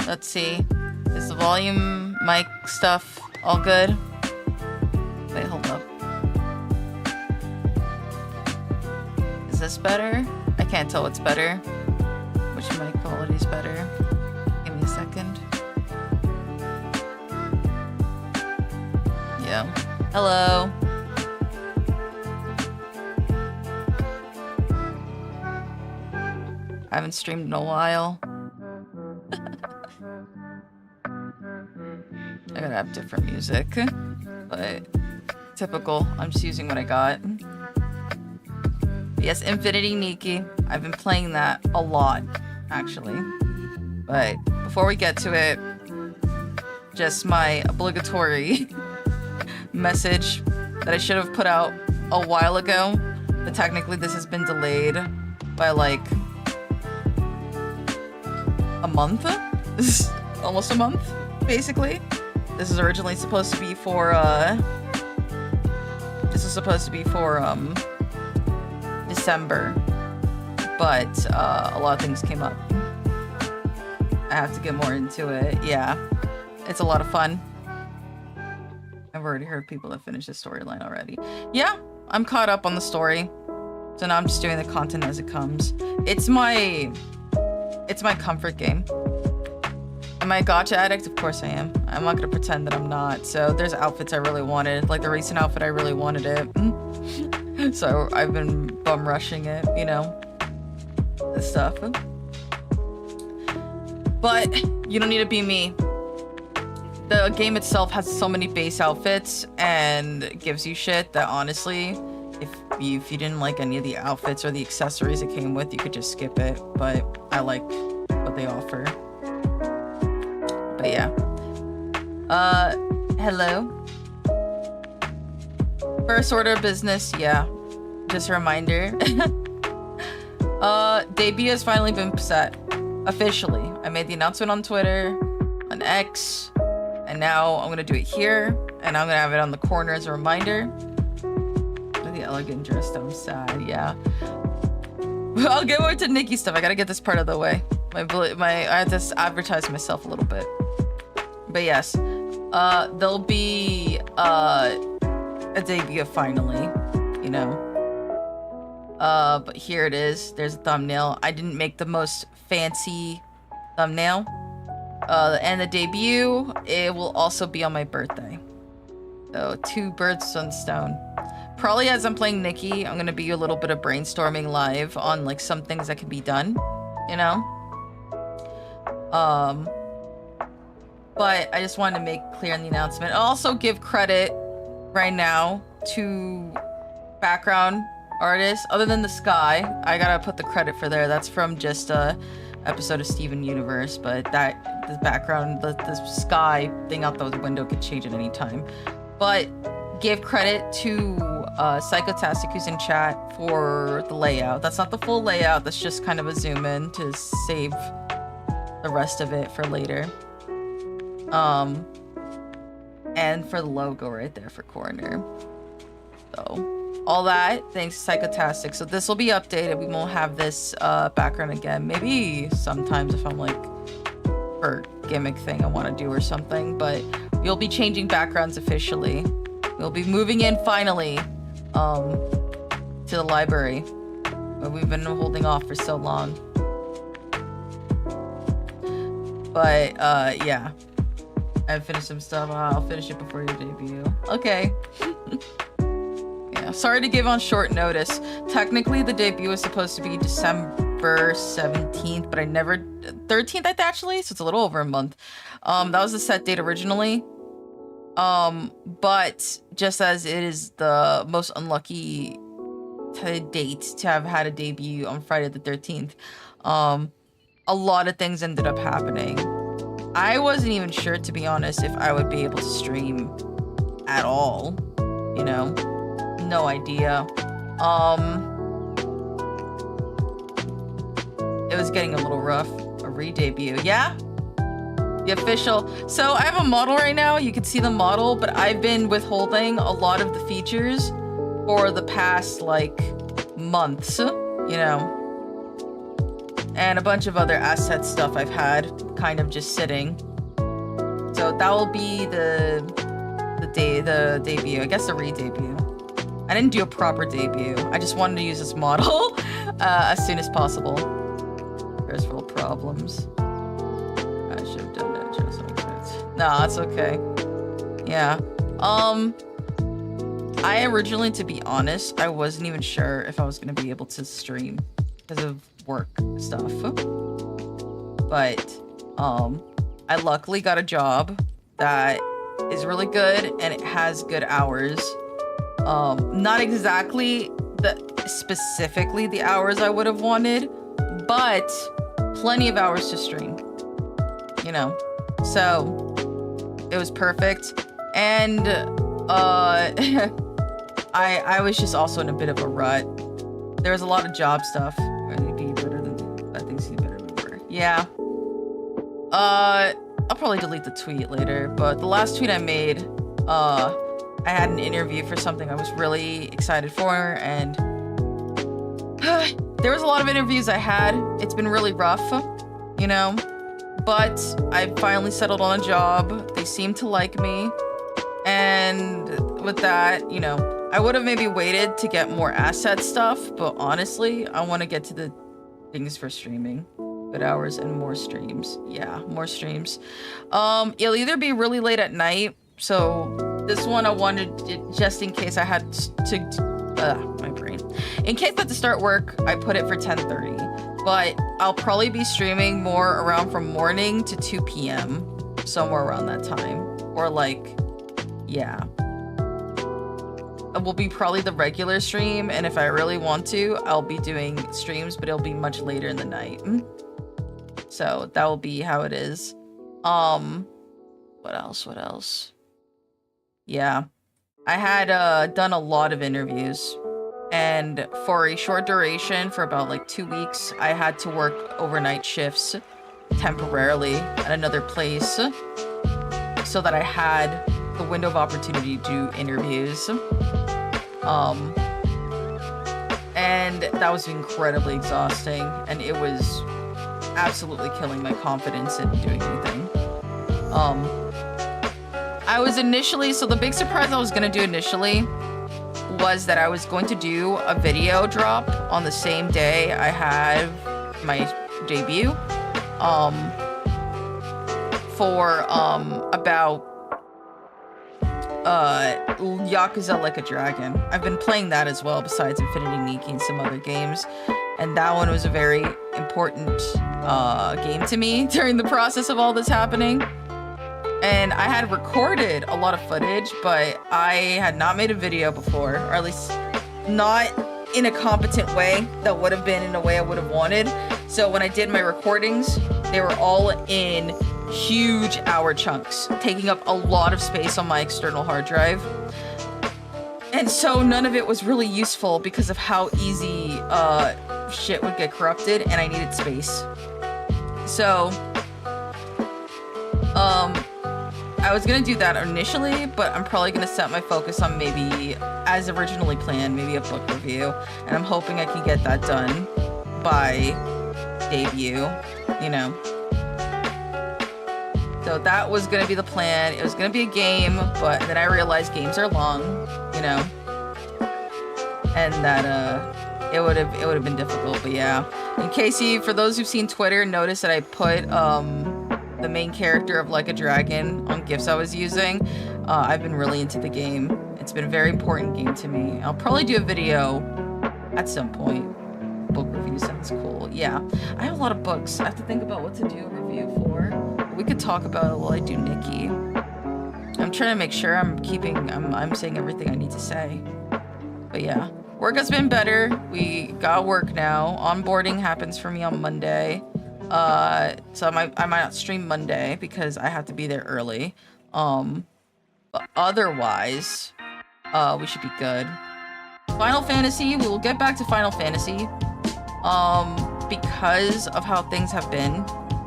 Let's see. Is the volume, mic stuff all good? Wait, hold up. Is this better? I can't tell what's better. Which mic quality is better? Give me a second. Yeah. Hello. I haven't streamed in a while. I gotta have different music, but typical. I'm just using what I got. Yes, Infinity Nikki. I've been playing that a lot, actually. But before we get to it, just my obligatory message that I should have put out a while ago, but technically this has been delayed by like a month? Almost a month, basically. This is originally supposed to be for, December, but a lot of things came up. I have to get more into it. Yeah, it's a lot of fun. I've already heard people that finished the storyline already. Yeah, I'm caught up on the story, so now I'm just doing the content as it comes. It's my comfort game. Am I a gacha addict? Of course I am. I'm not gonna pretend that I'm not. So there's outfits I really wanted, like the recent outfit I really wanted it. So I've been bum rushing it, you know, this stuff. But you don't need to be me. The game itself has so many base outfits and gives you shit that honestly, if you didn't like any of the outfits or the accessories it came with, you could just skip it. But I like what they offer. But yeah. Hello. First order of business, yeah. Just a reminder. Debut has finally been set. Officially. I made the announcement on Twitter, on X, and now I'm gonna do it here, and I'm gonna have it on the corner as a reminder. The elegant dressed, I'm sad, yeah. I'll get more to Nikki stuff. I gotta get this part of the way. I have to advertise myself a little bit. But yes, there'll be a debut finally, you know. But here it is. There's a thumbnail. I didn't make the most fancy thumbnail. And the debut, it will also be on my birthday. So 2 birds, 1 stone. Probably as I'm playing Nikki, I'm gonna be a little bit of brainstorming live on like some things that can be done, you know. But I just wanted to make clear in the announcement. I'll also give credit right now to background artists. Other than the sky, I gotta put the credit for there. That's from just a episode of Steven Universe. But that the background, the sky thing out the window could change at any time. But give credit to Psychotastic who's in chat for the layout. That's not the full layout. That's just kind of a zoom in to save the rest of it for later. And for the logo right there for corner. So all that thanks to Psychotastic. So this will be updated. We won't have this background again. Maybe sometimes if I'm like for gimmick thing I want to do or something, but we'll be changing backgrounds officially. We'll be moving in finally to the library where we've been holding off for so long. But yeah, I've finished some stuff. I'll finish it before your debut. Okay. Yeah, sorry to give on short notice. Technically the debut was supposed to be December 17th, but I never 13th actually, so it's a little over a month. That was the set date originally. But just as it is the most unlucky date to have had a debut on Friday the 13th, a lot of things ended up happening. I wasn't even sure, to be honest, if I would be able to stream at all, you know, no idea. It was getting a little rough. A re-debut, yeah? The official. So I have a model right now. You can see the model, but I've been withholding a lot of the features for the past like months, you know. and a bunch of other asset stuff I've had kind of just sitting. So that will be the debut. I guess the re-debut. I didn't do a proper debut. I just wanted to use this model as soon as possible. There's real problems. I should have done that just like that. Nah, it's okay. Yeah. I originally, to be honest, I wasn't even sure if I was gonna be able to stream because of work stuff. But I luckily got a job that is really good and it has good hours. Not exactly specifically the hours I would have wanted, but plenty of hours to stream, you know. So it was perfect. And I was just also in a bit of a rut. There was a lot of job stuff. Yeah. I'll probably delete the tweet later, but the last tweet I made, I had an interview for something I was really excited for, and there was a lot of interviews I had. It's been really rough, you know, but I finally settled on a job. They seem to like me, and with that, you know, I would have maybe waited to get more asset stuff, but honestly, I want to get to the things for streaming. Good hours and more streams. Yeah, more streams. It'll either be really late at night, so this one I wanted it just in case I had to my brain. In case I had to start work, I put it for 10:30, but I'll probably be streaming more around from morning to 2 p.m. somewhere around that time, or like, yeah. It will be probably the regular stream, and if I really want to, I'll be doing streams, but it'll be much later in the night. So that will be how it is. What else? Yeah. I had done a lot of interviews, and for a short duration, for about like 2 weeks, I had to work overnight shifts temporarily at another place so that I had the window of opportunity to do interviews. And that was incredibly exhausting, and it was absolutely killing my confidence in doing anything. I was initially, so the big surprise I was gonna do initially was that I was going to do a video drop on the same day I had my debut, for about Yakuza Like a Dragon. I've been playing that as well, besides Infinity Nikki and some other games, and that one was a very important game to me during the process of all this happening. And I had recorded a lot of footage, but I had not made a video before, or at least not in a competent way that would have been in a way I would have wanted. So when I did my recordings, they were all in huge hour chunks, taking up a lot of space on my external hard drive. And so none of it was really useful because of how easy shit would get corrupted, and I needed space. So I was gonna do that initially, but I'm probably gonna set my focus on maybe, as originally planned, maybe a book review, and I'm hoping I can get that done by debut, you know. So that was gonna be the plan. It was gonna be a game, but then I realized games are long, you know, and that it would have been difficult. But yeah, in case for those who've seen Twitter, notice that I put the main character of Like a Dragon on GIFs I was using. I've been really into the game. It's been a very important game to me. I'll probably do a video at some point. Book review sounds cool. Yeah, I have a lot of books. I have to think about what to do a review for. We could talk about it while I do Nikki. I'm trying to make sure I'm saying everything I need to say. But yeah, work has been better. We got work now. Onboarding happens for me on Monday. So I might not stream Monday because I have to be there early. But otherwise, we should be good. Final Fantasy, we will get back to Final Fantasy. Because of how things have been,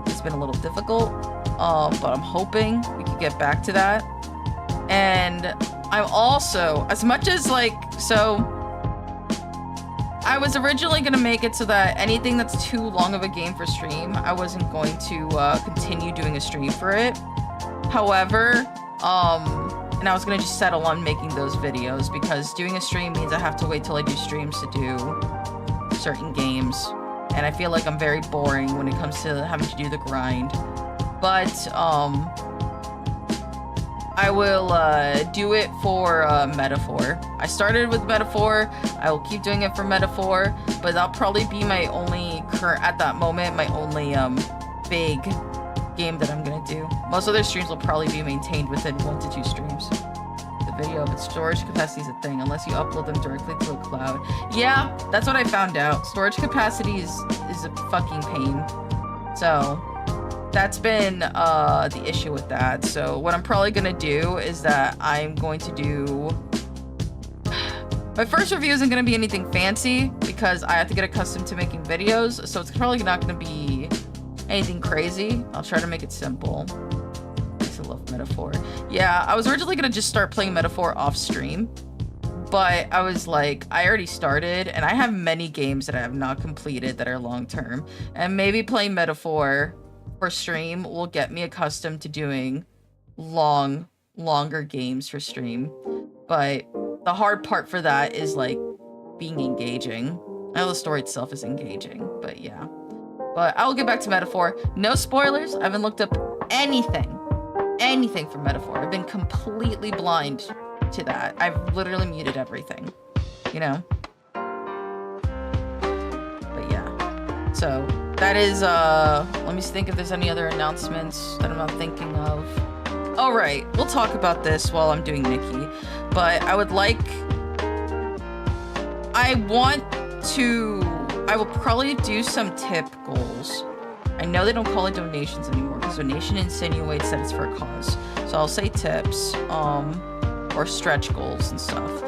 it's been a little difficult. But I'm hoping we can get back to that. And I'm also, as much as like, so I was originally going to make it so that anything that's too long of a game for stream, I wasn't going to continue doing a stream for it. However, and I was going to just settle on making those videos because doing a stream means I have to wait till I do streams to do certain games. And I feel like I'm very boring when it comes to having to do the grind. But, I will do it for Metaphor. I started with Metaphor. I will keep doing it for Metaphor, but that'll probably be my only at that moment, my only big game that I'm gonna do. Most other streams will probably be maintained within 1 to 2 streams. The video, but storage capacity is a thing unless you upload them directly to a cloud. Yeah, that's what I found out. Storage capacity is a fucking pain. So that's been the issue with that. So what I'm probably gonna do is that I'm going to do... My first review isn't gonna be anything fancy because I have to get accustomed to making videos, so it's probably not gonna be anything crazy. I'll try to make it simple. I used to love Metaphor. Yeah, I was originally gonna just start playing Metaphor off stream, but I was like, I already started, and I have many games that I have not completed that are long-term, and maybe playing Metaphor for stream will get me accustomed to doing longer games for stream. But the hard part for that is like being engaging. I know the story itself is engaging, but yeah. But I will get back to Metaphor. No spoilers. I haven't looked up anything from Metaphor. I've been completely blind to that. I've literally muted everything, you know? But yeah. So that is, let me think if there's any other announcements that I'm not thinking of. All right, we'll talk about this while I'm doing Nikki, but I will probably do some tip goals. I know they don't call it donations anymore because donation insinuates that it's for a cause. So I'll say tips, or stretch goals and stuff.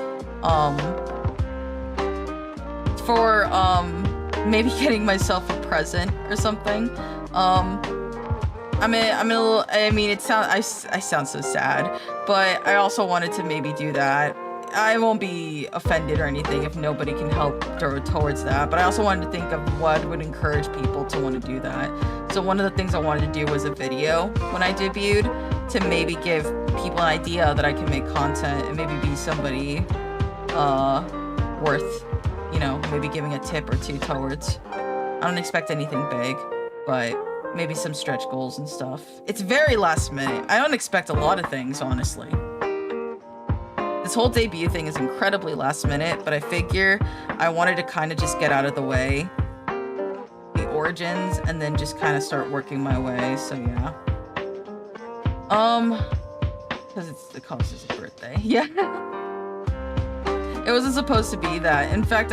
For, maybe getting myself a present or something. I sound so sad, but I also wanted to maybe do that. I won't be offended or anything if nobody can help towards that, but I also wanted to think of what would encourage people to want to do that. So one of the things I wanted to do was a video when I debuted to maybe give people an idea that I can make content and maybe be somebody worth, you know, maybe giving a tip or two towards. I don't expect anything big, but maybe some stretch goals and stuff. It's very last minute. I don't expect a lot of things, honestly. This whole debut thing is incredibly last minute, but I figure I wanted to kind of just get out of the way, the origins, and then just kind of start working my way, so yeah. Because the cause is a birthday. Yeah. It wasn't supposed to be that. In fact,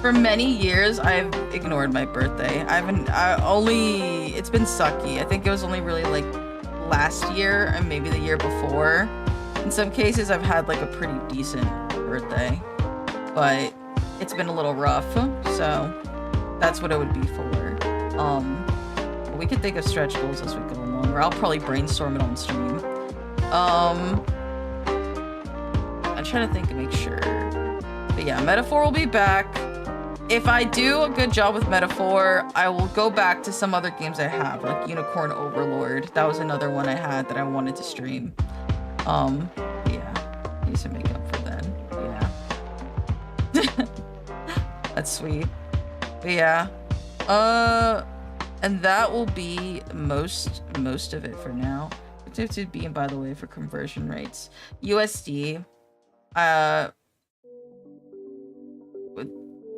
for many years, I've ignored my birthday. It's been sucky. I think it was only really like last year and maybe the year before. In some cases, I've had like a pretty decent birthday, but it's been a little rough, so that's what it would be for. We could think of stretch goals as we go along, or I'll probably brainstorm it on stream. I'm trying to think and make sure. But yeah, Metaphor will be back. If I do a good job with Metaphor, I will go back to some other games I have, like Unicorn Overlord. That was another one I had that I wanted to stream. Yeah, need some makeup for then. Yeah. That's sweet. But yeah. And that will be most of it for now. To be, by the way, for conversion rates. USD. Yeah,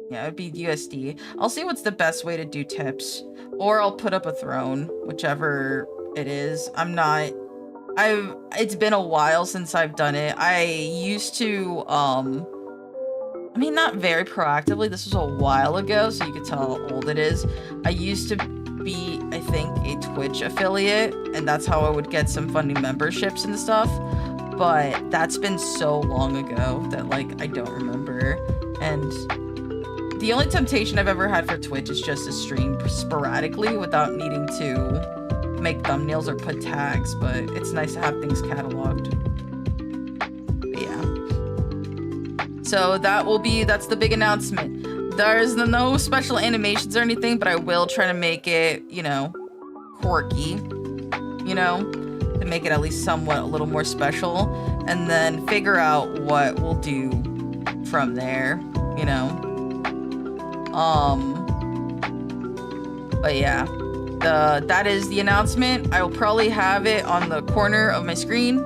it'd be USD. I'll see what's the best way to do tips. Or I'll put up a throne, whichever it is. It's been a while since I've done it. I used to, not very proactively. This was a while ago, so you could tell how old it is. I used to be, I think, a Twitch affiliate, and that's how I would get some funding memberships and stuff. But that's been so long ago that, like, I don't remember. And the only temptation I've ever had for Twitch is just to stream sporadically without needing to make thumbnails or put tags, but it's nice to have things cataloged. But yeah. So that's the big announcement. There's no special animations or anything, but I will try to make it, you know, quirky, you know, to make it at least somewhat a little more special, and then figure out what we'll do from there, you know. But yeah, that is the announcement. I will probably have it on the corner of my screen.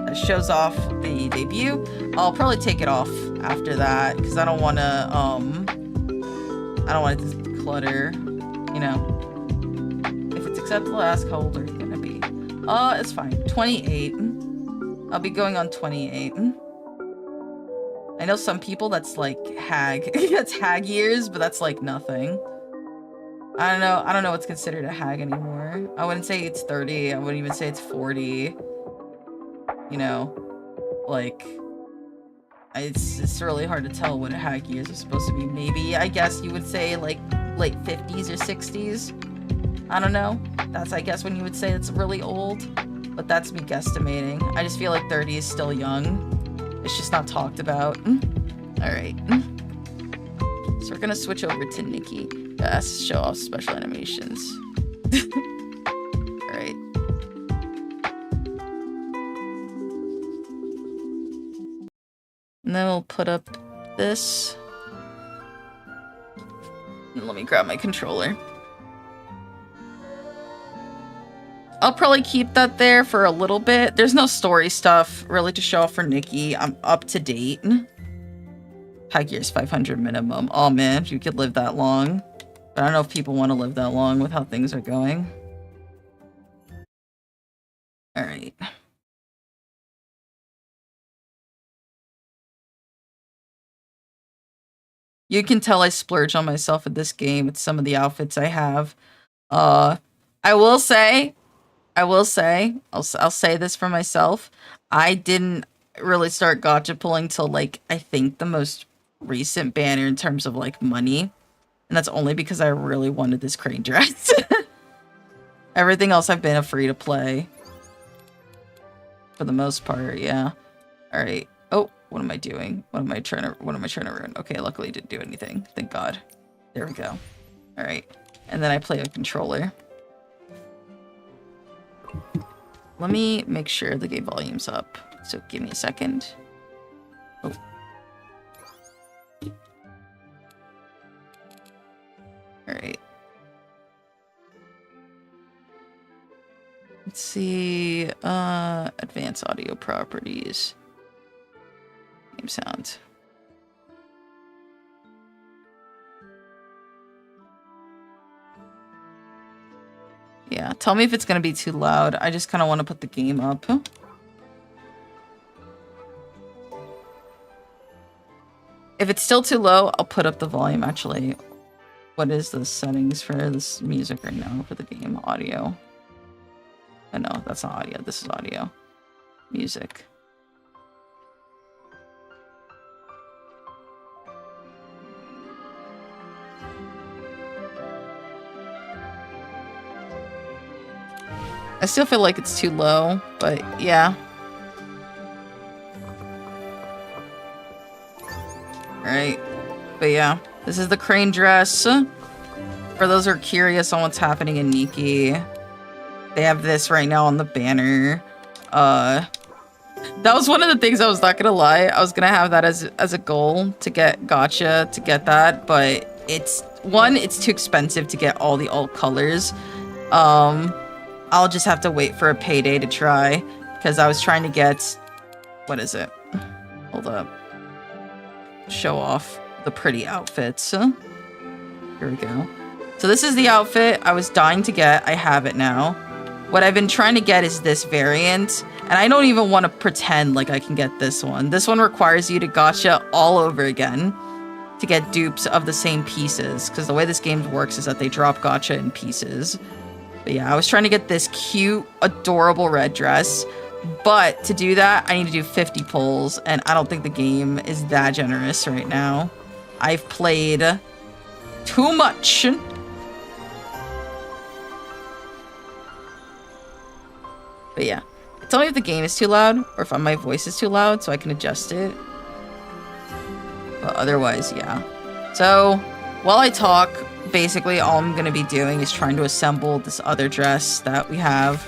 That shows off the debut. I'll probably take it off after that because I don't want to clutter, you know. If it's acceptable, ask how old are you gonna be? It's fine. 28. I'll be going on 28. I know some people that's like hag. That's hag years, but that's like nothing. I don't know what's considered a hag anymore. I wouldn't say it's 30. I wouldn't even say it's 40. You know, like, it's really hard to tell what a hag years is supposed to be. Maybe, I guess you would say like late 50s or 60s. I don't know. That's, I guess, when you would say it's really old. But that's me guesstimating. I just feel like 30 is still young. It's just not talked about. Alright. So we're gonna switch over to Nikki. Show off special animations. Alright. And then we'll put up this. And let me grab my controller. I'll probably keep that there for a little bit. There's no story stuff really to show off for Nikki. I'm up to date. Hag years 500 minimum. Oh man, if you could live that long. But I don't know if people want to live that long with how things are going. Alright. You can tell I splurge on myself with this game with some of the outfits I have. I will say, I'll say this for myself. I didn't really start gacha pulling till like, I think the most recent banner in terms of like money. And that's only because I really wanted this crane dress. Everything else I've been a free to play. For the most part, yeah. Alright. Oh, what am I doing? What am I trying to ruin? Okay, luckily it didn't do anything. Thank God. There we go. Alright. And then I play a controller. Let me make sure the game volume's up. So give me a second. Oh. Alright. Let's see. Advanced audio properties. Game sound. Yeah, tell me if it's gonna be too loud. I just kind of want to put the game up. If it's still too low, I'll put up the volume, actually. What is the settings for this music right now for the game? Audio. Oh, no, that's not audio. This is audio. Music. I still feel like it's too low, but yeah. Alright. But yeah, this is the crane dress. For those who are curious on what's happening in Nikki, they have this right now on the banner. That was one of the things I was not gonna lie. I was gonna have that as a goal to get gacha to get that, but it's too expensive to get all the alt colors. I'll just have to wait for a payday to try, because I was trying to get, what is it? Hold up. Show off the pretty outfits. Here we go. So this is the outfit I was dying to get. I have it now. What I've been trying to get is this variant, and I don't even want to pretend like I can get this one. This one requires you to gacha all over again to get dupes of the same pieces, because the way this game works is that they drop gacha in pieces. But yeah, I was trying to get this cute, adorable red dress. But to do that, I need to do 50 pulls. And I don't think the game is that generous right now. I've played too much. But yeah. Tell me if the game is too loud or if my voice is too loud so I can adjust it. But otherwise, yeah. So while I talk, basically all I'm going to be doing is trying to assemble this other dress that we have.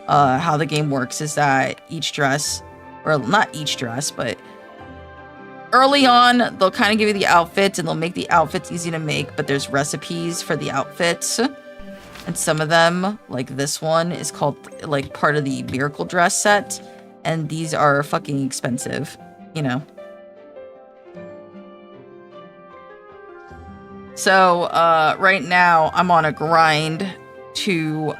How the game works is that each dress, or not each dress, but early on, they'll kind of give you the outfits and they'll make the outfits easy to make, but there's recipes for the outfits. And some of them, like this one, is called like part of the miracle dress set. And these are fucking expensive, you know. So, right now, I'm on a grind to,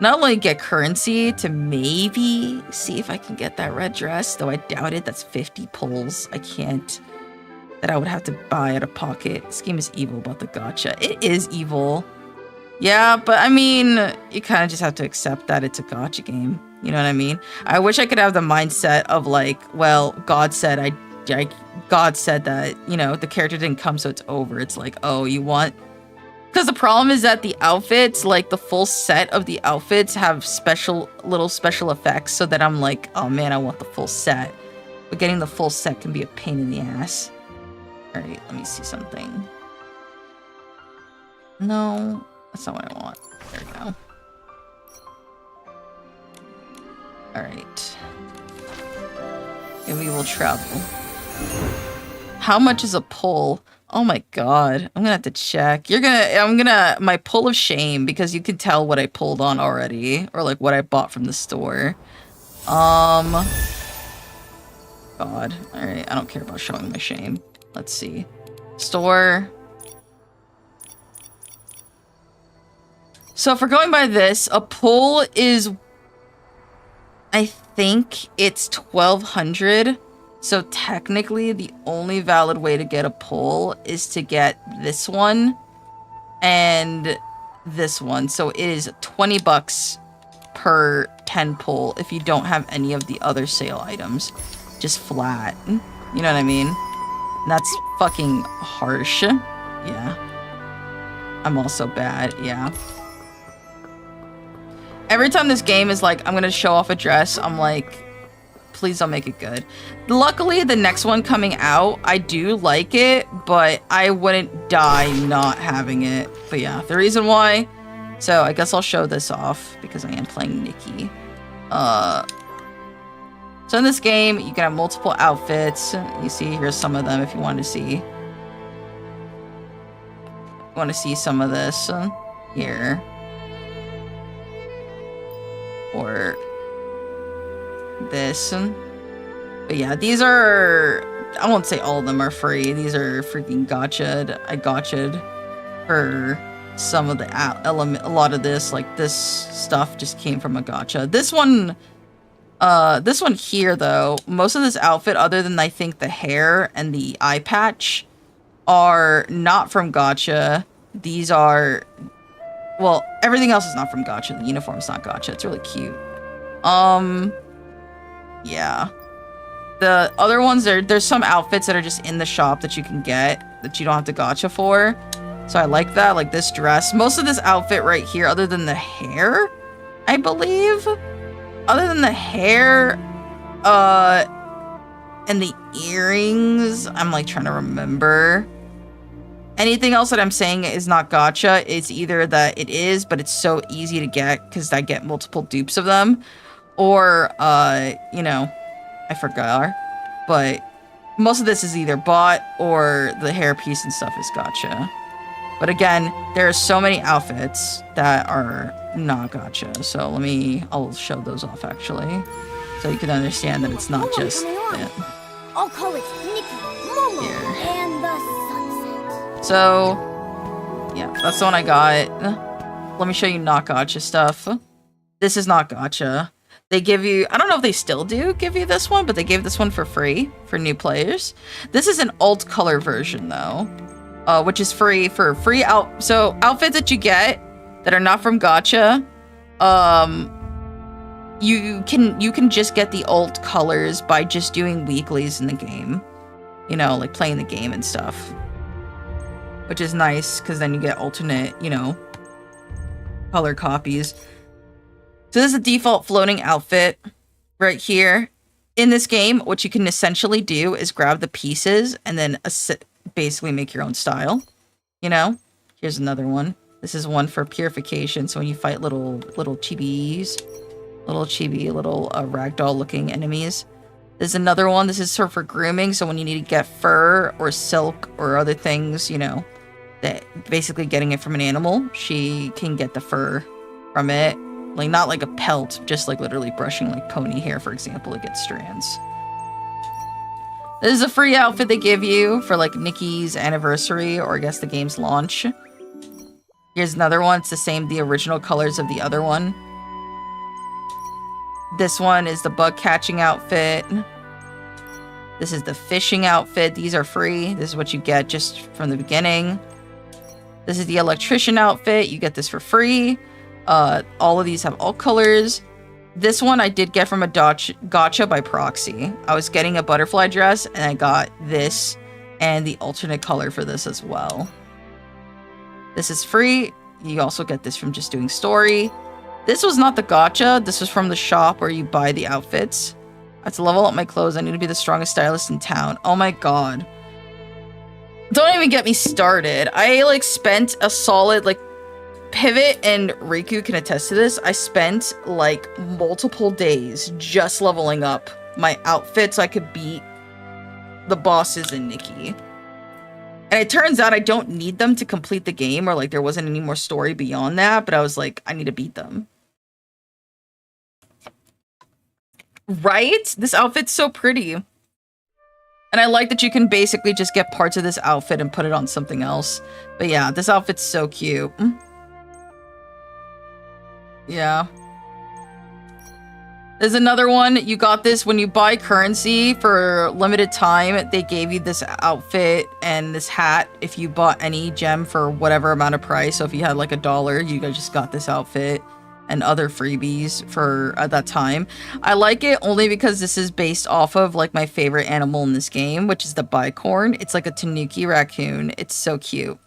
not only get currency, to maybe see if I can get that red dress, though I doubt it. That's 50 pulls. I can't. That I would have to buy out of pocket. This game is evil about the gacha. It is evil. Yeah, but I mean, you kind of just have to accept that it's a gacha game. You know what I mean? I wish I could have the mindset of like, well, God said God said that, you know, the character didn't come, so it's over. It's like, oh, you want... Because the problem is that the outfits, like the full set of the outfits have little special effects, so that I'm like, oh man, I want the full set. But getting the full set can be a pain in the ass. Alright, let me see something. No, that's not what I want. There we go. Alright. And we will travel. How much is a pull? Oh my god. I'm gonna have to check. My pull of shame, because you can tell what I pulled on already. Or like what I bought from the store. God. Alright, I don't care about showing my shame. Let's see. Store. So if we're going by this, a pull is... I think it's 1,200. So technically, the only valid way to get a pull is to get this one and this one. So it is 20 bucks per 10 pull if you don't have any of the other sale items. Just flat. You know what I mean? That's fucking harsh. Yeah. I'm also bad. Yeah. Every time this game is like, I'm gonna show off a dress, I'm like, please don't make it good. Luckily, the next one coming out, I do like it, but I wouldn't die not having it. But yeah, the reason why... So I guess I'll show this off, because I am playing Nikki. So in this game, you can have multiple outfits. You see, here's some of them if you want to see. You want to see some of this here. Or this. But yeah, these are... I won't say all of them are free. These are freaking gotcha'd. I gotcha'd for some of the element. A lot of this, like this stuff just came from a gacha. This one here though, most of this outfit, other than I think the hair and the eye patch, are not from gacha. These are... Well, everything else is not from gacha. The uniform's not gacha. It's really cute. Yeah. The other ones, there's some outfits that are just in the shop that you can get that you don't have to gacha for. So I like that, like this dress. Most of this outfit right here, other than the hair, I believe. Other than the hair, and the earrings, I'm like trying to remember. Anything else that I'm saying is not gacha. It's either that it is, but it's so easy to get because I get multiple dupes of them. Or, you know, I forgot. But most of this is either bought or the hairpiece and stuff is gacha. But again, there are so many outfits that are not gacha. So I'll show those off actually. So you can understand that it's not just that. I'll call it Nikki, Momo, Here. and the sunset. So, yeah, that's the one I got. Let me show you not gacha stuff. This is not gacha. They give you, I don't know if they still do give you this one, but they gave this one for free for new players. This is an alt color version though, which is free for free so outfits that you get that are not from gacha, you can just get the alt colors by just doing weeklies in the game. You know, like playing the game and stuff. Which is nice, because then you get alternate, you know, color copies. So this is a default floating outfit right here. in this game, what you can essentially do is grab the pieces and then basically make your own style. You know? Here's another one. This is one for purification. So when you fight little chibis, little ragdoll looking enemies. There's another one. This is for grooming. So when you need to get fur or silk or other things, you know, that basically getting it from an animal, she can get the fur from it. Like, not like a pelt, just like literally brushing like pony hair, for example, to get strands. This is a free outfit they give you for like Nikki's anniversary, or I guess the game's launch. Here's another one. It's the same, the original colors of the other one. This one is the bug catching outfit. This is the fishing outfit. These are free. This is what you get just from the beginning. This is the electrician outfit. You get this for free. All of these have all colors. This one I did get from a gacha by proxy. I was getting a butterfly dress and I got this and the alternate color for this as well. This is free. You also get this from just doing story. This was not the gacha. This was from the shop where you buy the outfits. I have to level up my clothes. I need to be the strongest stylist in town. Oh my god. Don't even get me started. I like spent a solid like Pivot and Riku can attest to this. I spent like multiple days just leveling up my outfit so I could beat the bosses in Nikki. And it turns out I don't need them to complete the game, or like there wasn't any more story beyond that, but I was like, I need to beat them. Right? This outfit's so pretty. And I like that you can basically just get parts of this outfit and put it on something else. But yeah, this outfit's so cute. Yeah. There's another one. You got this when you buy currency for limited time. They gave you this outfit and this hat if you bought any gem for whatever amount of price. So if you had like $1, you guys just got this outfit and other freebies for at that time. I like it only because this is based off of like my favorite animal in this game, which is the bicorn. It's like a tanuki raccoon. It's so cute.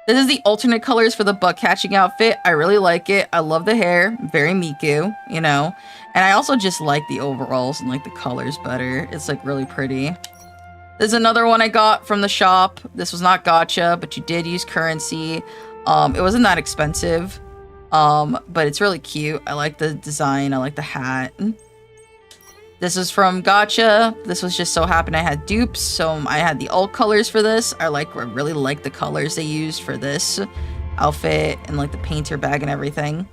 This is the alternate colors for the bug catching outfit. I really like it. I love the hair. Very Miku, you know. And I also just like the overalls and like the colors better. It's like really pretty. There's another one I got from the shop. This was not gacha, but you did use currency. It wasn't that expensive. But it's really cute. I like the design. I like the hat. This is from gacha. This was just so happened I had dupes, so I had the alt colors for this. I really like the colors they used for this outfit and like the painter bag and everything.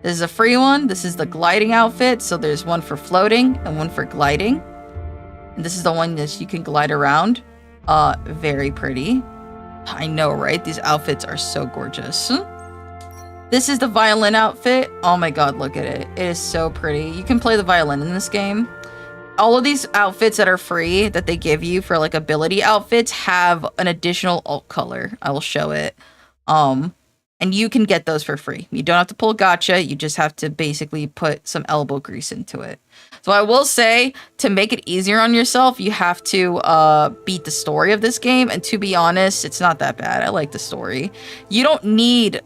This is a free one. This is the gliding outfit. So there's one for floating and one for gliding. And this is the one that you can glide around. Very pretty. I know, right? These outfits are so gorgeous. This is the violin outfit. Oh my god, look at it. It is so pretty. You can play the violin in this game. All of these outfits that are free that they give you for like ability outfits have an additional alt color. I will show it. And you can get those for free. You don't have to pull gacha. You just have to basically put some elbow grease into it. So I will say, to make it easier on yourself, you have to beat the story of this game. And to be honest, it's not that bad. I like the story. You don't need...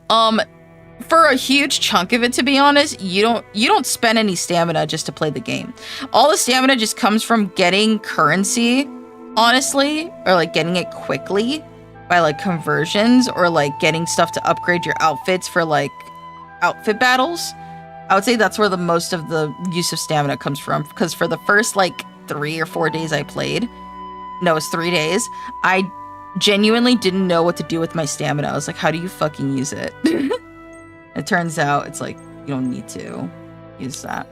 for a huge chunk of it, to be honest, you don't spend any stamina just to play the game. All the stamina just comes from getting currency, honestly, or like getting it quickly by like conversions, or like getting stuff to upgrade your outfits for like outfit battles. I would say that's where the most of the use of stamina comes from, because for the first like 3 or 4 days I played, no, it's 3 days, I genuinely didn't know what to do with my stamina. I was like, how do you fucking use it? It turns out it's like, you don't need to use that.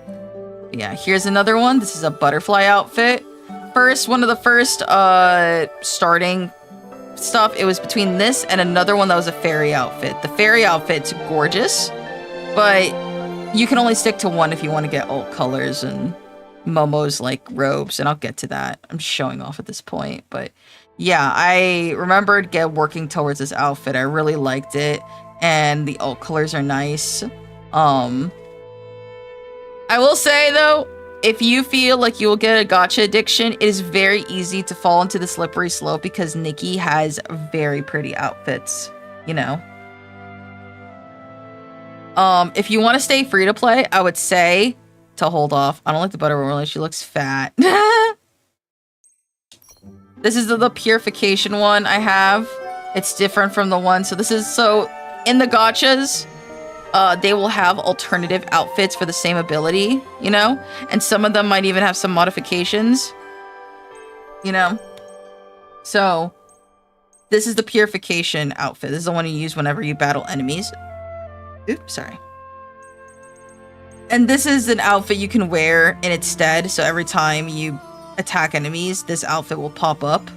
But yeah, here's another one. This is a butterfly outfit. One of the first starting stuff, it was between this and another one that was a fairy outfit. The fairy outfit's gorgeous, but you can only stick to one if you want to get alt colors and Momo's like robes, and I'll get to that. I'm showing off at this point, but yeah, I remembered working towards this outfit. I really liked it, and the alt colors are nice. I will say though, if you feel like you will get a gacha addiction, it is very easy to fall into the slippery slope because Nikki has very pretty outfits, you know. If you want to stay free to play, I would say to hold off. I don't like the butter roller. She looks fat. This is the purification one I have. It's different from the one. So this is so in the gachas, they will have alternative outfits for the same ability, you know, and some of them might even have some modifications, you know. So this is the purification outfit. This is the one you use whenever you battle enemies. Oops, sorry. And this is an outfit you can wear in its stead. So every time you attack enemies, this outfit will pop up.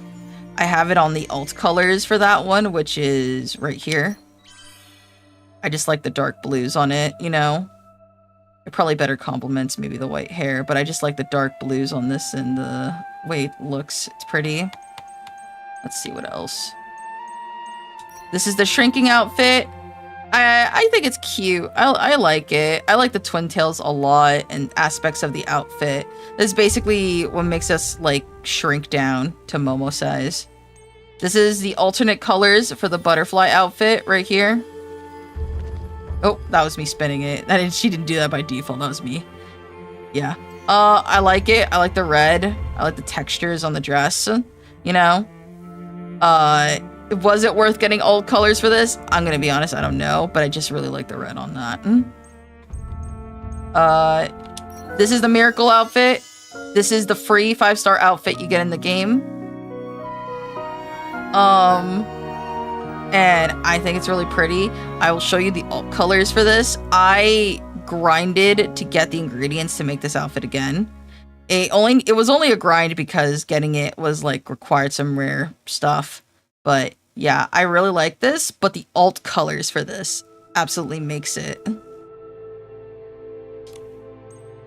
I have it on the alt colors for that one, which is right here. I just like the dark blues on it, you know. It probably better complements maybe the white hair, but I just like the dark blues on this and the way it looks. It's pretty. Let's see what else. This is the shrinking outfit. I think it's cute. I like it. I like the twin tails a lot and aspects of the outfit. This is basically what makes us like shrink down to Momo size. This is the alternate colors for the butterfly outfit right here. Oh, that was me spinning it. She didn't do that by default. That was me. Yeah. I like it. I like the red. I like the textures on the dress, you know. Was it worth getting old colors for this? I'm gonna be honest, I don't know, but I just really like the red on that. This is the miracle outfit. This is the free 5-star outfit you get in the game. And I think it's really pretty. I will show you the alt colors for this. I grinded to get the ingredients to make this outfit again. It was only a grind because getting it was like required some rare stuff. But yeah, I really like this, but the alt colors for this absolutely makes it.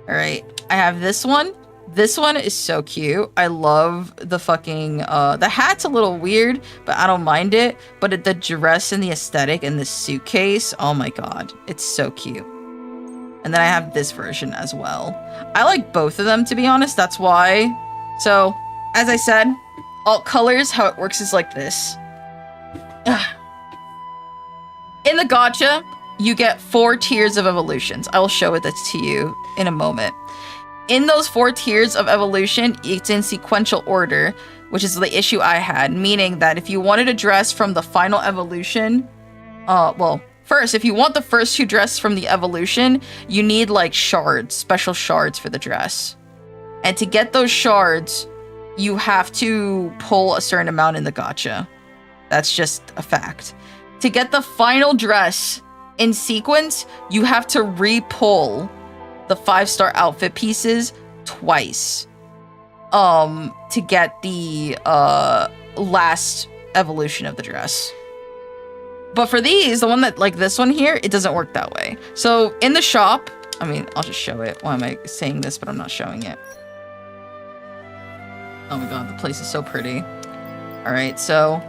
All right, I have this one. This one is so cute. I love the fucking, the hat's a little weird, but I don't mind it. But the dress and the aesthetic and the suitcase, oh my God, it's so cute. And then I have this version as well. I like both of them, to be honest, that's why. So, as I said, alt colors, how it works is like this. In the gacha, you get 4 tiers of evolutions. I will show it to you in a moment. In those 4 tiers of evolution, it's in sequential order, which is the issue I had, meaning that if you wanted a dress from the final evolution, well, first, if you want the first 2 dresses from the evolution, you need like shards, special shards for the dress. And to get those shards, you have to pull a certain amount in the gacha. That's just a fact. To get the final dress in sequence, you have to re-pull the 5-star outfit pieces twice to get the last evolution of the dress. But for these, the one that like this one here, it doesn't work that way. So in the shop, I mean, I'll just show it. Why am I saying this, but I'm not showing it? Oh my God, the place is so pretty. All right, so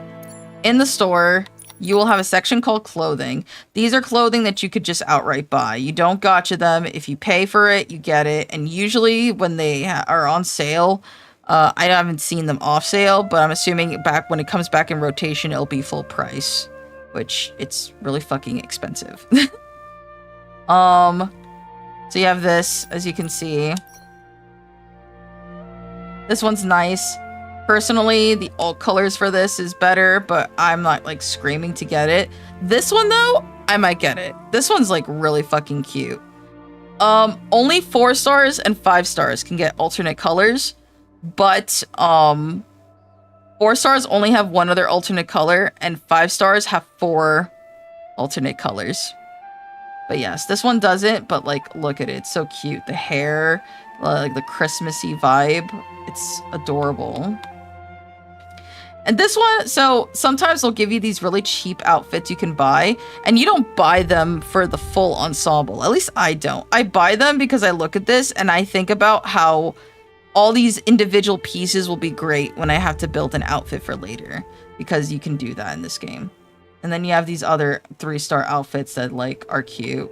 in the store, you will have a section called clothing. These are clothing that you could just outright buy. You don't gacha them. If you pay for it, you get it. And usually when they are on sale, I haven't seen them off sale, but I'm assuming back when it comes back in rotation, it'll be full price, which it's really fucking expensive. So you have this, as you can see. This one's nice. Personally, the alt colors for this is better, but I'm not like screaming to get it. This one though, I might get it. This one's like really fucking cute. Only 4 stars and 5 stars can get alternate colors, but 4 stars only have 1 other alternate color and 5 stars have 4 alternate colors. But yes, this one doesn't, but like look at it, it's so cute. The hair, like the Christmassy vibe, it's adorable. And this one, so sometimes they'll give you these really cheap outfits you can buy, and you don't buy them for the full ensemble. At least I don't. I buy them because I look at this and I think about how all these individual pieces will be great when I have to build an outfit for later, because you can do that in this game. And then you have these other 3-star outfits that like are cute.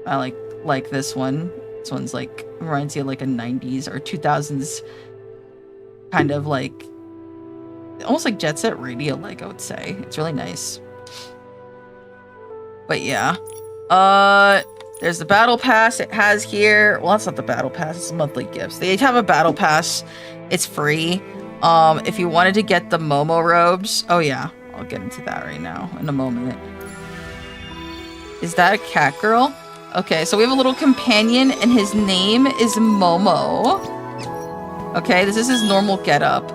I like this one. This one's like reminds you of like a 90s or 2000s kind of like almost like Jet Set Radio, like I would say. It's really nice. But yeah. There's the battle pass it has here. Well, that's not the battle pass, it's monthly gifts. They have a battle pass. It's free. If you wanted to get the Momo robes, oh yeah, I'll get into that right now in a moment. Is that a cat girl? Okay, so we have a little companion and his name is Momo. Okay, this is his normal getup.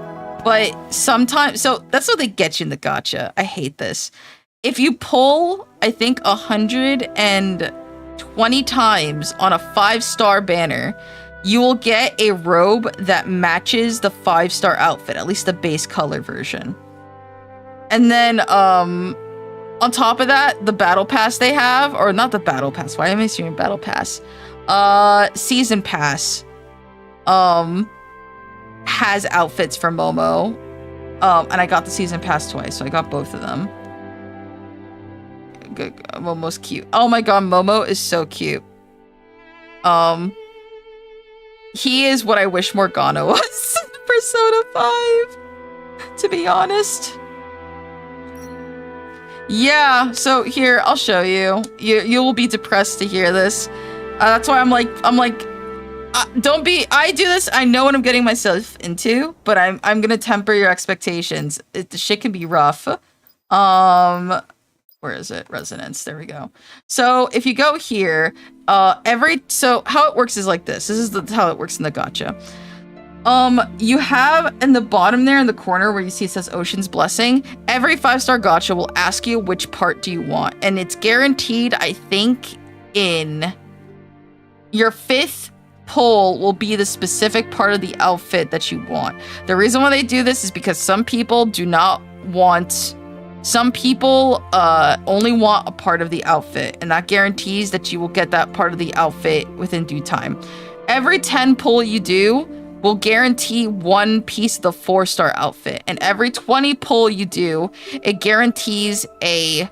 But sometimes, so that's what they get you in the gacha. I hate this. If you pull, I think 120 times on a 5-star banner, you will get a robe that matches the 5-star outfit, at least the base color version. And then, on top of that, the battle pass they have, or not the battle pass, why am I saying battle pass? Season pass, has outfits for Momo. And I got the season pass twice, so I got both of them. Good, Momo's cute. Oh my god, Momo is so cute. He is what I wish Morgana was in Persona 5, to be honest. Yeah, so here, I'll show you. You will be depressed to hear this. That's why I'm like, don't be, I do this, I know what I'm getting myself into, but I'm gonna temper your expectations. The shit can be rough. Where is it? Resonance, there we go. So if you go here, so how it works is like this. This is how it works in the gacha. You have in the bottom there in the corner where you see it says Ocean's Blessing, every 5-star gacha will ask you which part do you want. And it's guaranteed, I think, in your 5th pull will be the specific part of the outfit that you want. The reason why they do this is because some people do not want, some people only want a part of the outfit, and that guarantees that you will get that part of the outfit within due time. Every 10 pull you do will guarantee one piece of the 4-star outfit, and every 20 pull you do, it guarantees a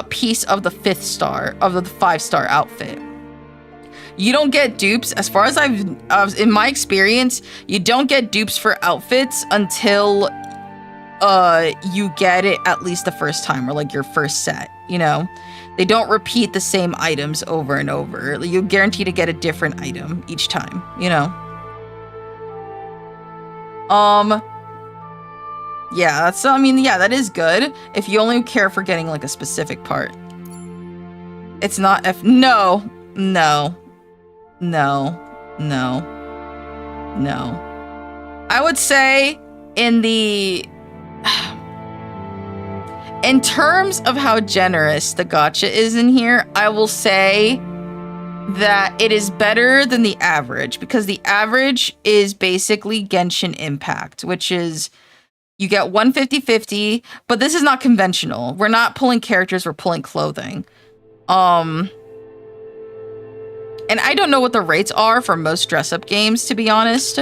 piece of the 5th star of the 5-star outfit. You don't get dupes, as far as in my experience, you don't get dupes for outfits until you get it at least the first time, or like your first set, you know? They don't repeat the same items over and over. You guarantee to get a different item each time, you know? Yeah, that's, I mean, yeah, that is good if you only care for getting like a specific part. It's not no. I would say in terms of how generous the gacha is in here, I will say that it is better than the average, because the average is basically Genshin Impact, which is you get 150-50, but this is not conventional. We're not pulling characters, we're pulling clothing. And I don't know what the rates are for most dress-up games, to be honest,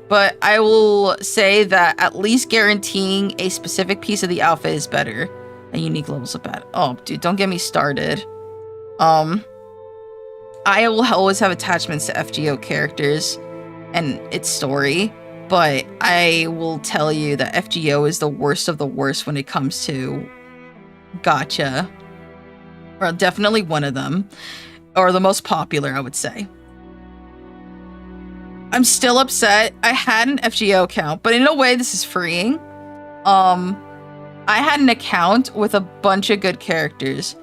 but I will say that at least guaranteeing a specific piece of the outfit is better. And unique levels of battle. Oh, dude, don't get me started. I will always have attachments to FGO characters and its story, but I will tell you that FGO is the worst of the worst when it comes to gacha. Or definitely one of them. Or the most popular, I would say. I'm still upset. I had an FGO account, but in a way, this is freeing. I had an account with a bunch of good characters.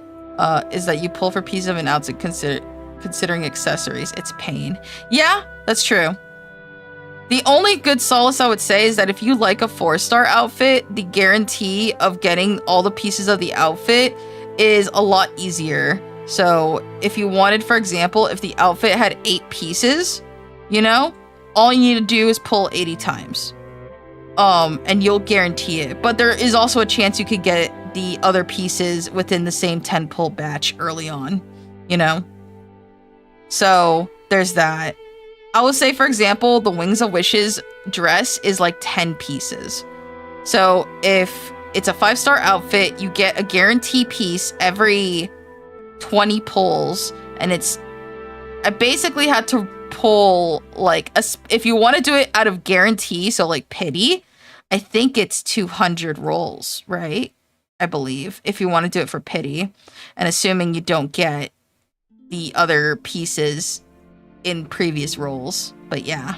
Is that you pull for pieces of an outfit considering accessories. It's pain. Yeah, that's true. The only good solace I would say is that if you like a 4-star outfit, the guarantee of getting all the pieces of the outfit is a lot easier. So if you wanted, for example, if the outfit had 8 pieces, you know, all you need to do is pull 80 times. And you'll guarantee it. But there is also a chance you could get the other pieces within the same 10 pull batch early on, you know? So there's that. I will say, for example, the Wings of Wishes dress is like 10 pieces. So if it's a 5-star outfit, you get a guarantee piece every 20 pulls, and I basically had to pull like if you want to do it out of guarantee, so like pity, I think it's 200 rolls, right? I believe if you want to do it for pity, and assuming you don't get the other pieces in previous roles. But yeah.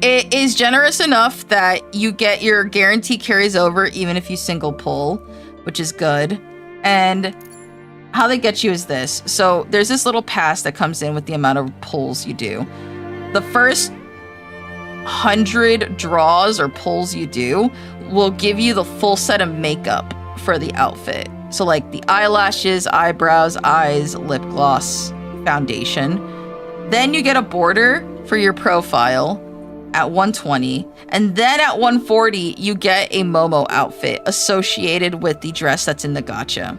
It is generous enough that you get your guarantee carries over even if you single pull, which is good. And how they get you is this. So there's this little pass that comes in with the amount of pulls you do. The first 100 draws or pulls you do will give you the full set of makeup for the outfit. So like the eyelashes, eyebrows, eyes, lip gloss, foundation. Then you get a border for your profile at 120, and then at 140 you get a Momo outfit associated with the dress that's in the gacha.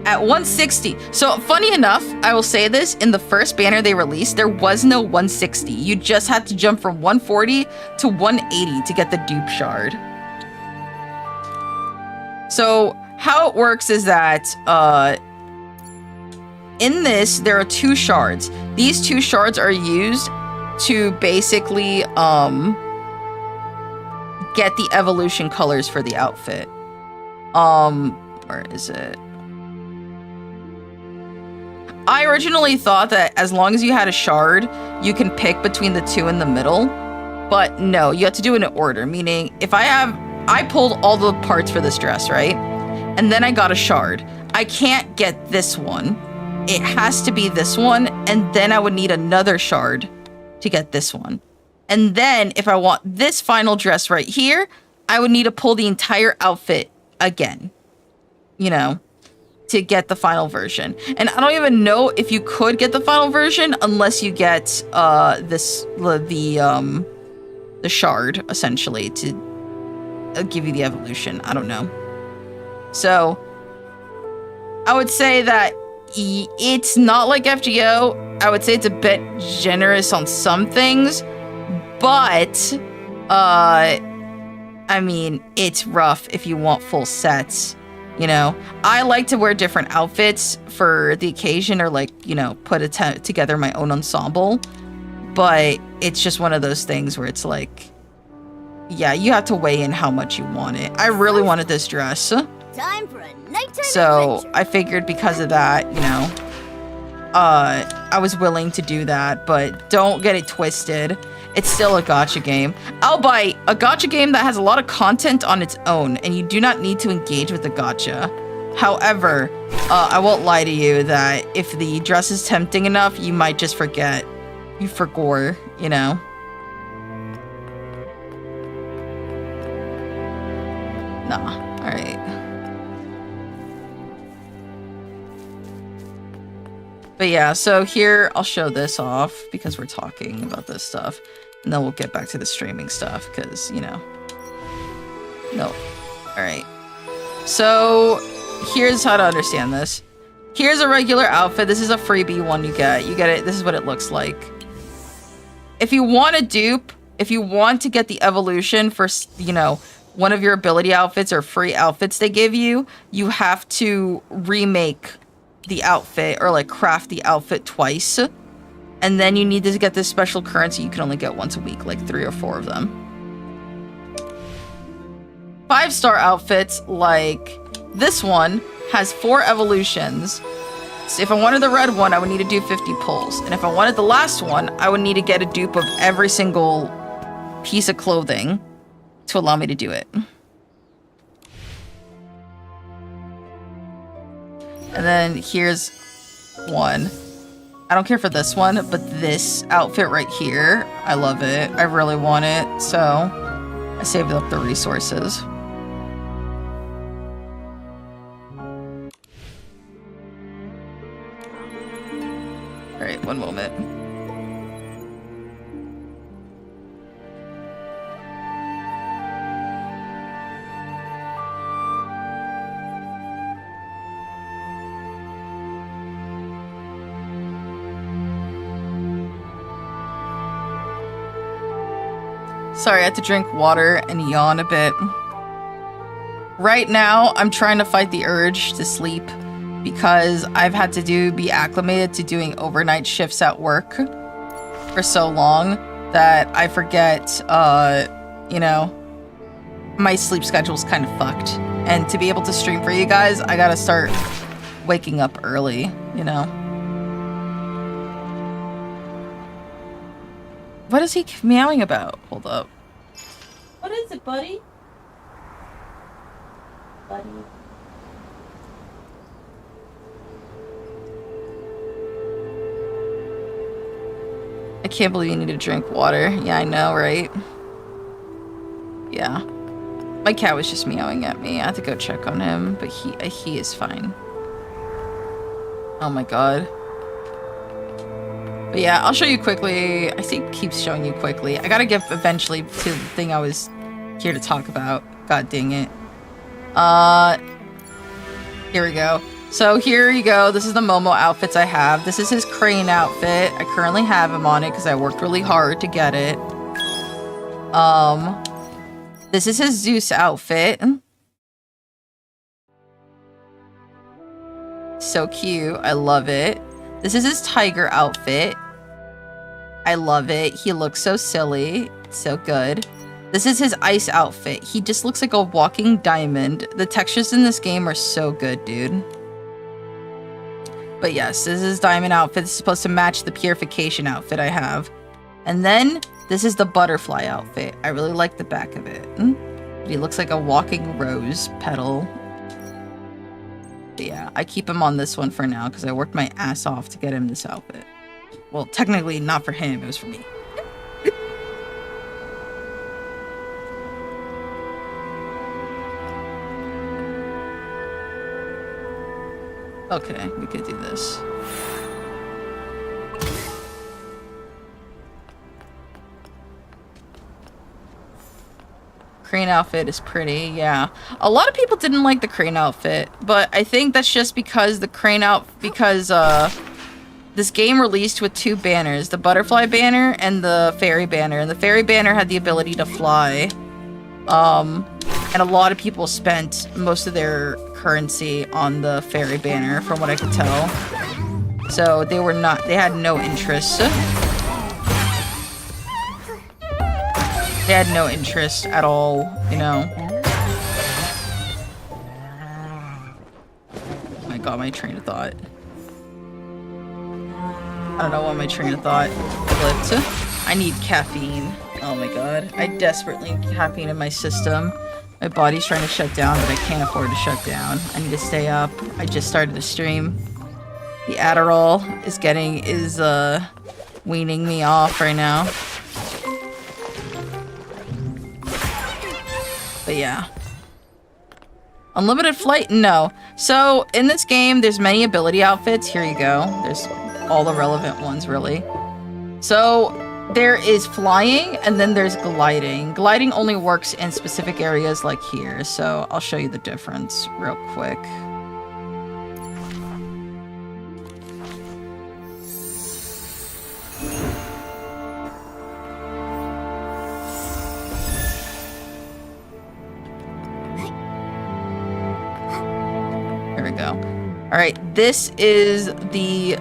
At 160, so funny enough, I will say this, in the first banner they released, there was no 160. You just had to jump from 140 to 180 to get the dupe shard. So how it works is that in this, there are 2 shards. These 2 shards are used to basically get the evolution colors for the outfit. Where is it? I originally thought that as long as you had a shard, you can pick between the 2 in the middle. But no, you have to do it in order, meaning if I pulled all the parts for this dress, right? And then I got a shard. I can't get this one. It has to be this one, and then I would need another shard to get this one. And then if I want this final dress right here, I would need to pull the entire outfit again, you know, to get the final version. And I don't even know if you could get the final version unless you get the shard essentially to give you the evolution. I don't know. So I would say that it's not like FGO. I would say it's a bit generous on some things, but I mean, it's rough if you want full sets, you know. I like to wear different outfits for the occasion, or like, you know, put together my own ensemble, but it's just one of those things where it's like, yeah, you have to weigh in how much you want it. I really wanted this dress. Time for a nighttime So adventure. I figured because of that, you know, I was willing to do that, but don't get it twisted. It's still a gacha game. I'll buy a gacha game that has a lot of content on its own, and you do not need to engage with the gacha. However, I won't lie to you that if the dress is tempting enough, you might just forget. You forgore, you know? Nah, alright. But yeah, so here, I'll show this off because we're talking about this stuff. And then we'll get back to the streaming stuff because, you know. No. Alright. So, here's how to understand this. Here's a regular outfit. This is a freebie one you get. You get it. This is what it looks like. If you want a dupe, if you want to get the evolution for, you know, one of your ability outfits or free outfits they give you, you have to remake the outfit or like craft the outfit twice. And then you need to get this special currency you can only get once a week, like 3 or 4 of them. 5-star outfits like this one has 4 evolutions. So if I wanted the red one, I would need to do 50 pulls. And if I wanted the last one, I would need to get a dupe of every single piece of clothing to allow me to do it. And then here's one. I don't care for this one, but this outfit right here, I love it. I really want it, so I saved up the resources. All right, one moment. Sorry, I had to drink water and yawn a bit. Right now, I'm trying to fight the urge to sleep because I've had to be acclimated to doing overnight shifts at work for so long that I forget, you know, my sleep schedule's kind of fucked. And to be able to stream for you guys, I gotta start waking up early. you know. What is he meowing about? Hold up. What is it, buddy? Buddy. I can't believe you need to drink water. Yeah, I know, right? Yeah. My cat was just meowing at me. I have to go check on him, but he is fine. Oh my god. But yeah, I'll show you quickly. I see it keeps showing you quickly. I gotta get eventually to the thing I was here to talk about. God dang it. Here we go. So here you go. This is the Momo outfits I have. This is his crane outfit. I currently have him on it because I worked really hard to get it. This is his Zeus outfit. So cute. I love it. This is his tiger outfit. I love it. He looks so silly. It's so good. This is his ice outfit. He just looks like a walking diamond. The textures in this game are so good, dude. But yes, this is his diamond outfit. This is supposed to match the purification outfit I have. And then this is the butterfly outfit. I really like the back of it. But he looks like a walking rose petal. But yeah, I keep him on this one for now because I worked my ass off to get him this outfit. Well, technically not for him, it was for me. Okay, we could do this. Crane outfit is pretty, yeah. A lot of people didn't like the crane outfit, but I think that's just because the crane this game released with two banners, the butterfly banner and the fairy banner. And the fairy banner had the ability to fly. And a lot of people spent most of their currency on the fairy banner, from what I could tell. So they had no interest. They had no interest at all, you know. Oh my god, my train of thought. I don't know why my train of thought flipped. I need caffeine. Oh my god. I desperately need caffeine in my system. My body's trying to shut down, but I can't afford to shut down. I need to stay up. I just started a stream. The Adderall is weaning me off right now. But yeah. Unlimited flight? No. So, in this game, there's many ability outfits. Here you go. There's all the relevant ones, really. So, there is flying, and then there's gliding. Gliding only works in specific areas like here, so I'll show you the difference real quick. Here we go. Alright, this is the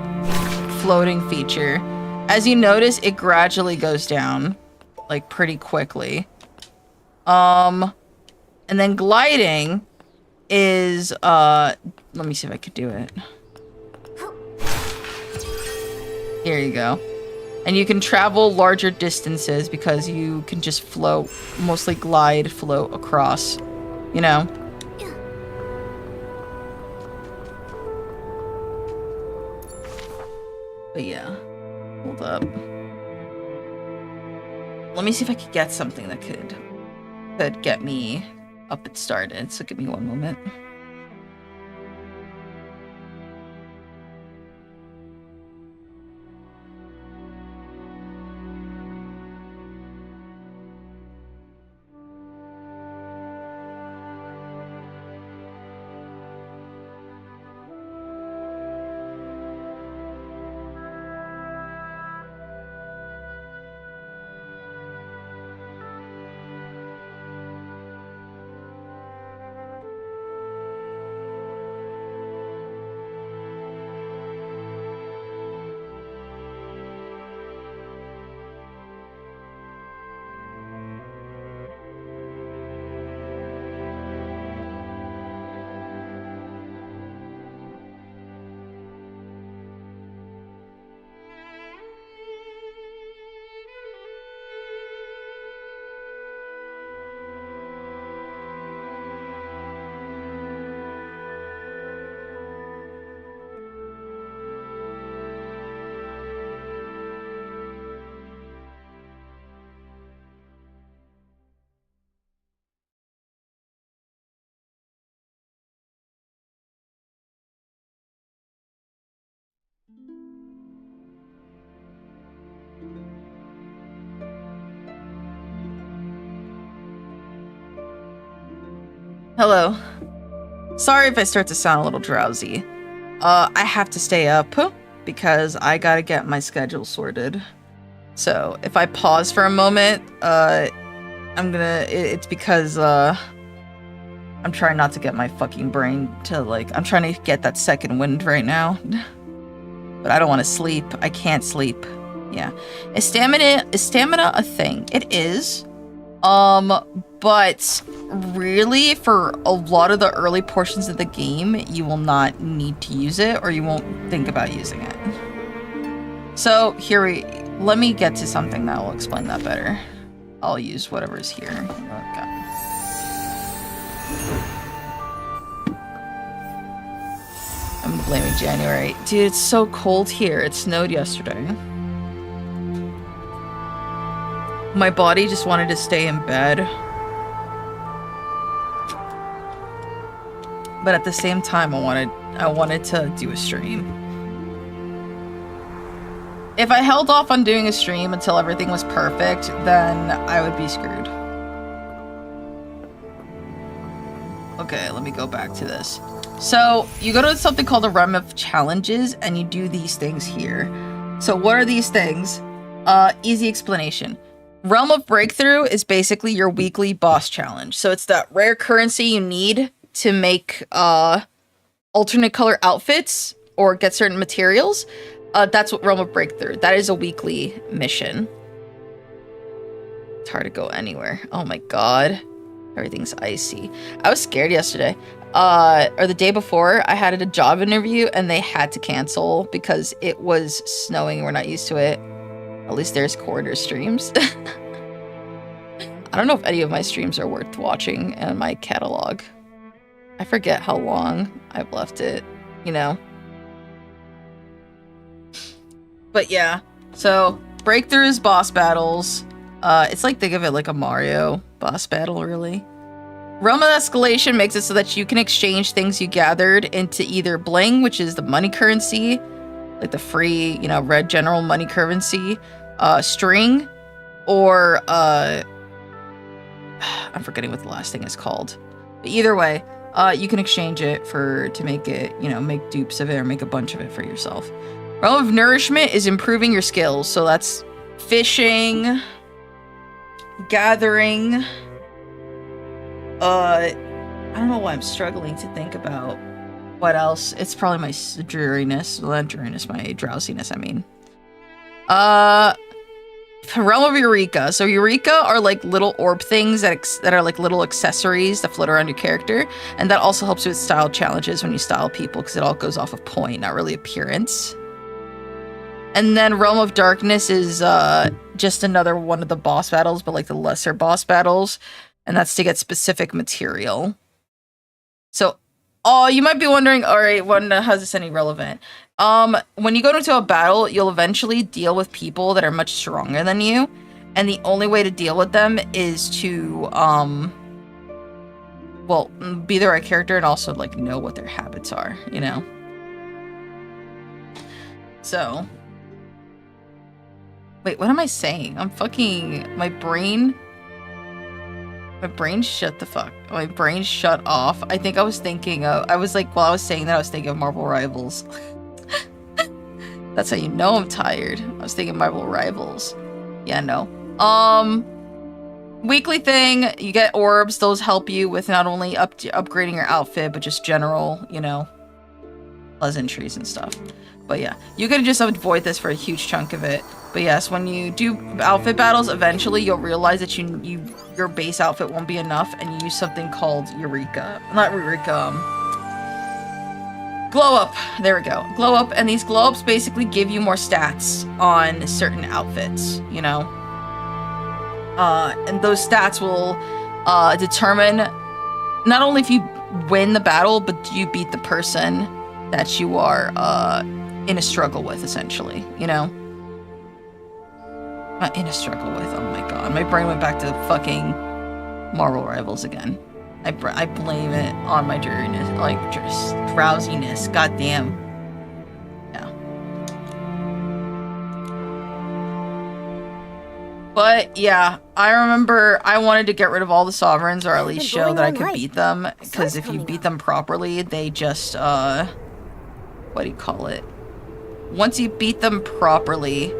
floating feature. As you notice, it gradually goes down, like, pretty quickly. And then gliding is, let me see if I could do it. Here you go. And you can travel larger distances because you can just float, mostly float across, you know? But yeah. Hold up. Let me see if I could get something that could get me up and started. So give me one moment. Hello. Sorry if I start to sound a little drowsy. I have to stay up because I gotta get my schedule sorted. So if I pause for a moment, it's because, I'm trying not to get my fucking brain to, like, I'm trying to get that second wind right now. But I don't want to sleep. I can't sleep. Yeah. Is stamina a thing? It is. But really, for a lot of the early portions of the game, you will not need to use it, or you won't think about using it. So let me get to something that will explain that better. I'll use whatever's here. Okay. I'm blaming January. Dude, it's so cold here. It snowed yesterday. My body just wanted to stay in bed. But at the same time, I wanted to do a stream. If I held off on doing a stream until everything was perfect, then I would be screwed. Okay, let me go back to this. So, you go to something called a realm of challenges, and you do these things here. So, what are these things? Easy explanation. Realm of Breakthrough is basically your weekly boss challenge. So, it's that rare currency you need to make alternate color outfits or get certain materials. That's what Realm of Breakthrough. That is a weekly mission. It's hard to go anywhere. Oh my god. Everything's icy. I was scared yesterday. Or the day before, I had a job interview and they had to cancel because it was snowing and we're not used to it. At least there's corridor streams. I don't know if any of my streams are worth watching in my catalog. I forget how long I've left it, you know. But yeah, so breakthroughs, boss battles. It's like, think of it like a Mario boss battle, really. Realm of Escalation makes it so that you can exchange things you gathered into either bling, which is the money currency, like the free, you know, red general money currency, string, or I'm forgetting what the last thing is called. But either way, you can exchange it to make it, you know, make dupes of it or make a bunch of it for yourself. Realm of Nourishment is improving your skills, so that's fishing, gathering. I don't know why I'm struggling to think about what else. It's probably my dreariness. Well, not dreariness, my drowsiness, I mean. Realm of Eureka. So Eureka are like little orb things that are like little accessories that float around your character. And that also helps with style challenges when you style people, because it all goes off of point, not really appearance. And then Realm of Darkness is just another one of the boss battles, but like the lesser boss battles. And that's to get specific material. So, you might be wondering, all right, how's this any relevant? When you go into a battle, you'll eventually deal with people that are much stronger than you. And the only way to deal with them is to, well, be the right character and also, like, know what their habits are, you know? So... Wait, what am I saying? I'm fucking... My brain shut the fuck. My brain shut off. I think I was thinking of... I was like, while I was saying that, I was thinking of Marvel Rivals. That's how you know I'm tired. I was thinking Marvel Rivals. Yeah, no. Weekly thing, you get orbs. Those help you with not only upgrading your outfit, but just general, you know, pleasantries and stuff. But yeah, you could just avoid this for a huge chunk of it. But yes, when you do outfit battles, eventually you'll realize that your base outfit won't be enough, and you use something called Eureka. Not Eureka, Glow Up. There we go. Glow Up, and these glow ups basically give you more stats on certain outfits, you know? And those stats will determine not only if you win the battle, but do you beat the person that you are in a struggle with, essentially, you know? Not in a struggle with, oh my god. My brain went back to fucking Marvel Rivals again. I blame it on my dreariness, like, just drowsiness, goddamn. Yeah. But yeah, I remember I wanted to get rid of all the sovereigns, or at least show that I could beat them, because if you beat them properly, they just what do you call it? Once you beat them properly,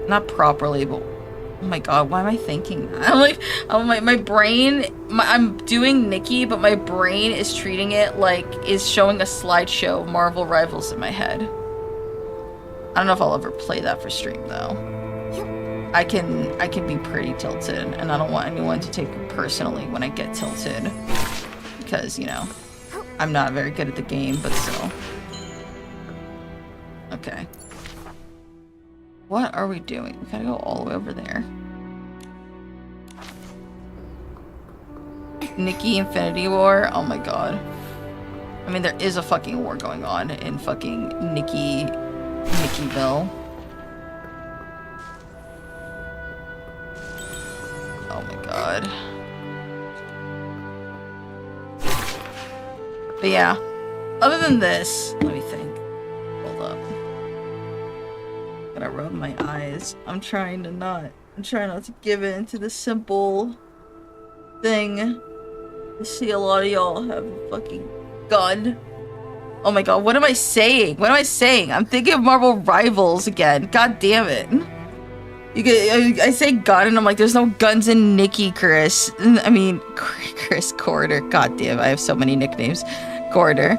not properly, but oh my god, why am I thinking that? I'm like, oh my brain, I'm doing Nikki, but my brain is treating it like is showing a slideshow of Marvel Rivals in my head. I don't know if I'll ever play that for stream though. I can be pretty tilted, and I don't want anyone to take it personally when I get tilted, because, you know, I'm not very good at the game, but still. Okay. What are we doing? We gotta go all the way over there. Nikki Infinity War? Oh my god. I mean, there is a fucking war going on in fucking Nickiville. Oh my god. But yeah, other than this, let me think. Hold up. Gotta rub my eyes. I'm trying not to give in to the simple thing. I see a lot of y'all have a fucking gun. Oh my god, what am I saying? What am I saying? I'm thinking of Marvel Rivals again. God damn it. I say gun and I'm like, there's no guns in Nikki, Chris. I mean, Chris Corridor. God damn, I have so many nicknames. Corridor.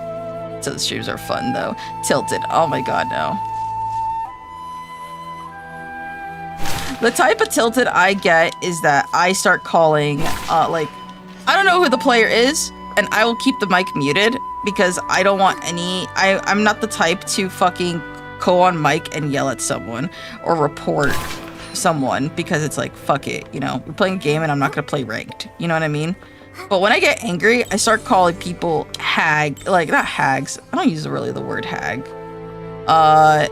So the streams are fun though. Tilted. Oh my god, no. The type of tilted I get is that I start calling, like, I don't know who the player is, and I will keep the mic muted because I don't want any, I'm not the type to fucking go on mic and yell at someone or report someone because it's like, fuck it, you know, we're playing a game and I'm not gonna play ranked, you know what I mean? But when I get angry, I start calling people like, not hags, I don't use really the word hag. I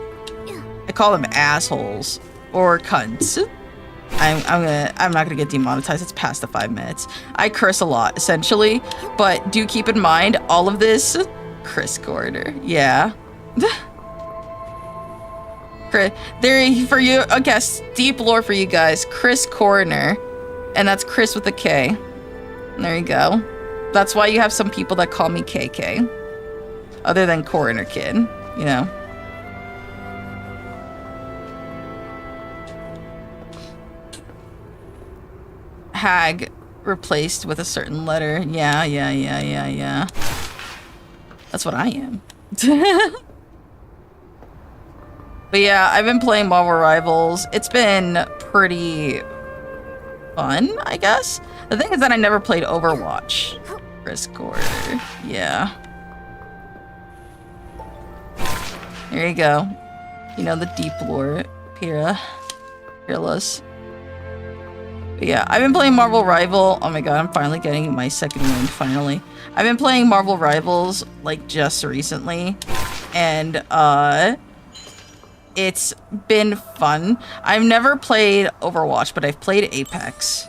call them assholes or cunts. I'm not gonna get demonetized, it's past the 5 minutes. I curse a lot, essentially, but do keep in mind, all of this, Chris Corridor, yeah. There for you, I guess, deep lore for you guys. Chris Coroner, and that's Chris with a K. There you go. That's why you have some people that call me KK, other than Coroner Kid, you know. Hag replaced with a certain letter. Yeah. That's what I am. But yeah, I've been playing Marvel Rivals. It's been pretty fun, I guess. The thing is that I never played Overwatch. Chris Corridor. Yeah. There you go. You know, the deep lore. Peerless. But yeah, I've been playing Marvel Rival. Oh my god, I'm finally getting my second win, finally. I've been playing Marvel Rivals, like, just recently. And, it's been fun. I've never played Overwatch, but I've played Apex.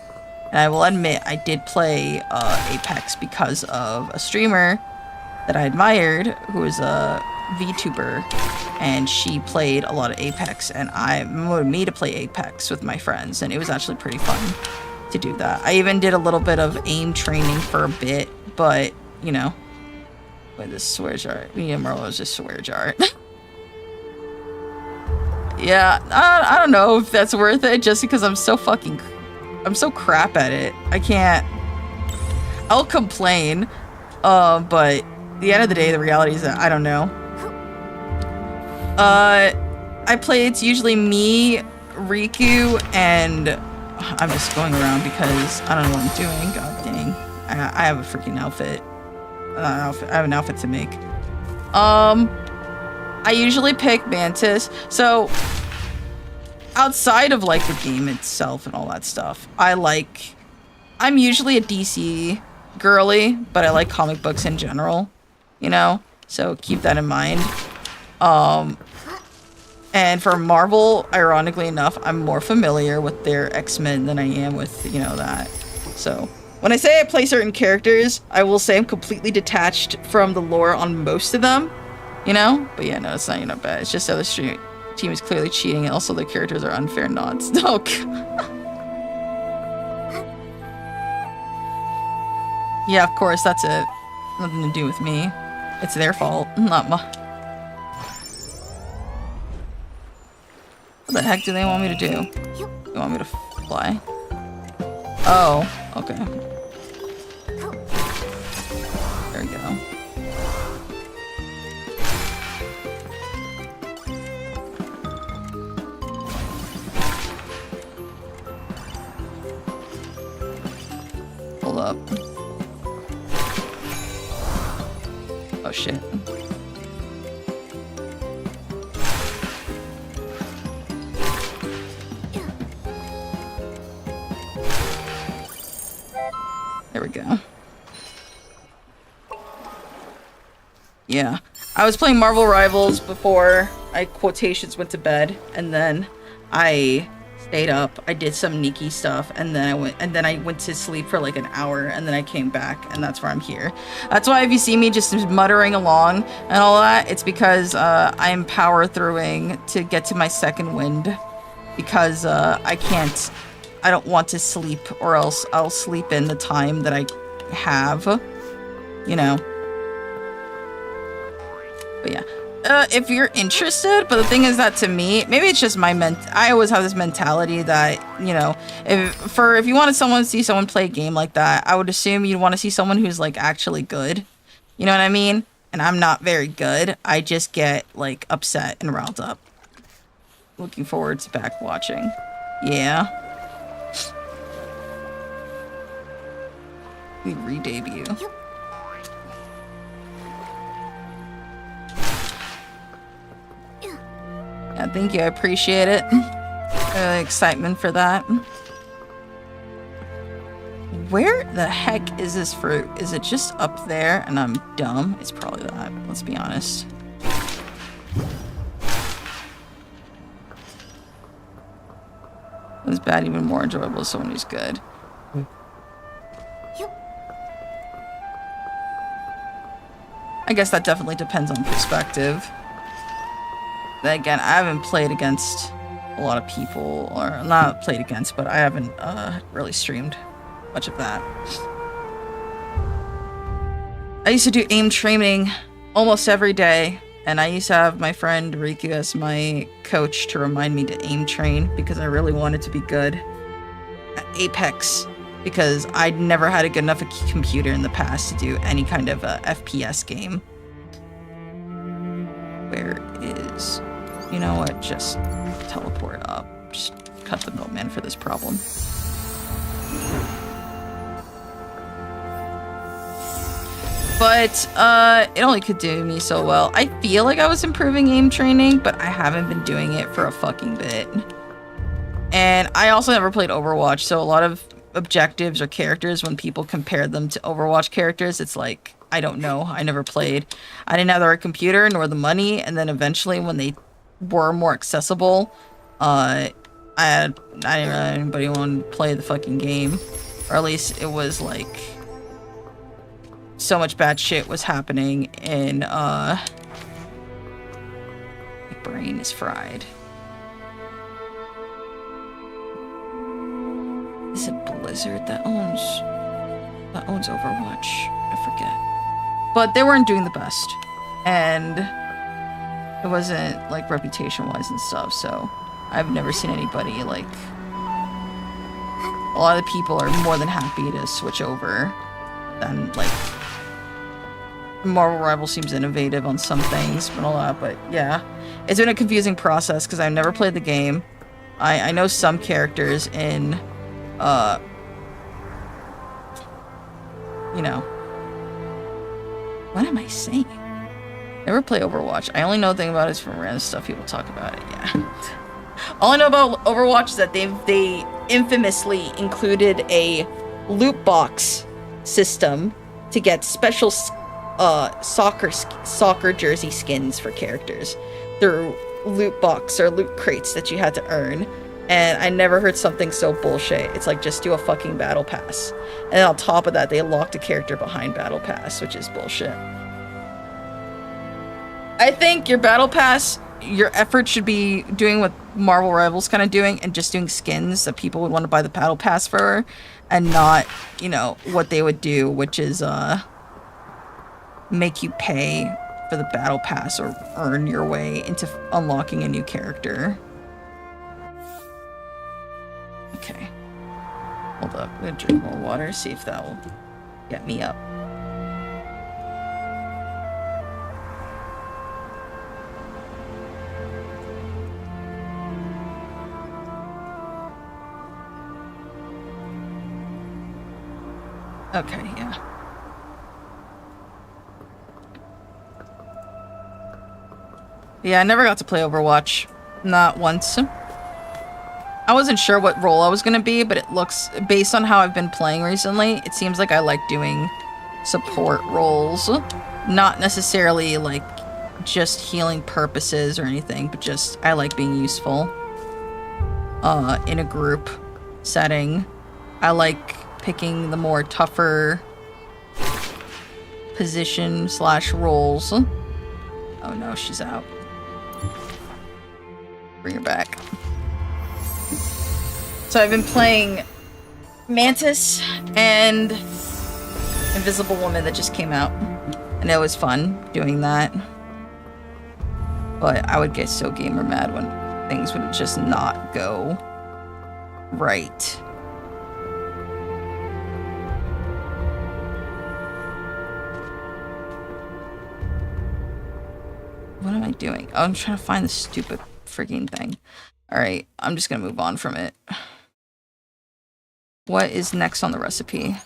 And I will admit, I did play Apex because of a streamer that I admired, who was a VTuber, and she played a lot of Apex, and I motivated me to play Apex with my friends, and it was actually pretty fun to do that. I even did a little bit of aim training for a bit, but, you know. Wait, this swear jar. Me and Marlo is just swear jar. Yeah, I don't know if that's worth it, just because I'm so crap at it. I can't, I'll complain, but at the end of the day, the reality is that I don't know. I play, it's usually me, Riku, and I'm just going around because I don't know what I'm doing. God dang. I have a freaking outfit. I have an outfit to make. I usually pick Mantis. So, outside of, like, the game itself and all that stuff, I'm usually a DC girly, but I like comic books in general, you know? So, keep that in mind. And for Marvel, ironically enough, I'm more familiar with their X-Men than I am with, you know, that. So, when I say I play certain characters, I will say I'm completely detached from the lore on most of them. You know? But yeah, no, it's not, you know, bad. It's just the other team is clearly cheating, and also the characters are unfair nods. Oh, God. Yeah, of course, that's it. Nothing to do with me. It's their fault, not mine. What the heck do they want me to do? They want me to fly? Oh, okay. There we go. Hold up. Oh shit. There we go. Yeah. I was playing Marvel Rivals before I quotations went to bed, and then I stayed up. I did some Nikki stuff, and then I went to sleep for like an hour, and then I came back, and that's where I'm here. That's why if you see me just muttering along and all that, it's because I'm power throughing to get to my second wind, because I don't want to sleep, or else I'll sleep in the time that I have, you know. But yeah. If you're interested, but the thing is that to me, maybe it's just I always have this mentality that, you know, if you wanted someone to see someone play a game like that, I would assume you'd want to see someone who's like actually good. You know what I mean? And I'm not very good. I just get like upset and riled up. Looking forward to back watching. Yeah. We re-debut. Yeah, thank you. I appreciate it. Excitement for that. Where the heck is this fruit? Is it just up there and I'm dumb? It's probably that. Let's be honest. Is bad even more enjoyable as someone who's good? I guess that definitely depends on perspective. Again, I haven't played against a lot of people, or not played against, but I haven't really streamed much of that. I used to do aim training almost every day, and I used to have my friend Riku as my coach to remind me to aim train because I really wanted to be good at Apex, because I'd never had a good enough computer in the past to do any kind of FPS game. Where is... You know what? Just teleport up. Just cut the milkman for this problem. But, it only could do me so well. I feel like I was improving aim training, but I haven't been doing it for a fucking bit. And I also never played Overwatch, so a lot of objectives or characters, when people compare them to Overwatch characters, it's like, I don't know. I never played. I didn't have the right computer nor the money, and then eventually when they were more accessible, I didn't really have anybody want to play the fucking game, or at least it was like so much bad shit was happening, and my brain is fried. Is it Blizzard that owns Overwatch? I forget, but they weren't doing the best, and it wasn't like reputation wise and stuff, so I've never seen anybody like... A lot of the people are more than happy to switch over than like... Marvel Rival seems innovative on some things, but a lot, but yeah. It's been a confusing process because I've never played the game. I know some characters in, you know... What am I saying? Never play Overwatch. I only know the thing about it is from random stuff people talk about it, yeah. All I know about Overwatch is that they infamously included a loot box system to get special soccer jersey skins for characters through loot box or loot crates that you had to earn. And I never heard something so bullshit. It's like, just do a fucking battle pass. And on top of that, they locked a character behind battle pass, which is bullshit. I think your battle pass, your effort should be doing what Marvel Rivals kind of doing, and just doing skins that people would want to buy the battle pass for, and not, you know, what they would do, which is make you pay for the battle pass or earn your way into unlocking a new character. Okay. Hold up. I'm gonna drink more water, see if that will get me up. Okay, yeah. Yeah, I never got to play Overwatch. Not once. I wasn't sure what role I was gonna be, but it looks, based on how I've been playing recently, it seems like I like doing support roles. Not necessarily, like, just healing purposes or anything, but just, I like being useful. In a group setting. I like picking the more tougher position / roles. Oh no, she's out. Bring her back. So I've been playing Mantis and Invisible Woman that just came out. And it was fun doing that. But I would get so gamer mad when things would just not go right. What am I doing? Oh, I'm trying to find the stupid freaking thing. Alright, I'm just gonna move on from it. What is next on the recipe?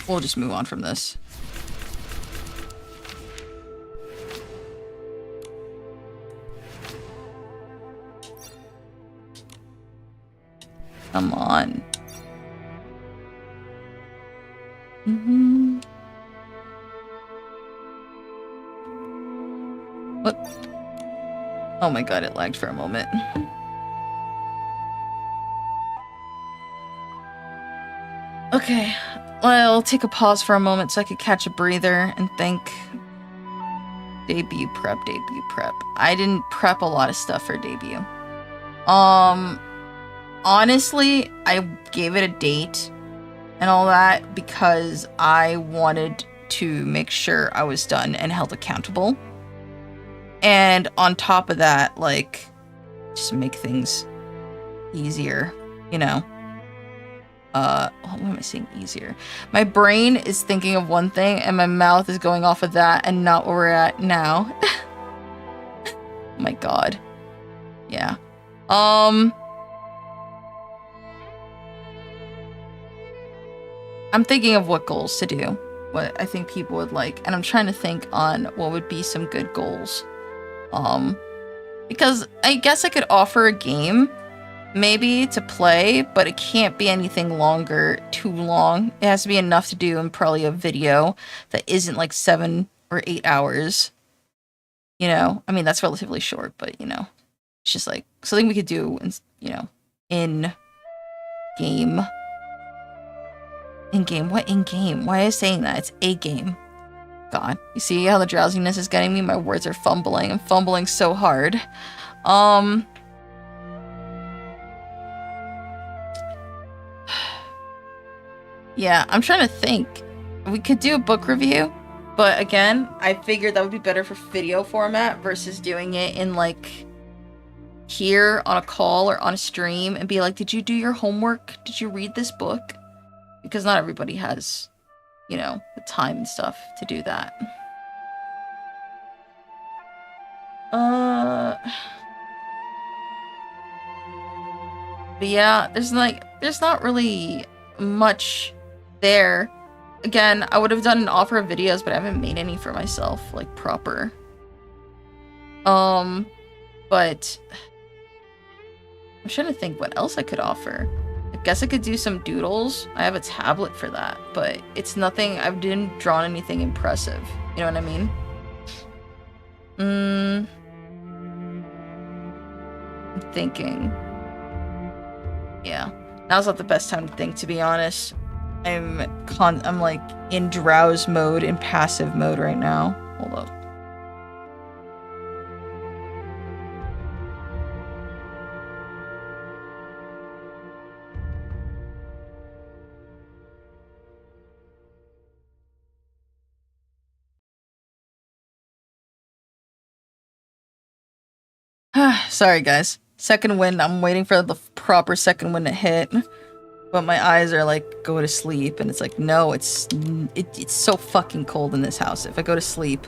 We'll just move on from this. Come on. What? Oh my god, it lagged for a moment. Okay, I'll take a pause for a moment so I could catch a breather and think. Debut prep. I didn't prep a lot of stuff for debut. Honestly, I gave it a date and all that because I wanted to make sure I was done and held accountable. And on top of that, like, just make things easier, you know? What am I saying easier? My brain is thinking of one thing and my mouth is going off of that and not where we're at now. Oh my god. Yeah. I'm thinking of what goals to do, what I think people would like, and I'm trying to think on what would be some good goals. Because I guess I could offer a game, maybe, to play, but it can't be anything too long. It has to be enough to do in probably a video that isn't like 7 or 8 hours. You know, I mean, that's relatively short, but you know, it's just like something we could do, you know, in game. What in game? Why am I saying that? It's a game. God, you see how the drowsiness is getting me? My words are fumbling. I'm fumbling so hard. Yeah, I'm trying to think. We could do a book review, but again, I figured that would be better for video format versus doing it in like here on a call or on a stream and be like, did you do your homework? Did you read this book? Because not everybody has, you know, the time and stuff to do that. But yeah, there's not really much there. Again, I would have done an offer of videos, but I haven't made any for myself, like, proper. But I'm trying to think what else I could offer. I guess I could do some doodles. I have a tablet for that, but it's nothing, I didn't draw anything impressive. You know what I mean? I'm thinking. Yeah. Now's not the best time to think, to be honest. I'm like in drowse mode, in passive mode right now. Hold up. Sorry, guys. Second wind. I'm waiting for the proper second wind to hit. But my eyes are like, go to sleep. And it's like, no, it's so fucking cold in this house. If I go to sleep,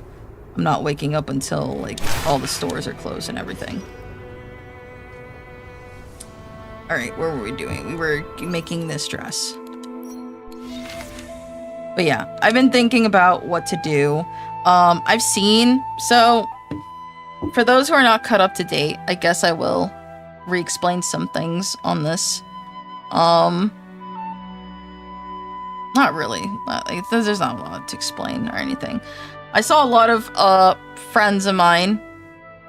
I'm not waking up until like all the stores are closed and everything. Alright, what were we doing? We were making this dress. But yeah, I've been thinking about what to do. I've seen, so for those who are not caught up to date, I guess I will re-explain some things on this. Not really. There's not a lot to explain or anything. I saw a lot of friends of mine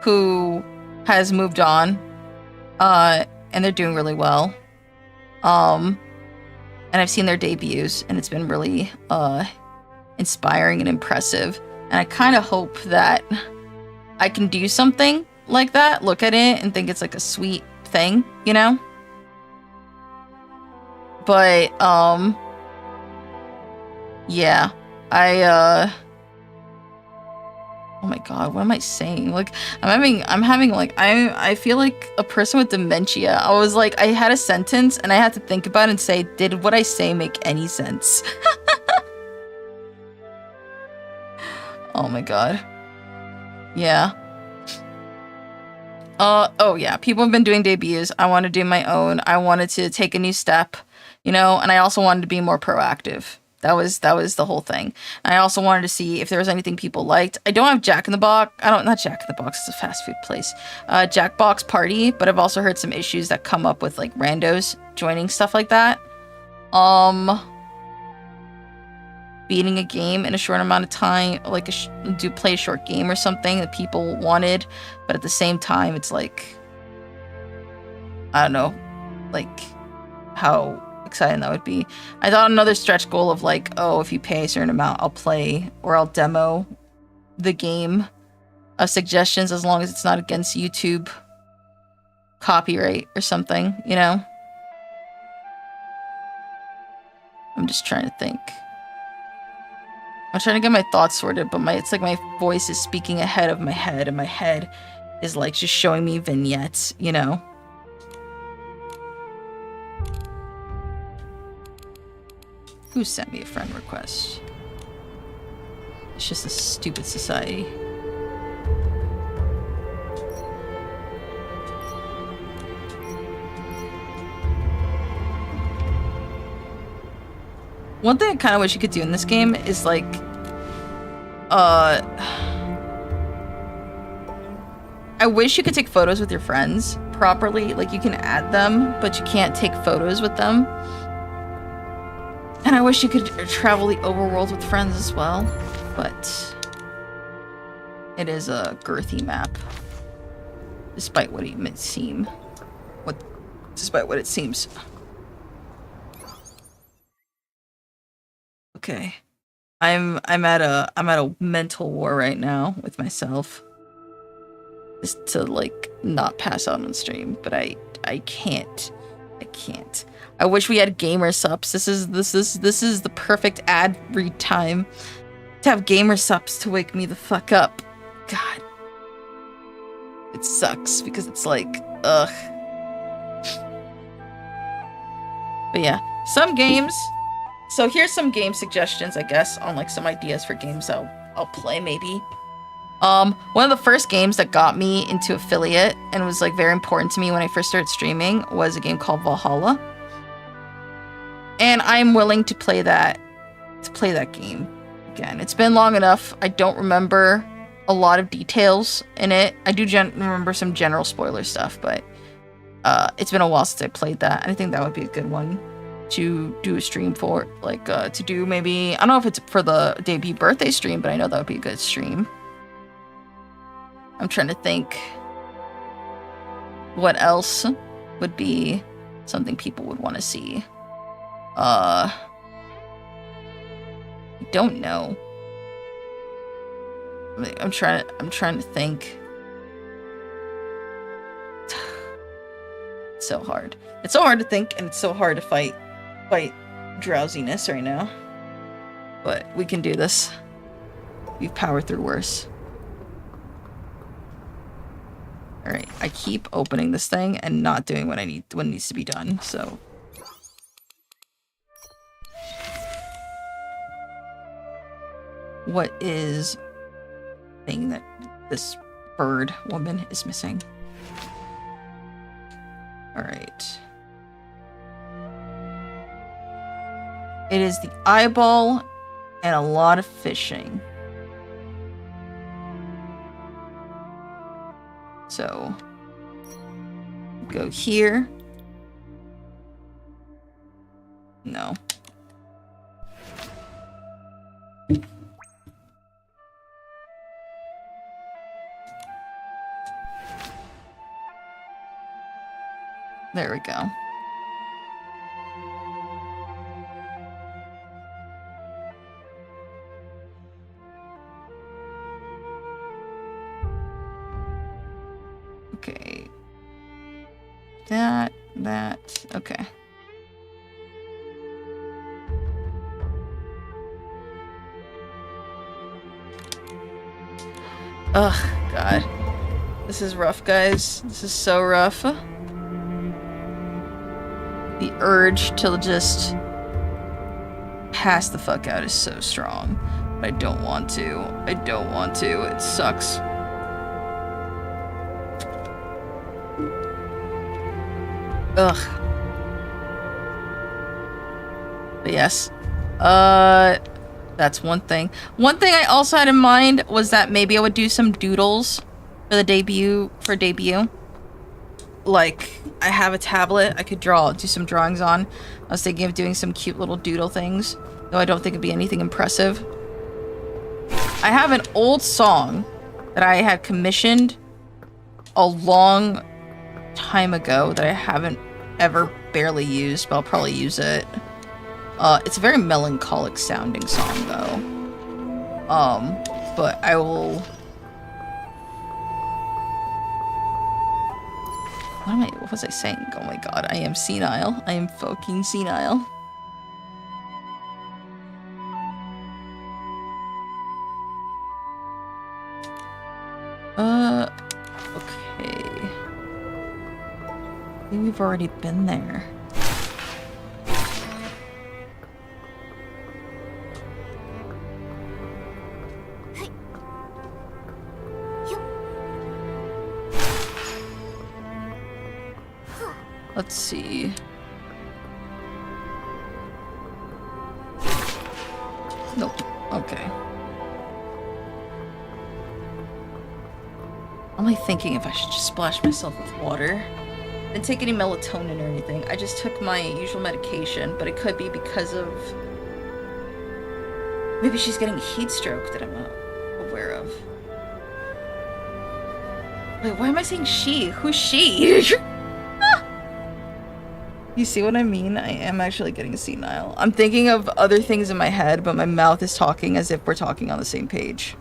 who has moved on, and they're doing really well. And I've seen their debuts, and it's been really inspiring and impressive. And I kind of hope that I can do something like that, look at it, and think it's like a sweet thing, you know? But, yeah, oh my god, what am I saying? Like, I'm having like, I feel like a person with dementia. I was like, I had a sentence and I had to think about it and say, did what I say make any sense? Oh my god. Yeah. Oh yeah, people have been doing debuts. I want to do my own. I wanted to take a new step, you know, and I also wanted to be more proactive. That was the whole thing. And I also wanted to see if there was anything people liked. I don't have Jack in the Box. Not Jack in the Box, it's a fast food place. Jackbox Party, but I've also heard some issues that come up with like randos joining stuff like that. Beating a game in a short amount of time, like play a short game or something that people wanted, but at the same time, it's like, I don't know, like how exciting that would be. I thought another stretch goal of like, oh, if you pay a certain amount, I'll play or I'll demo the game of suggestions as long as it's not against YouTube copyright or something, you know? I'm just trying to think. I'm trying to get my thoughts sorted, but it's like my voice is speaking ahead of my head, and my head is like just showing me vignettes, you know? Who sent me a friend request? It's just a stupid society. One thing I kind of wish you could do in this game is like, I wish you could take photos with your friends properly. Like you can add them, but you can't take photos with them. And I wish you could travel the overworld with friends as well, but it is a girthy map, despite what it might seem. Despite what it seems. Okay, I'm at a mental war right now with myself, just to like not pass out on stream, but I can't. I wish we had gamer subs. This is the perfect ad read time to have gamer subs to wake me the fuck up. God, it sucks because it's like, ugh. But yeah, some games. So here's some game suggestions, I guess, on like some ideas for games I'll play maybe. One of the first games that got me into affiliate and was like very important to me when I first started streaming was a game called Valhalla. And I'm willing to play that game again. It's been long enough. I don't remember a lot of details in it. I do remember some general spoiler stuff, but it's been a while since I played that. And I think that would be a good one to do a stream for, like to do maybe, I don't know if it's for the debut birthday stream, but I know that would be a good stream. I'm trying to think what else would be something people would want to see. I don't know. I'm trying to think. It's so hard. It's so hard to think, and it's so hard to fight drowsiness right now. But we can do this. We've powered through worse. All right, I keep opening this thing and not doing what needs to be done. So. What is the thing that this bird woman is missing? All right. It is the eyeball and a lot of fishing. So go here. No. There we go. Okay. That, okay. Ugh, God. This is rough, guys. This is so rough. The urge to just pass the fuck out is so strong. But I don't want to. I don't want to. It sucks. Ugh. But yes. That's one thing. One thing I also had in mind was that maybe I would do some doodles for the debut, Like, I have a tablet I could do some drawings on. I was thinking of doing some cute little doodle things, though I don't think it'd be anything impressive. I have an old song that I had commissioned a long time ago that I haven't ever barely used, but I'll probably use it. It's a very melancholic sounding song, though. But I will... What was I saying? Oh my god, I am senile. I am fucking senile. Okay. I think we've already been there. Let's see. Nope. Okay. I'm like thinking if I should just splash myself with water. I didn't take any melatonin or anything. I just took my usual medication, but it could be because of... Maybe she's getting a heat stroke that I'm not aware of. Wait, why am I saying she? Who's she? You see what I mean? I am actually getting senile. I'm thinking of other things in my head, but my mouth is talking as if we're talking on the same page.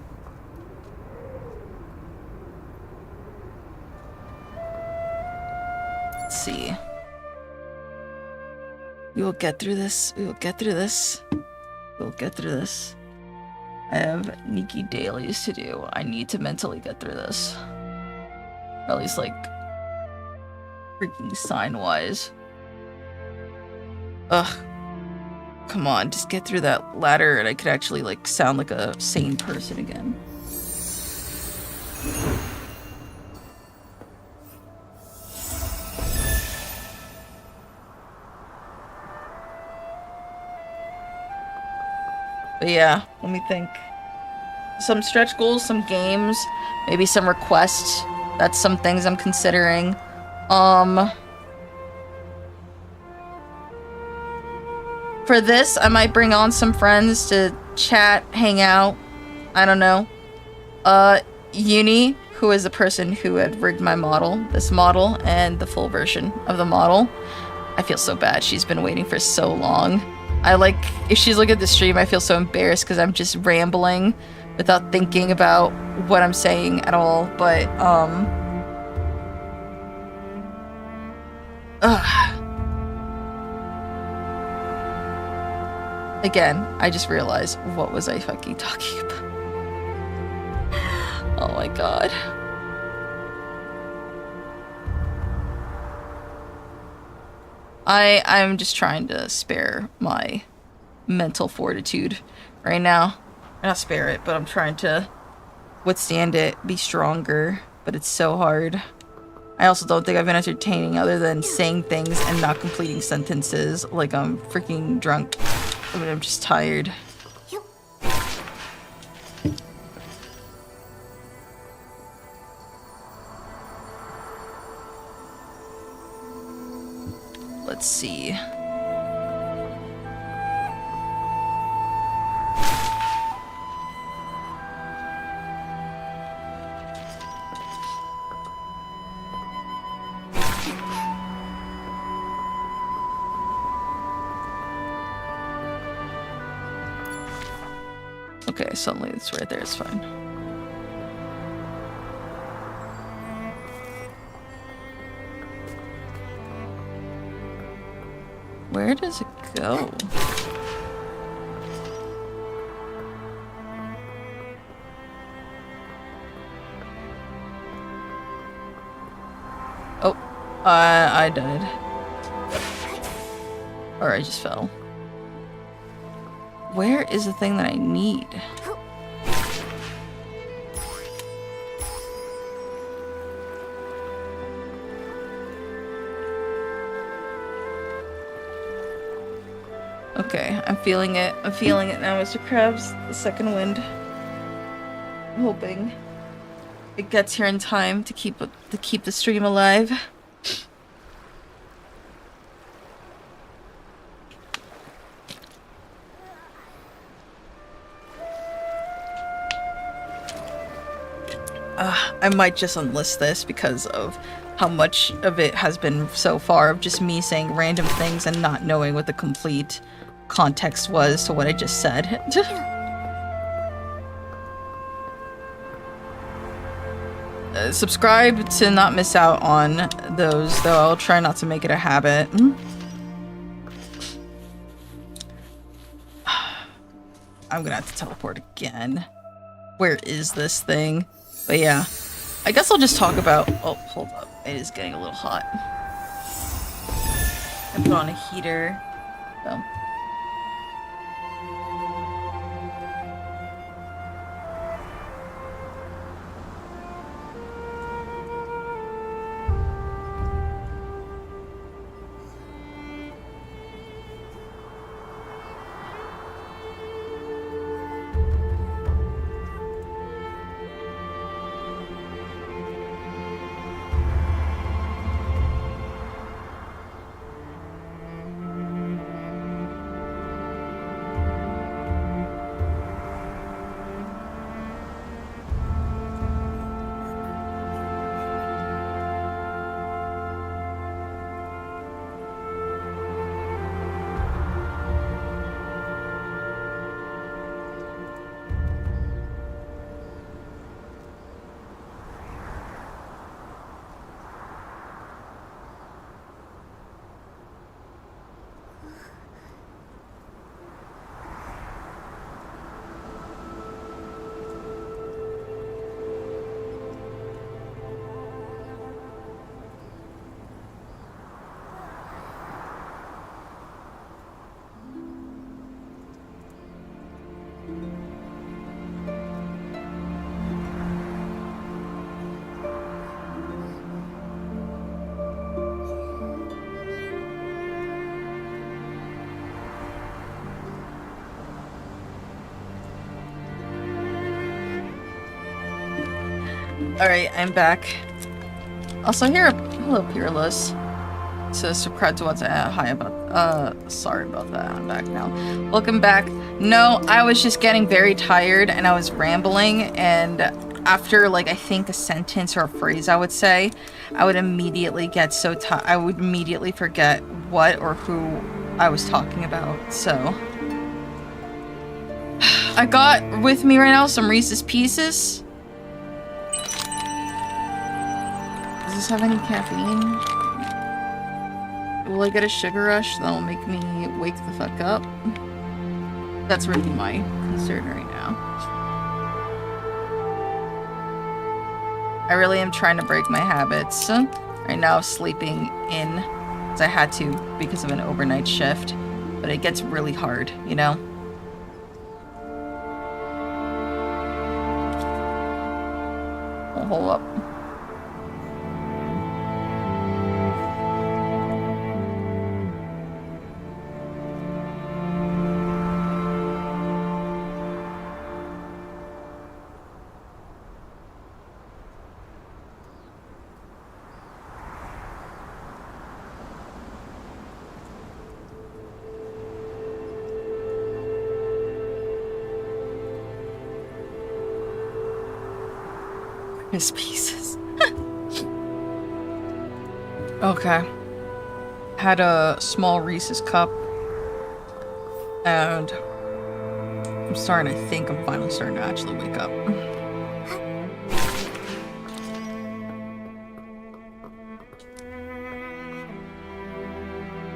Let's see. We will get through this. We will get through this. We'll get through this. I have Nikki dailies to do. I need to mentally get through this. Or at least, like, freaking sign-wise. Ugh. Come on, just get through that ladder and I could actually, like, sound like a sane person again. But yeah, let me think. Some stretch goals, some games, maybe some requests. That's some things I'm considering. For this, I might bring on some friends to chat, hang out. I don't know. Uni, who is the person who had rigged my model, this model, and the full version of the model. I feel so bad. She's been waiting for so long. If she's looking at the stream, I feel so embarrassed because I'm just rambling without thinking about what I'm saying at all. But, again, I just realized, what was I fucking talking about? Oh my god. I'm just trying to spare my mental fortitude right now. Not spare it, but I'm trying to withstand it, be stronger, but it's so hard. I also don't think I've been entertaining other than saying things and not completing sentences like I'm freaking drunk. I mean, I'm just tired. Let's see. Okay, suddenly it's right there, it's fine. Where does it go? Oh, I died. Or I just fell. Where is the thing that I need? Okay, I'm feeling it. I'm feeling it now, Mr. Krabs. The second wind. I'm hoping it gets here in time to keep the stream alive. I might just unlist this because of how much of it has been so far of just me saying random things and not knowing what the complete context was to what I just said. Subscribe to not miss out on those, though I'll try not to make it a habit. I'm gonna have to teleport again. Where is this thing? But yeah, I guess I'll just talk about... Oh, hold up. It is getting a little hot. I put on a heater. So. Alright, I'm back. Also here, hello Peerless. So subscribe to what's hi about sorry about that. I'm back now. Welcome back. No, I was just getting very tired and I was rambling, and after like I think a sentence or a phrase I would say, I would immediately get so tired. I would immediately forget what or who I was talking about. So I got with me right now some Reese's Pieces. Does this have any caffeine? Will I get a sugar rush that'll make me wake the fuck up? That's really my concern right now. I really am trying to break my habits right now of sleeping in because I had to because of an overnight shift. But it gets really hard, you know? Oh, hold up. His pieces. Okay. Had a small Reese's cup. And I'm starting to think I'm finally starting to actually wake up.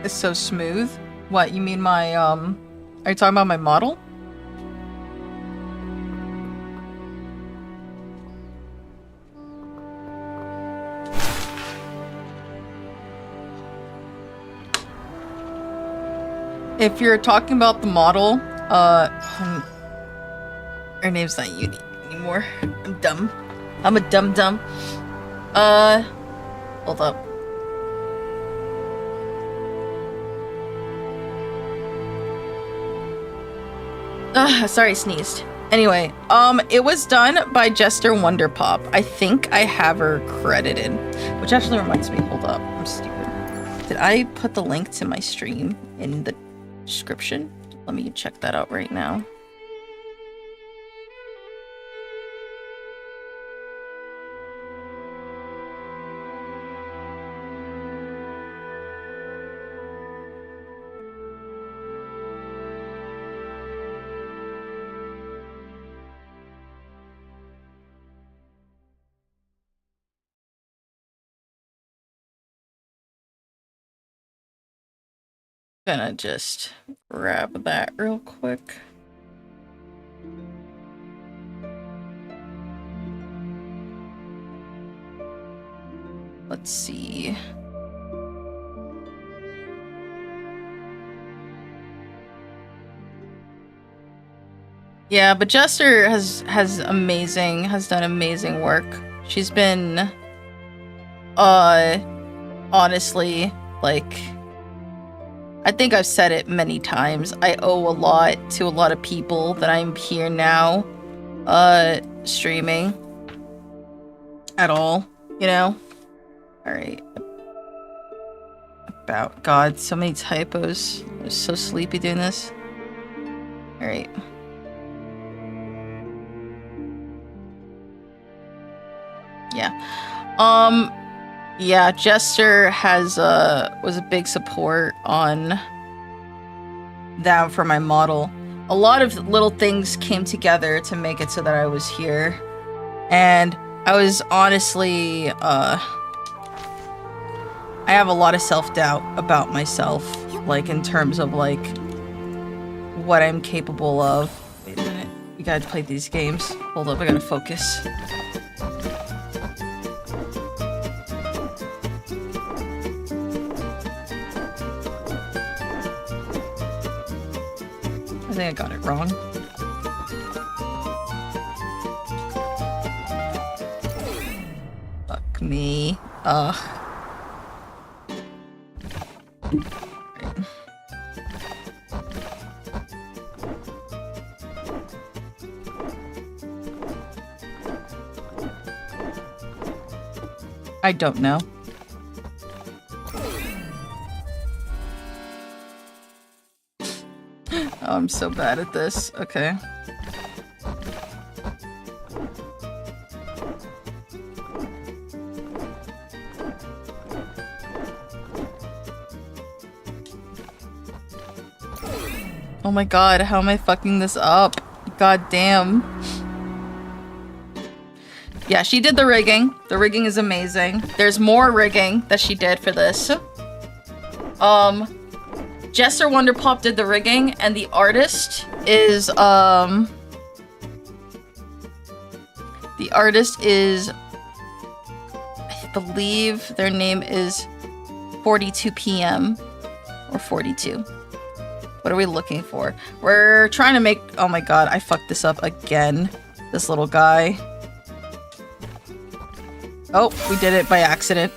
It's so smooth. What, you mean my, are you talking about my model? If you're talking about the model, her name's not Uni anymore. I'm dumb. I'm a dumb. Hold up. Sorry, I sneezed. Anyway, it was done by Jester Wonderpop. I think I have her credited, which actually reminds me. Hold up, I'm stupid. Did I put the link to my stream in the description? Let me check that out right now. Gonna just grab that real quick. Let's see. Yeah, but Jester has done amazing work. She's been honestly, like, I think I've said it many times. I owe a lot to a lot of people that I'm here now, streaming at all, you know? Alright. About God, so many typos. I was so sleepy doing this. Alright. Yeah. Yeah, Jester was a big support on that for my model. A lot of little things came together to make it so that I was here. And I was honestly, I have a lot of self-doubt about myself, like in terms of like what I'm capable of. Wait a minute, we gotta play these games. Hold up, I gotta focus. I think I got it wrong. Fuck me. Ugh. I don't know. Oh, I'm so bad at this. Okay. Oh my god, how am I fucking this up? God damn. Yeah, she did the rigging. The rigging is amazing. There's more rigging that she did for this. Jester Wonderpop did the rigging, and the artist is, I believe their name is 42 p.m. or 42. What are we looking for? We're trying to make... Oh my god, I fucked this up again. This little guy. Oh, we did it by accident.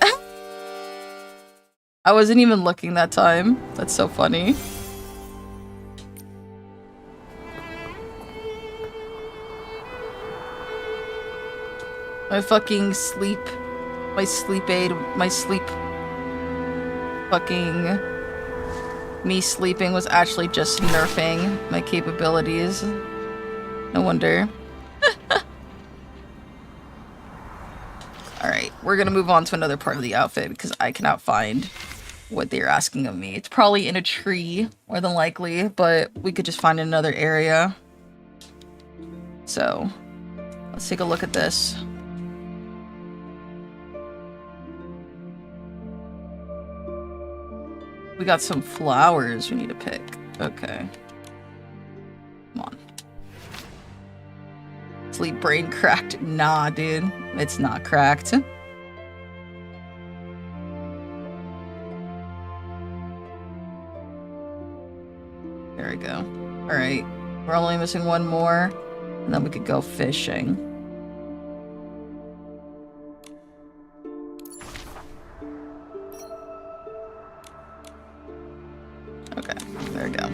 I wasn't even looking that time. That's so funny. My fucking sleep... My sleep aid... My sleep... Fucking... Me sleeping was actually just nerfing my capabilities. No wonder. Alright, we're gonna move on to another part of the outfit because I cannot find what they're asking of me. It's probably in a tree, more than likely, but we could just find another area. So, let's take a look at this. We got some flowers we need to pick. Okay. Come on. Sleep brain cracked. Nah, dude. It's not cracked. There we go. Alright. We're only missing one more. And then we could go fishing. Okay, there we go.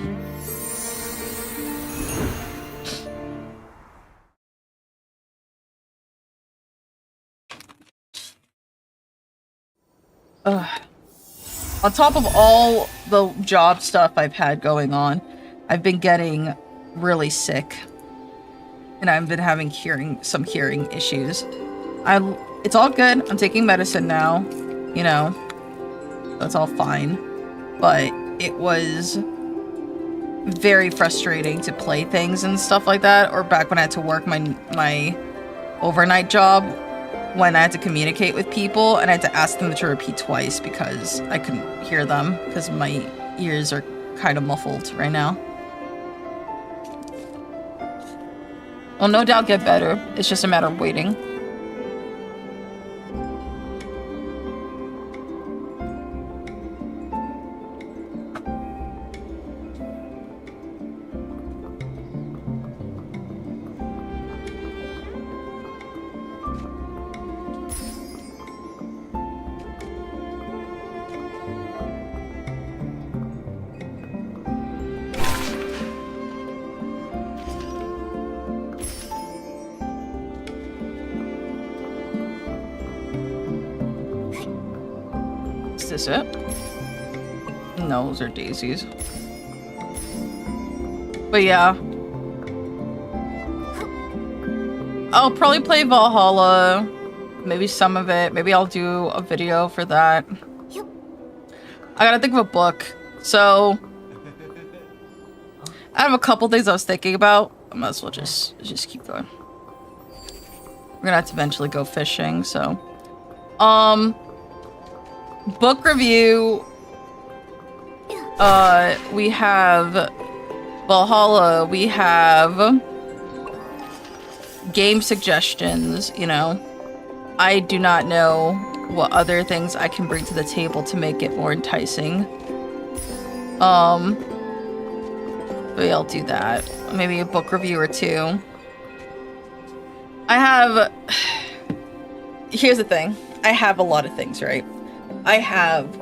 On top of all the job stuff I've had going on, I've been getting really sick. And I've been having some hearing issues. It's all good. I'm taking medicine now. You know, that's all fine. But it was very frustrating to play things and stuff like that, or back when I had to work my overnight job, when I had to communicate with people and I had to ask them to repeat twice because I couldn't hear them because my ears are kind of muffled right now. Well, no doubt get better. It's just a matter of waiting. Is this it? No, those are daisies. But yeah. I'll probably play Valhalla. Maybe some of it. Maybe I'll do a video for that. I gotta think of a book. So I have a couple things I was thinking about. I might as well just keep going. We're gonna have to eventually go fishing, so. Book review. We have Valhalla. We have game suggestions, you know. I do not know what other things I can bring to the table to make it more enticing. But yeah, I'll do that. Maybe a book review or two. Here's the thing. I have a lot of things, right? I have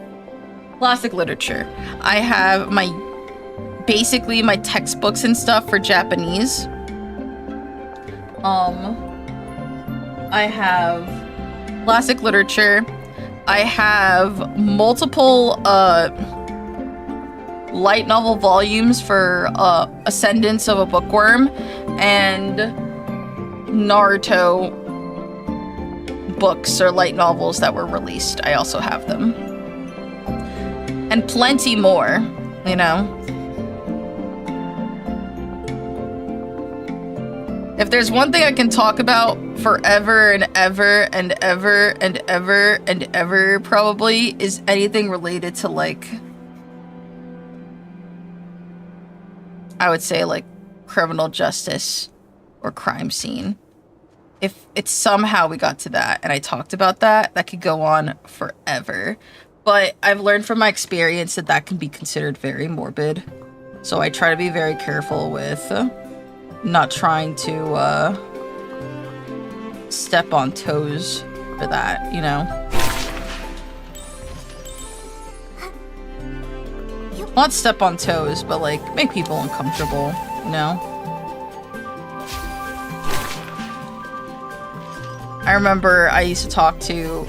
classic literature. I have basically my textbooks and stuff for Japanese. I have classic literature. I have multiple light novel volumes for Ascendance of a Bookworm and Naruto books or light novels that were released. I also have them. And plenty more, you know. If there's one thing I can talk about forever and ever and ever and ever and ever probably is anything related to, like, I would say, like, criminal justice or crime scene. If it's somehow we got to that and I talked about that, that could go on forever. But I've learned from my experience that that can be considered very morbid. So I try to be very careful with not trying to step on toes for that, you know? Not step on toes, but like make people uncomfortable, you know? I remember I used to talk to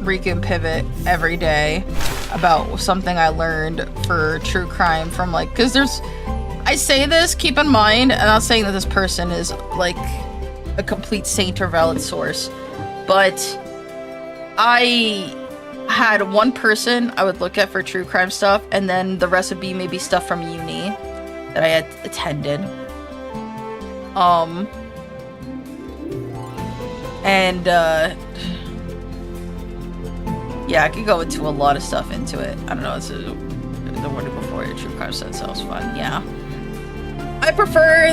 Riku and Pivot every day about something I learned for true crime from like, because I say this, keep in mind, I'm not saying that this person is like a complete saint or valid source, but I had one person I would look at for true crime stuff, and then the rest would be maybe stuff from uni that I had attended. Yeah, I could go into a lot of stuff into it. I don't know, it's the word before your true crime set sounds fun. Yeah. I prefer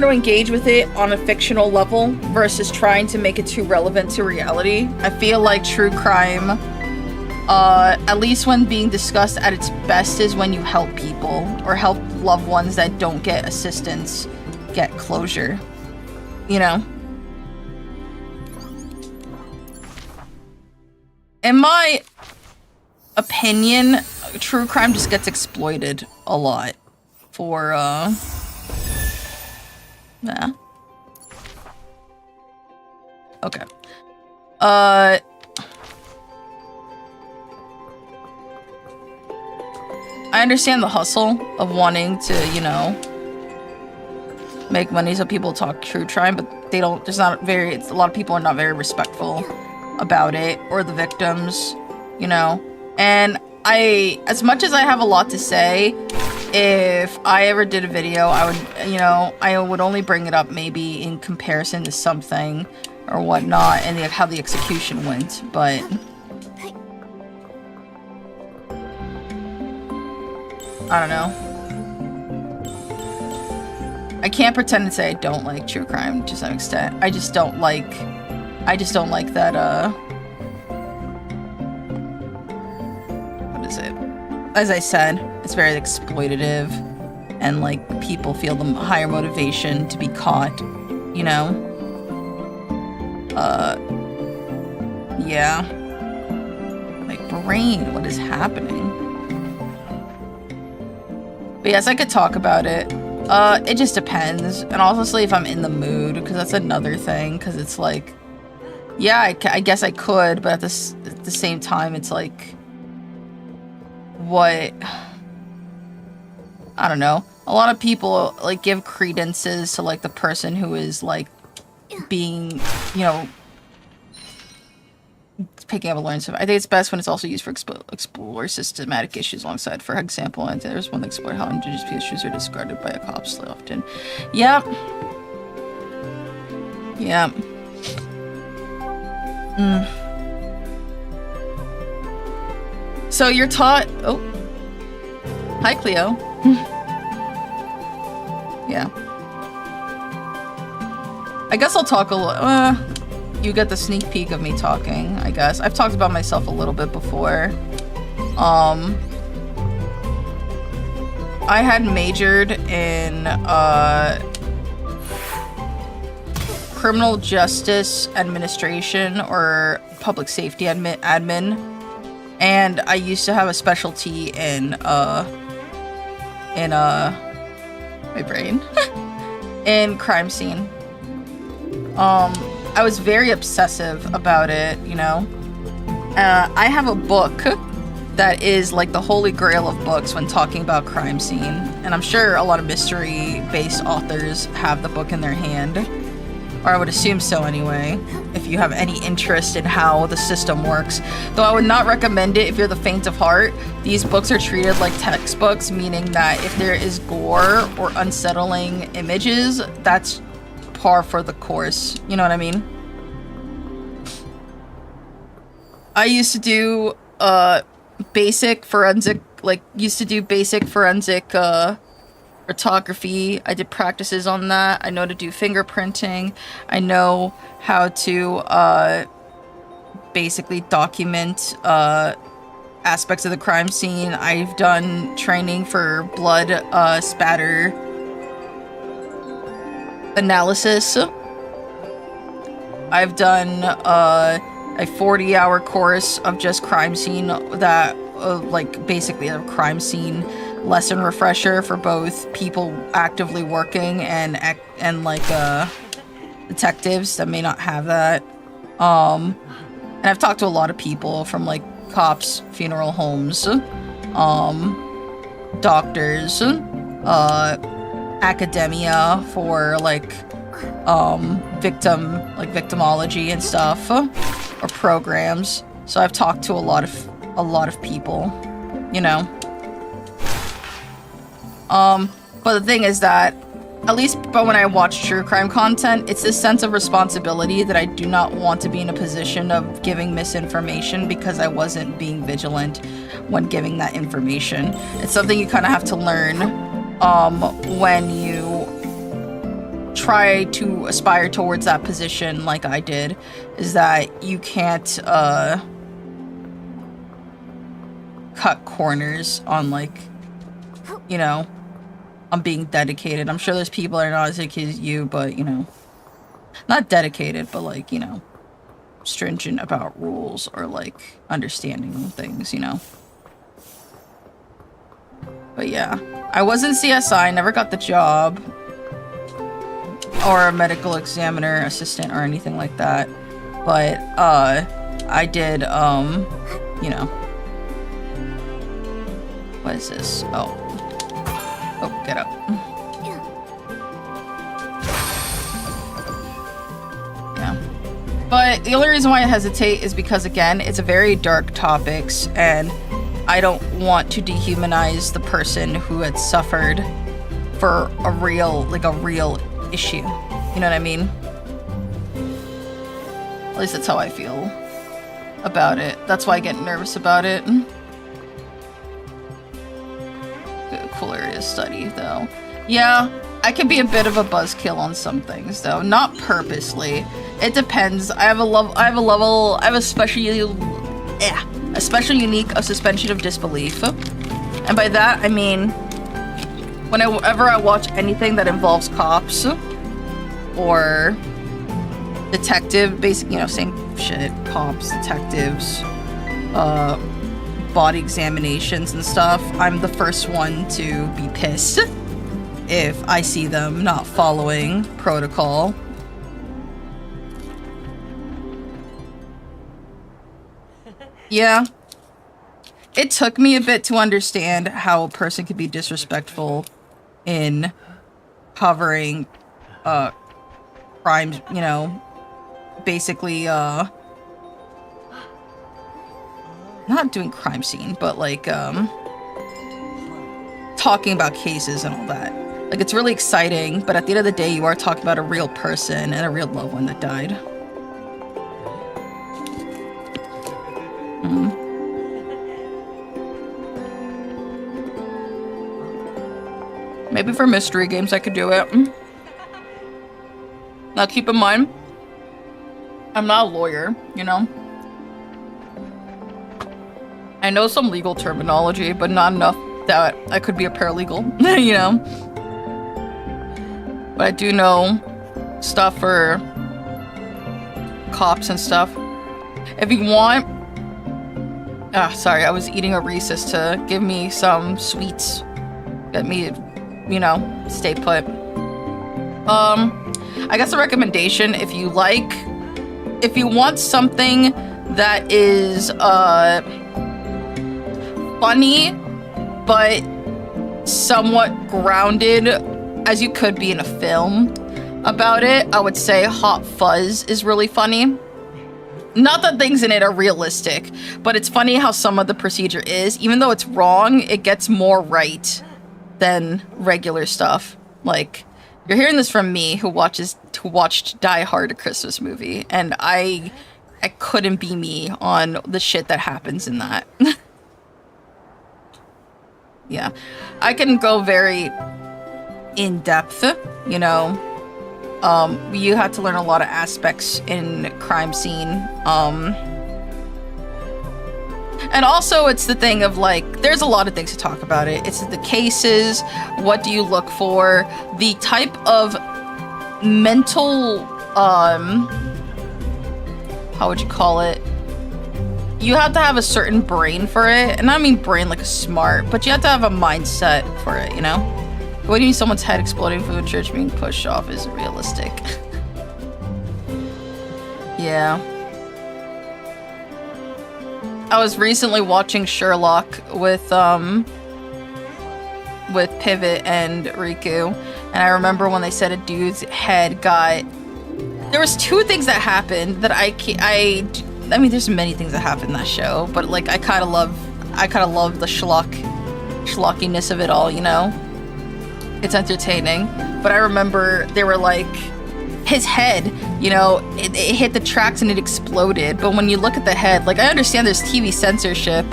to engage with it on a fictional level versus trying to make it too relevant to reality. I feel like true crime, at least when being discussed at its best, is when you help people or help loved ones that don't get assistance get closure, you know? In my opinion, true crime just gets exploited a lot for, yeah. Okay. I understand the hustle of wanting to, you know, make money so people talk true crime, but they don't, a lot of people are not very respectful about it, or the victims, you know? And as much as I have a lot to say, if I ever did a video, I would, you know, I would only bring it up maybe in comparison to something or whatnot, and how the execution went, but I don't know. I can't pretend and say I don't like true crime to some extent. I just don't like that, what is it? As I said, it's very exploitative, and like people feel the higher motivation to be caught, you know? Yeah. My brain, what is happening? But yes, I could talk about it. It just depends, and honestly if I'm in the mood, because that's another thing, because it's like, yeah, I guess I could, but at the same time, it's like, what? I don't know. A lot of people like give credences to like the person who is like being, you know, picking up and learning stuff. I think it's best when it's also used for explore systematic issues alongside. For example, and there's one that explored how indigenous issues are discarded by cops often. Yep. Yeah. So you're taught. Oh, hi, Cleo. Yeah. I guess I'll talk a little. You get the sneak peek of me talking, I guess. I've talked about myself a little bit before. I had majored in criminal justice administration or public safety admin, and I used to have a specialty in my brain in crime scene. I was very obsessive about it, you know. I have a book that is like the holy grail of books when talking about crime scene, and I'm sure a lot of mystery-based authors have the book in their hand, or I would assume so anyway, if you have any interest in how the system works. Though I would not recommend it if you're the faint of heart. These books are treated like textbooks, meaning that if there is gore or unsettling images, that's par for the course, you know what I mean? I used to do basic forensic photography. I did practices on that. I know to do fingerprinting. I know how to basically document aspects of the crime scene. I've done training for blood spatter analysis. I've done a 40-hour course of just crime scene that like basically a crime scene lesson refresher for both people actively working and like detectives that may not have that. And I've talked to a lot of people from like cops, funeral homes, doctors, academia for like victimology and stuff, or programs. So I've talked to a lot of people, you know. But the thing is that, at least but when I watch true crime content, it's this sense of responsibility that I do not want to be in a position of giving misinformation because I wasn't being vigilant when giving that information. It's something you kind of have to learn when you try to aspire towards that position like I did, is that you can't cut corners on, like, you know, on being dedicated. I'm sure there's people that are not as dedicated as you, but, you know, not dedicated, but, like, you know, stringent about rules or, like, understanding things, you know. But yeah, I was in CSI, never got the job, or a medical examiner assistant or anything like that, but I did, you know, what is this? Oh, get up. Yeah, but the only reason why I hesitate is because, again, it's a very dark topics, and I don't want to dehumanize the person who had suffered for a real issue. You know what I mean? At least that's how I feel about it. That's why I get nervous about it. Good, cool area to study, though. Yeah, I can be a bit of a buzzkill on some things, though. Not purposely. It depends. I have a special unique suspension of disbelief. And by that, I mean, whenever I watch anything that involves cops or detective, basically, you know, same shit, cops, detectives, body examinations and stuff, I'm the first one to be pissed if I see them not following protocol. Yeah. It took me a bit to understand how a person could be disrespectful in covering crimes, you know, basically not doing crime scene, but like talking about cases and all that. Like, it's really exciting, but at the end of the day, you are talking about a real person and a real loved one that died. Maybe for mystery games I could do it. Now keep in mind, I'm not a lawyer, you know? I know some legal terminology, but not enough that I could be a paralegal, you know? But I do know stuff for cops and stuff. If you want... sorry, I was eating a Reese's to give me some sweets. Get me, you know, stay put. I guess a recommendation, if you want something that is, funny, but somewhat grounded, as you could be in a film about it, I would say Hot Fuzz is really funny. Not that things in it are realistic, but it's funny how some of the procedure is. Even though it's wrong, it gets more right than regular stuff. Like, you're hearing this from me, who watched Die Hard, a Christmas movie, and I couldn't be me on the shit that happens in that. Yeah, I can go very in depth, you know. You have to learn a lot of aspects in crime scene. And also it's the thing of like, there's a lot of things to talk about it. It's the cases, what do you look for, the type of mental, how would you call it? You have to have a certain brain for it. And I don't mean brain like a smart, but you have to have a mindset for it, you know? What do you mean someone's head exploding from the church being pushed off is realistic? Yeah. I was recently watching Sherlock with Pivot and Riku, and I remember when they said a dude's head got... There was two things that happened that I mean, there's many things that happen in that show, but like I kind of love the schlockiness of it all, you know? It's entertaining. But I remember they were like, his head, you know, it hit the tracks and it exploded. But when you look at the head, like I understand there's TV censorship,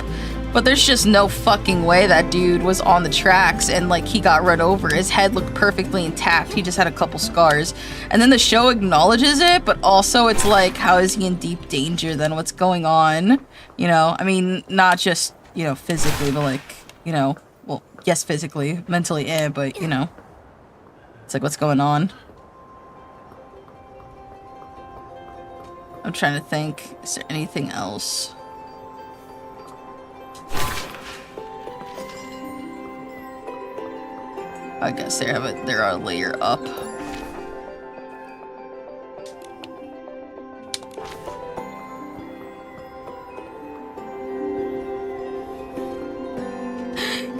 but there's just no fucking way that dude was on the tracks and like he got run over. His head looked perfectly intact. He just had a couple scars. And then the show acknowledges it, but also it's like, how is he in deep danger then? What's going on? You know, I mean, not just, you know, physically, but like, you know, well, yes, physically, mentally, but you know, it's like, what's going on? I'm trying to think, is there anything else? I guess they're a layer up.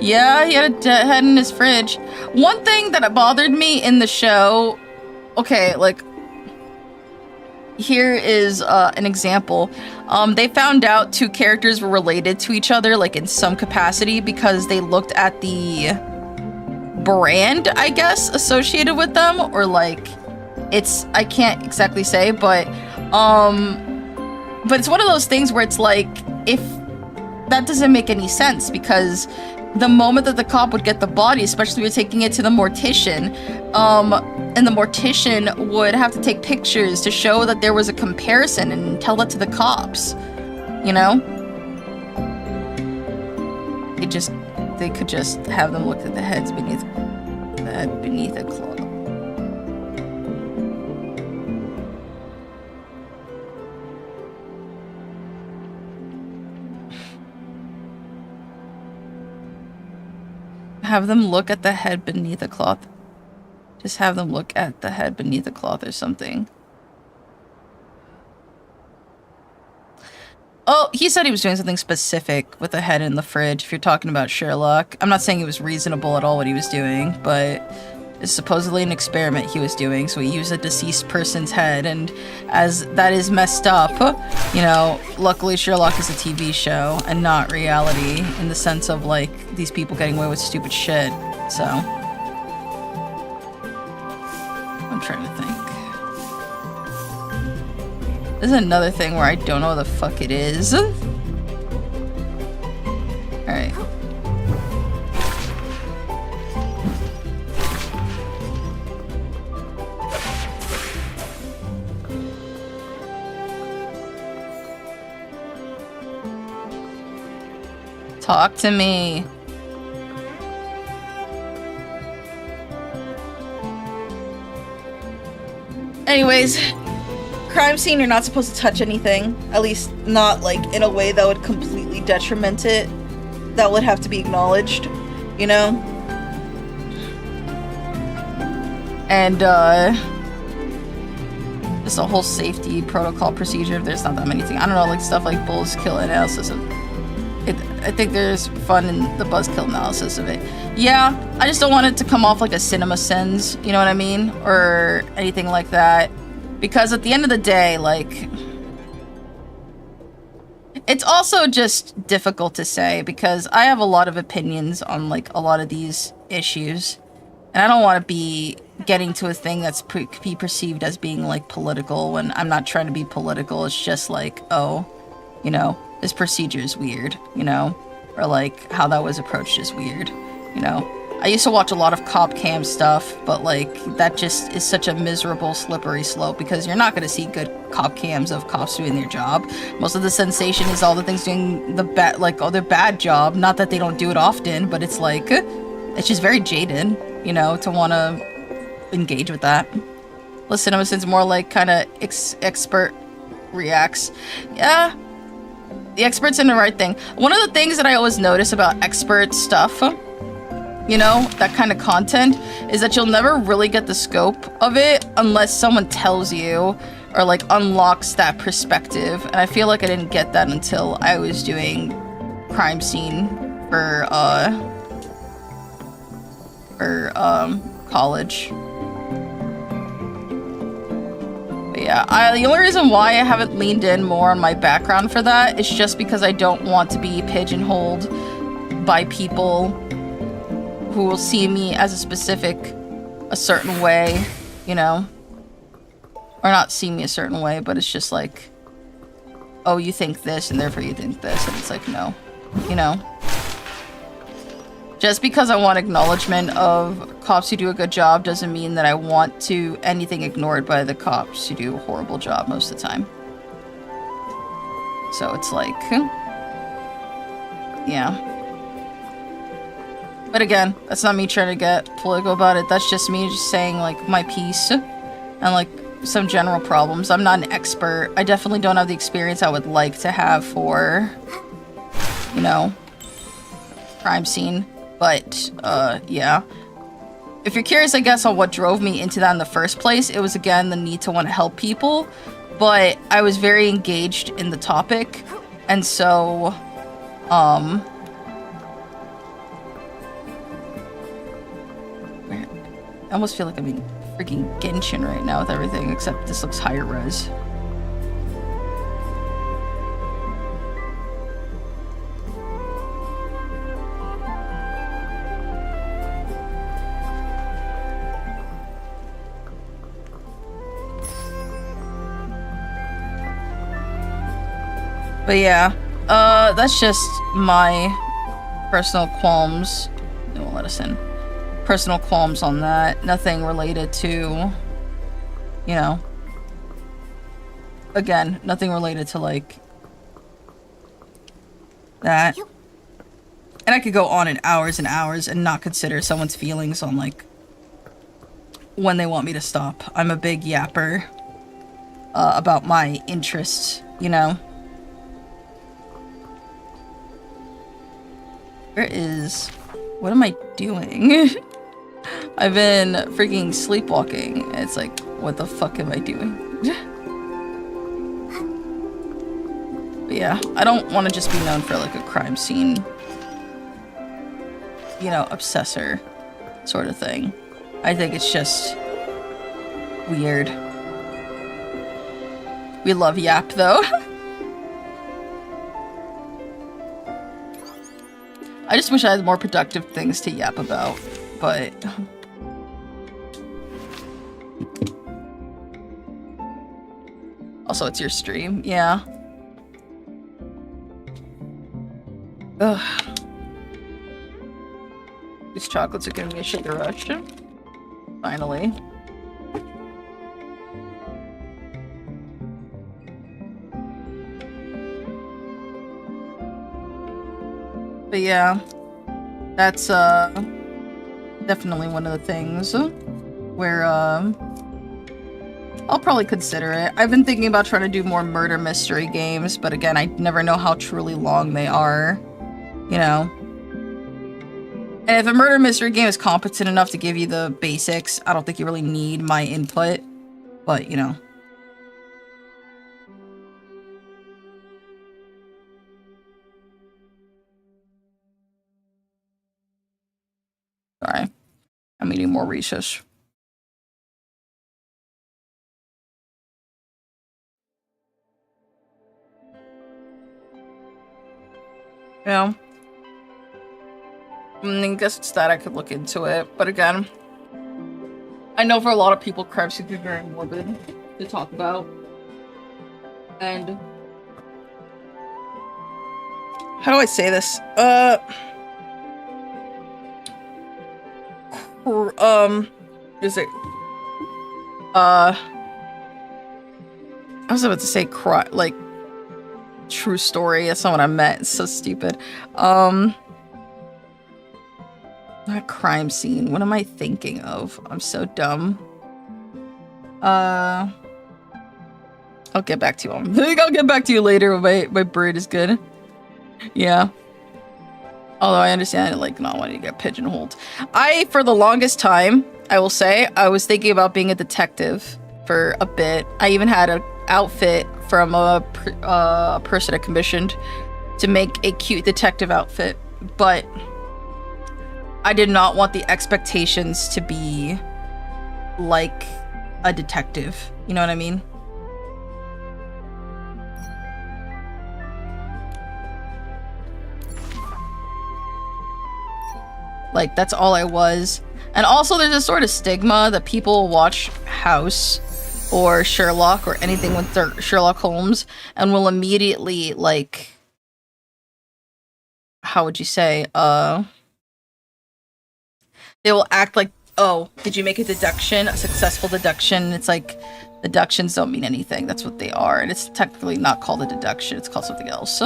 Yeah, he had a dead head in his fridge. One thing that bothered me in the show, okay, like, here is an example. They found out two characters were related to each other, like in some capacity, because they looked at the brand, I guess, associated with them, or like, it's, I can't exactly say, but it's one of those things where it's like, if that doesn't make any sense, because the moment that the cop would get the body, especially if you're taking it to the mortician, and the mortician would have to take pictures to show that there was a comparison and tell that to the cops, you know? They could just have them look at the heads beneath a cloth. Have them look at the head beneath a cloth. Just have them look at the head beneath a cloth or something. Oh, he said he was doing something specific with the head in the fridge, if you're talking about Sherlock. I'm not saying it was reasonable at all what he was doing, but it's supposedly an experiment he was doing, so he used a deceased person's head, and as that is messed up, you know, luckily Sherlock is a TV show and not reality, in the sense of, like, these people getting away with stupid shit, so... I'm trying to think. This is another thing where I don't know what the fuck it is. Alright. Talk to me. Anyways, crime scene, you're not supposed to touch anything. At least not, like, in a way that would completely detriment it. That would have to be acknowledged, you know? And, just a whole safety protocol procedure if there's not that many things. I don't know, like, stuff like buzzkill analysis of it. I think there's fun in the buzzkill analysis of it. Yeah, I just don't want it to come off like a cinema sins, you know what I mean? Or anything like that. Because at the end of the day, like... It's also just difficult to say, because I have a lot of opinions on, like, a lot of these issues. And I don't want to be getting to a thing that's be perceived as being, like, political, when I'm not trying to be political. It's just like, oh, you know, this procedure is weird, you know? Or, like, how that was approached is weird. You know, I used to watch a lot of cop cam stuff, but like that just is such a miserable slippery slope because you're not going to see good cop cams of cops doing their job. Most of the sensation is all the things doing the bad, like, oh, their bad job. Not that they don't do it often, but it's like, it's just very jaded, you know, to want to engage with that. Listen, it's more like kind of expert reacts. Yeah, the expert's in the right thing. One of the things that I always notice about expert stuff, you know, that kind of content, is that you'll never really get the scope of it unless someone tells you or like unlocks that perspective. And I feel like I didn't get that until I was doing crime scene for college. But yeah, the only reason why I haven't leaned in more on my background for that is just because I don't want to be pigeonholed by people who will see me as a certain way, you know? Or not see me a certain way, but it's just like, oh, you think this, and therefore you think this, and it's like, no, you know? Just because I want acknowledgement of cops who do a good job doesn't mean that I want anything ignored by the cops who do a horrible job most of the time. So it's like, yeah. But again, that's not me trying to get political about it. That's just me just saying, like, my piece and, like, some general problems. I'm not an expert. I definitely don't have the experience I would like to have for, you know, crime scene. But, yeah. If you're curious, I guess, on what drove me into that in the first place, it was, again, the need to want to help people. But I was very engaged in the topic. And so, I almost feel like I'm in freaking Genshin right now with everything, except this looks higher res. But yeah, that's just my personal qualms. They won't let us in. Personal qualms on that. Nothing related to, you know, again, nothing related to like that. And I could go on in hours and hours and not consider someone's feelings on like when they want me to stop. I'm a big yapper about my interests, you know. What am I doing? I've been freaking sleepwalking. It's like, what the fuck am I doing? But yeah, I don't want to just be known for like a crime scene, you know, obsessor sort of thing. I think it's just weird. We love Yap though. I just wish I had more productive things to yap about, but... Also, it's your stream, yeah. Ugh. These chocolates are giving me a sugar rush. Finally. But yeah, that's definitely one of the things where I'll probably consider it. I've been thinking about trying to do more murder mystery games, but again, I never know how truly long they are, you know. And if a murder mystery game is competent enough to give you the basics, I don't think you really need my input, but you know. Sorry, I'm eating more Reese's. Yeah. I guess it's that I could look into it, but again, I know for a lot of people, crime scenes are very morbid to talk about, and how do I say this? is it? I was about to say like true story. That's not what I meant. It's so stupid. Not crime scene. What am I thinking of? I'm so dumb. I'll get back to you. I think I'll get back to you later when my brain is good. Yeah. Although I understand, like, not wanting to get pigeonholed. For the longest time, I will say, I was thinking about being a detective for a bit. I even had an outfit from a person I commissioned to make a cute detective outfit, but I did not want the expectations to be like a detective. You know what I mean? Like, that's all I was. And also, there's a sort of stigma that people watch House or Sherlock or anything with Sherlock Holmes and will immediately, like, how would you say, they will act like, oh, did you make a deduction? A successful deduction? It's like, deductions don't mean anything. That's what they are. And it's technically not called a deduction. It's called something else.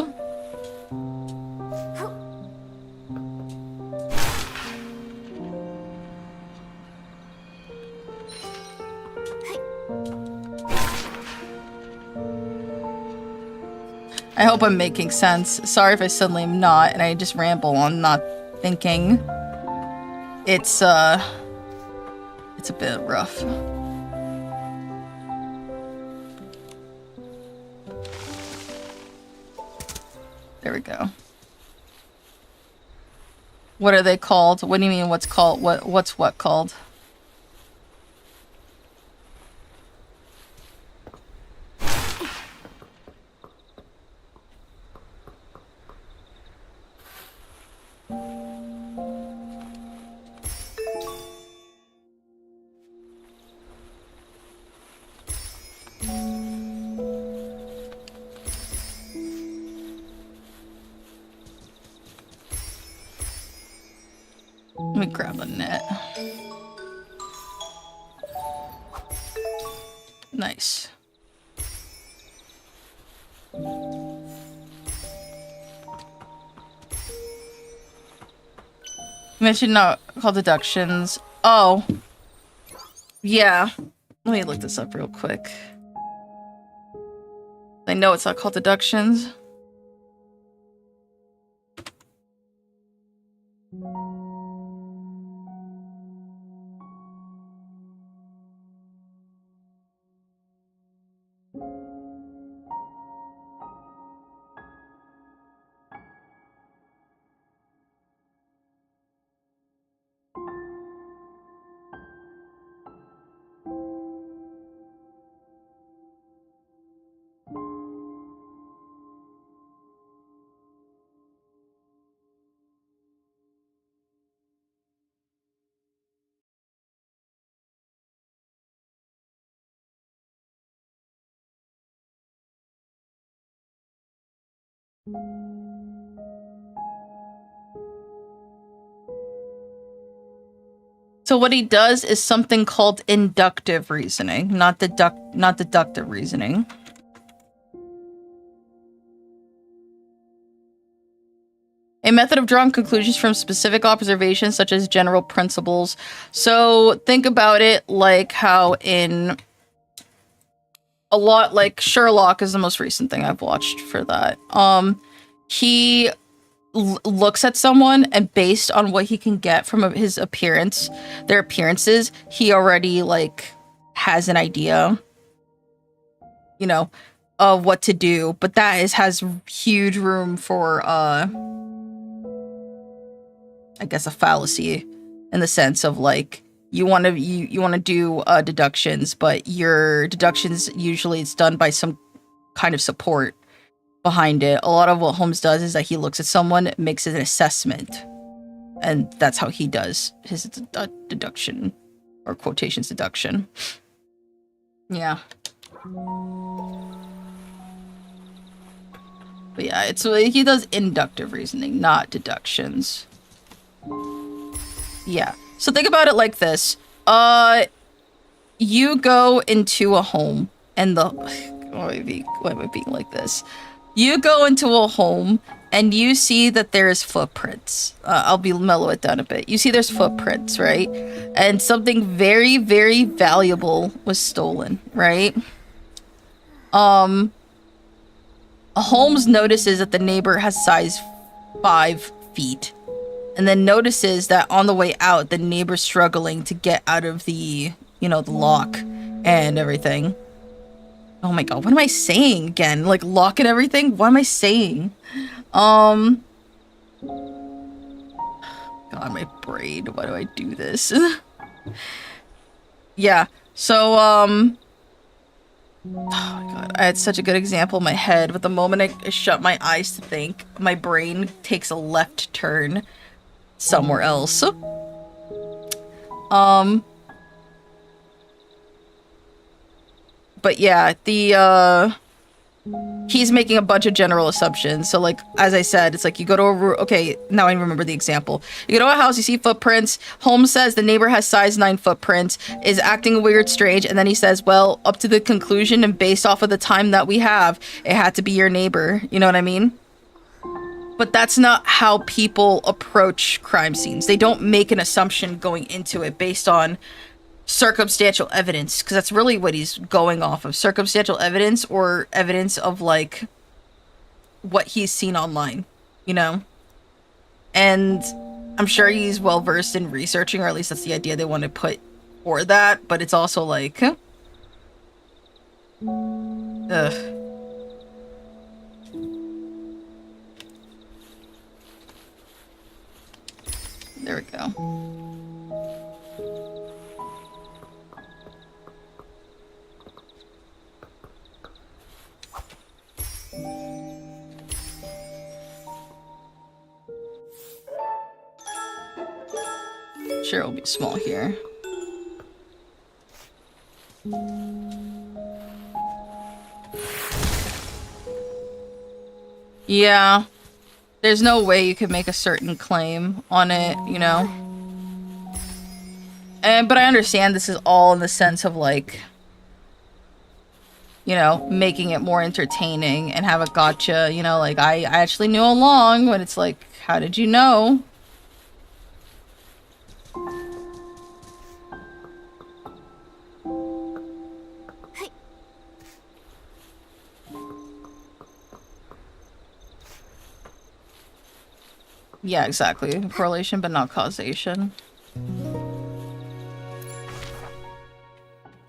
I hope I'm making sense. Sorry if I suddenly am not, and I just ramble on not thinking. It's a bit rough. There we go. What are they called? What do you mean what's called? What's what called? Let me grab a net. Nice. Mentioned not called deductions. Oh. Yeah. Let me look this up real quick. I know it's not called deductions. So what he does is something called inductive reasoning, not deductive reasoning. A method of drawing conclusions from specific observations, such as general principles. So think about it like how in a lot, like Sherlock is the most recent thing I've watched for that. He looks at someone, and based on what he can get from his appearance, their appearances, he already like has an idea, you know, of what to do. But that has huge room for I guess a fallacy, in the sense of like you want to do deductions, but your deductions usually it's done by some kind of support behind it. A lot of what Holmes does is that he looks at someone, makes an assessment, and that's how he does his deduction, or quotations deduction. Yeah. But yeah, he does inductive reasoning, not deductions. Yeah. So think about it like this. You go into a home and why am I being like this? You go into a home and you see that there's footprints. I'll mellow it down a bit. You see there's footprints, right? And something very, very valuable was stolen, right? Holmes notices that the neighbor has size 5 feet. And then notices that on the way out, the neighbor's struggling to get out of the, you know, the lock and everything. Oh my god, what am I saying again? Like, lock and everything? What am I saying? God, my brain. Why do I do this? Yeah, so, oh my god, I had such a good example in my head, but the moment I shut my eyes to think, my brain takes a left turn somewhere else. But yeah, he's making a bunch of general assumptions. So like, as I said, it's like you go to okay, now I remember the example. You go to a house, you see footprints. Holmes says the neighbor has size 9 footprints, is acting weird, strange, and then he says, well, up to the conclusion and based off of the time that we have, it had to be your neighbor. You know what I mean? But that's not how people approach crime scenes. They don't make an assumption going into it based on circumstantial evidence, because that's really what he's going off of. Circumstantial evidence or evidence of, like, what he's seen online, you know? And I'm sure he's well-versed in researching, or at least that's the idea they want to put for that, but it's also like... Ugh. There we go. Sure, it'll be small here. Yeah. There's no way you could make a certain claim on it, you know? But I understand this is all in the sense of, like, you know, making it more entertaining and have a gotcha, you know? Like, I actually knew along, but it's like, how did you know? Yeah, exactly. Correlation, but not causation.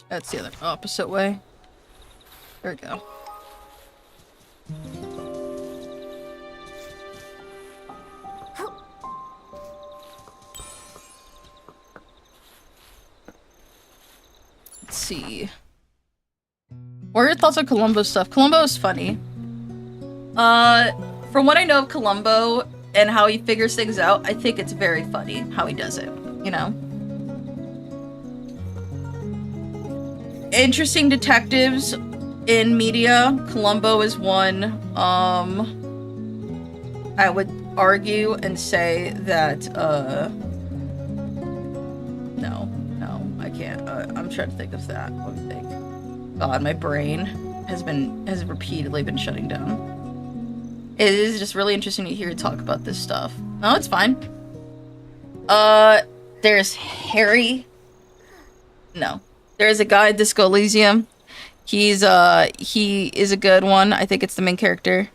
That's the other opposite way. There we go. Let's see. What are your thoughts on Columbo stuff? Columbo is funny. From what I know of Columbo and how he figures things out, I think it's very funny how he does it, you know? Interesting detectives in media. Columbo is one. I would argue and say that, no, I can't. I'm trying to think of that. Let me think. God, my brain has repeatedly been shutting down. It is just really interesting to hear you talk about this stuff. No, it's fine. There's Harry. No. There's a guy, Disco Elysium. He is a good one. I think it's the main character.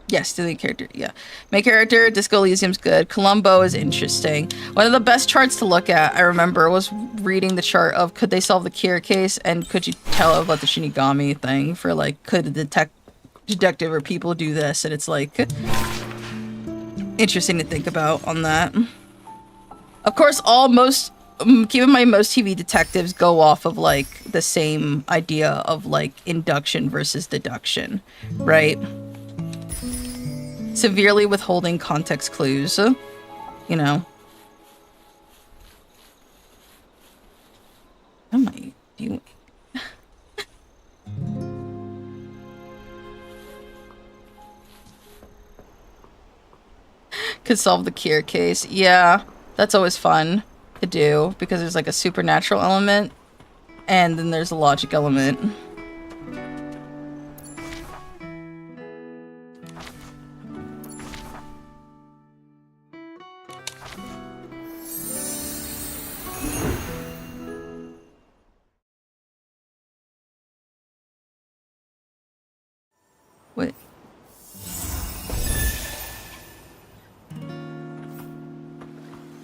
Yes, the main character, yeah. Main character, Disco Elysium's good. Columbo is interesting. One of the best charts to look at, I remember, was reading the chart of could they solve the Kira case, and could you tell about the Shinigami thing for, like, could the detective or people do this, and it's like interesting to think about on that. Of course, keep in mind most TV detectives go off of like the same idea of like induction versus deduction, right? Severely withholding context clues, you know. What am I doing? Could solve the Kira case. Yeah, That's always fun to do because there's like a supernatural element and then there's a logic element. Wait.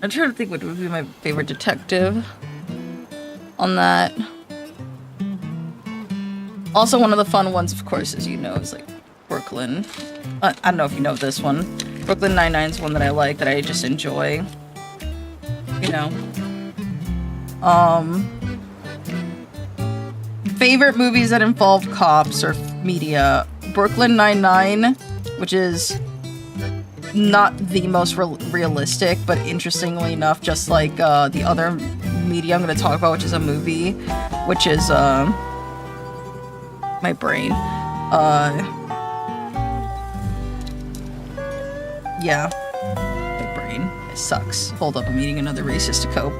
I'm trying to think what would be my favorite detective on that. Also, one of the fun ones, of course, as you know, is like Brooklyn. I don't know if you know this one. Brooklyn Nine-Nine is one that I like, that I just enjoy. You know. Favorite movies that involve cops or media. Brooklyn Nine-Nine, which is not the most realistic, but interestingly enough, just like the other media I'm going to talk about, which is a movie, which is my brain. Yeah, my brain. It sucks. Hold up, I'm eating another Reese's to cope.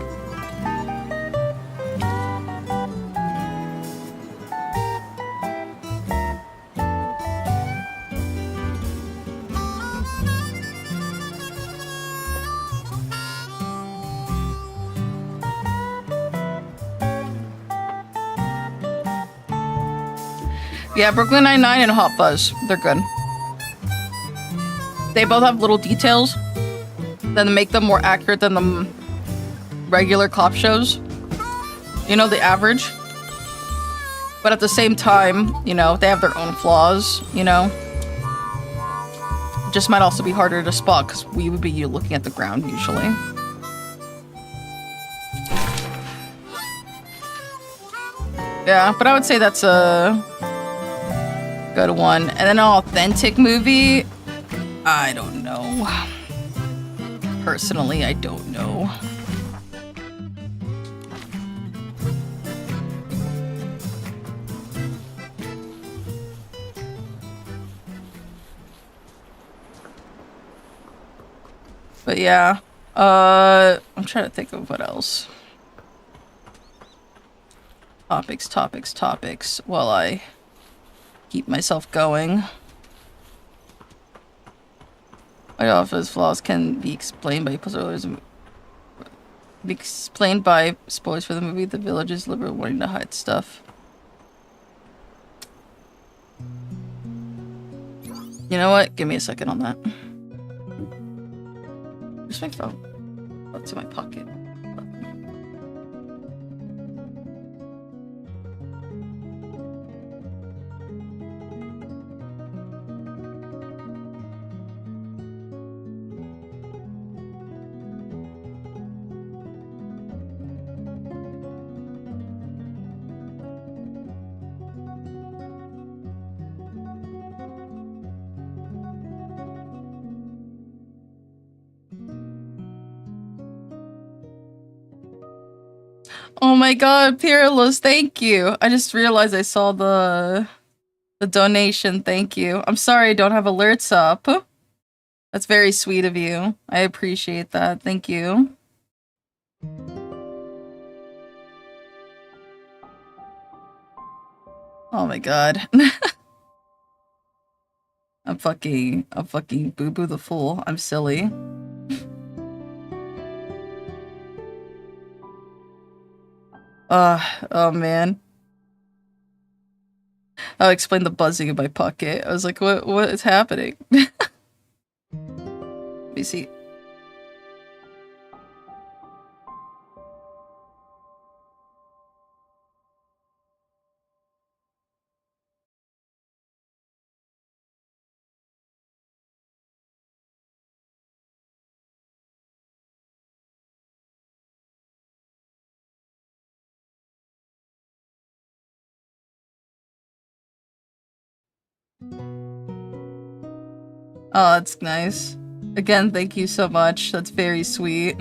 Yeah, Brooklyn Nine-Nine and Hot Fuzz. They're good. They both have little details that make them more accurate than the regular cop shows. You know, the average. But at the same time, you know, they have their own flaws, you know. Just might also be harder to spot because we would be looking at the ground usually. Yeah, but I would say that's a good one. And then an authentic movie, I don't know. Personally, I don't know. But yeah, I'm trying to think of what else. Topics, while I keep myself going. White Office flaws can be explained by spoilers. Be explained by spoilers for the movie. The Village is liberal wanting to hide stuff. You know what? Give me a second on that. Where's my phone? Oh, it's in my pocket. Oh my god, Peerless, thank you. I just realized I saw the donation. Thank you. I'm sorry I don't have alerts up. That's very sweet of you. I appreciate that. Thank you. Oh my god. I'm fucking Boo Boo the Fool. I'm silly. Oh man. I'll explain the buzzing in my pocket. I was like, what is happening? Let me see. Oh, that's nice. Again, thank you so much. That's very sweet.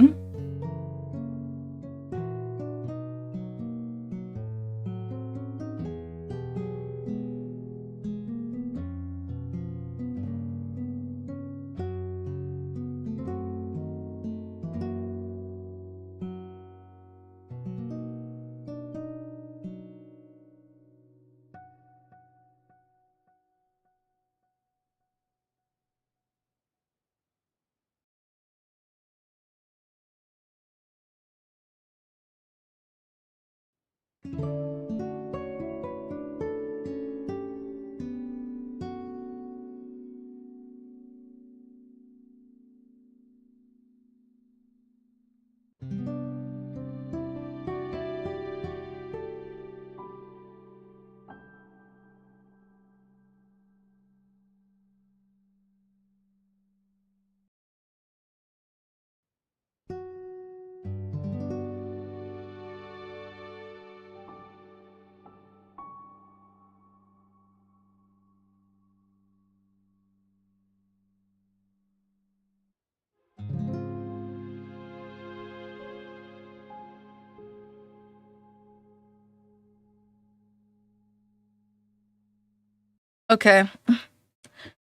Okay. So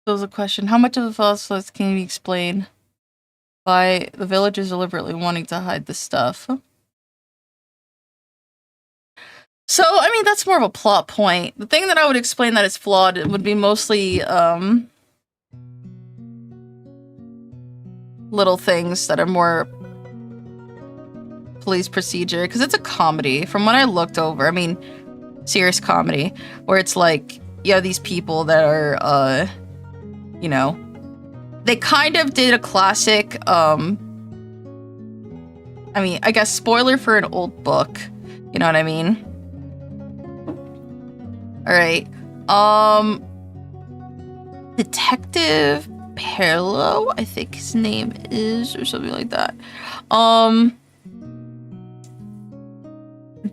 there's a question. How much of the falsehoods can you explain by the villagers deliberately wanting to hide the stuff? So, I mean, that's more of a plot point. The thing that I would explain that is flawed would be mostly, little things that are more police procedure, because it's a comedy. From what I looked over, I mean, serious comedy, where it's like, you have these people that are, you know, they kind of did a classic, I mean, I guess spoiler for an old book, you know what I mean? Alright, Detective Perlo, I think his name is, or something like that.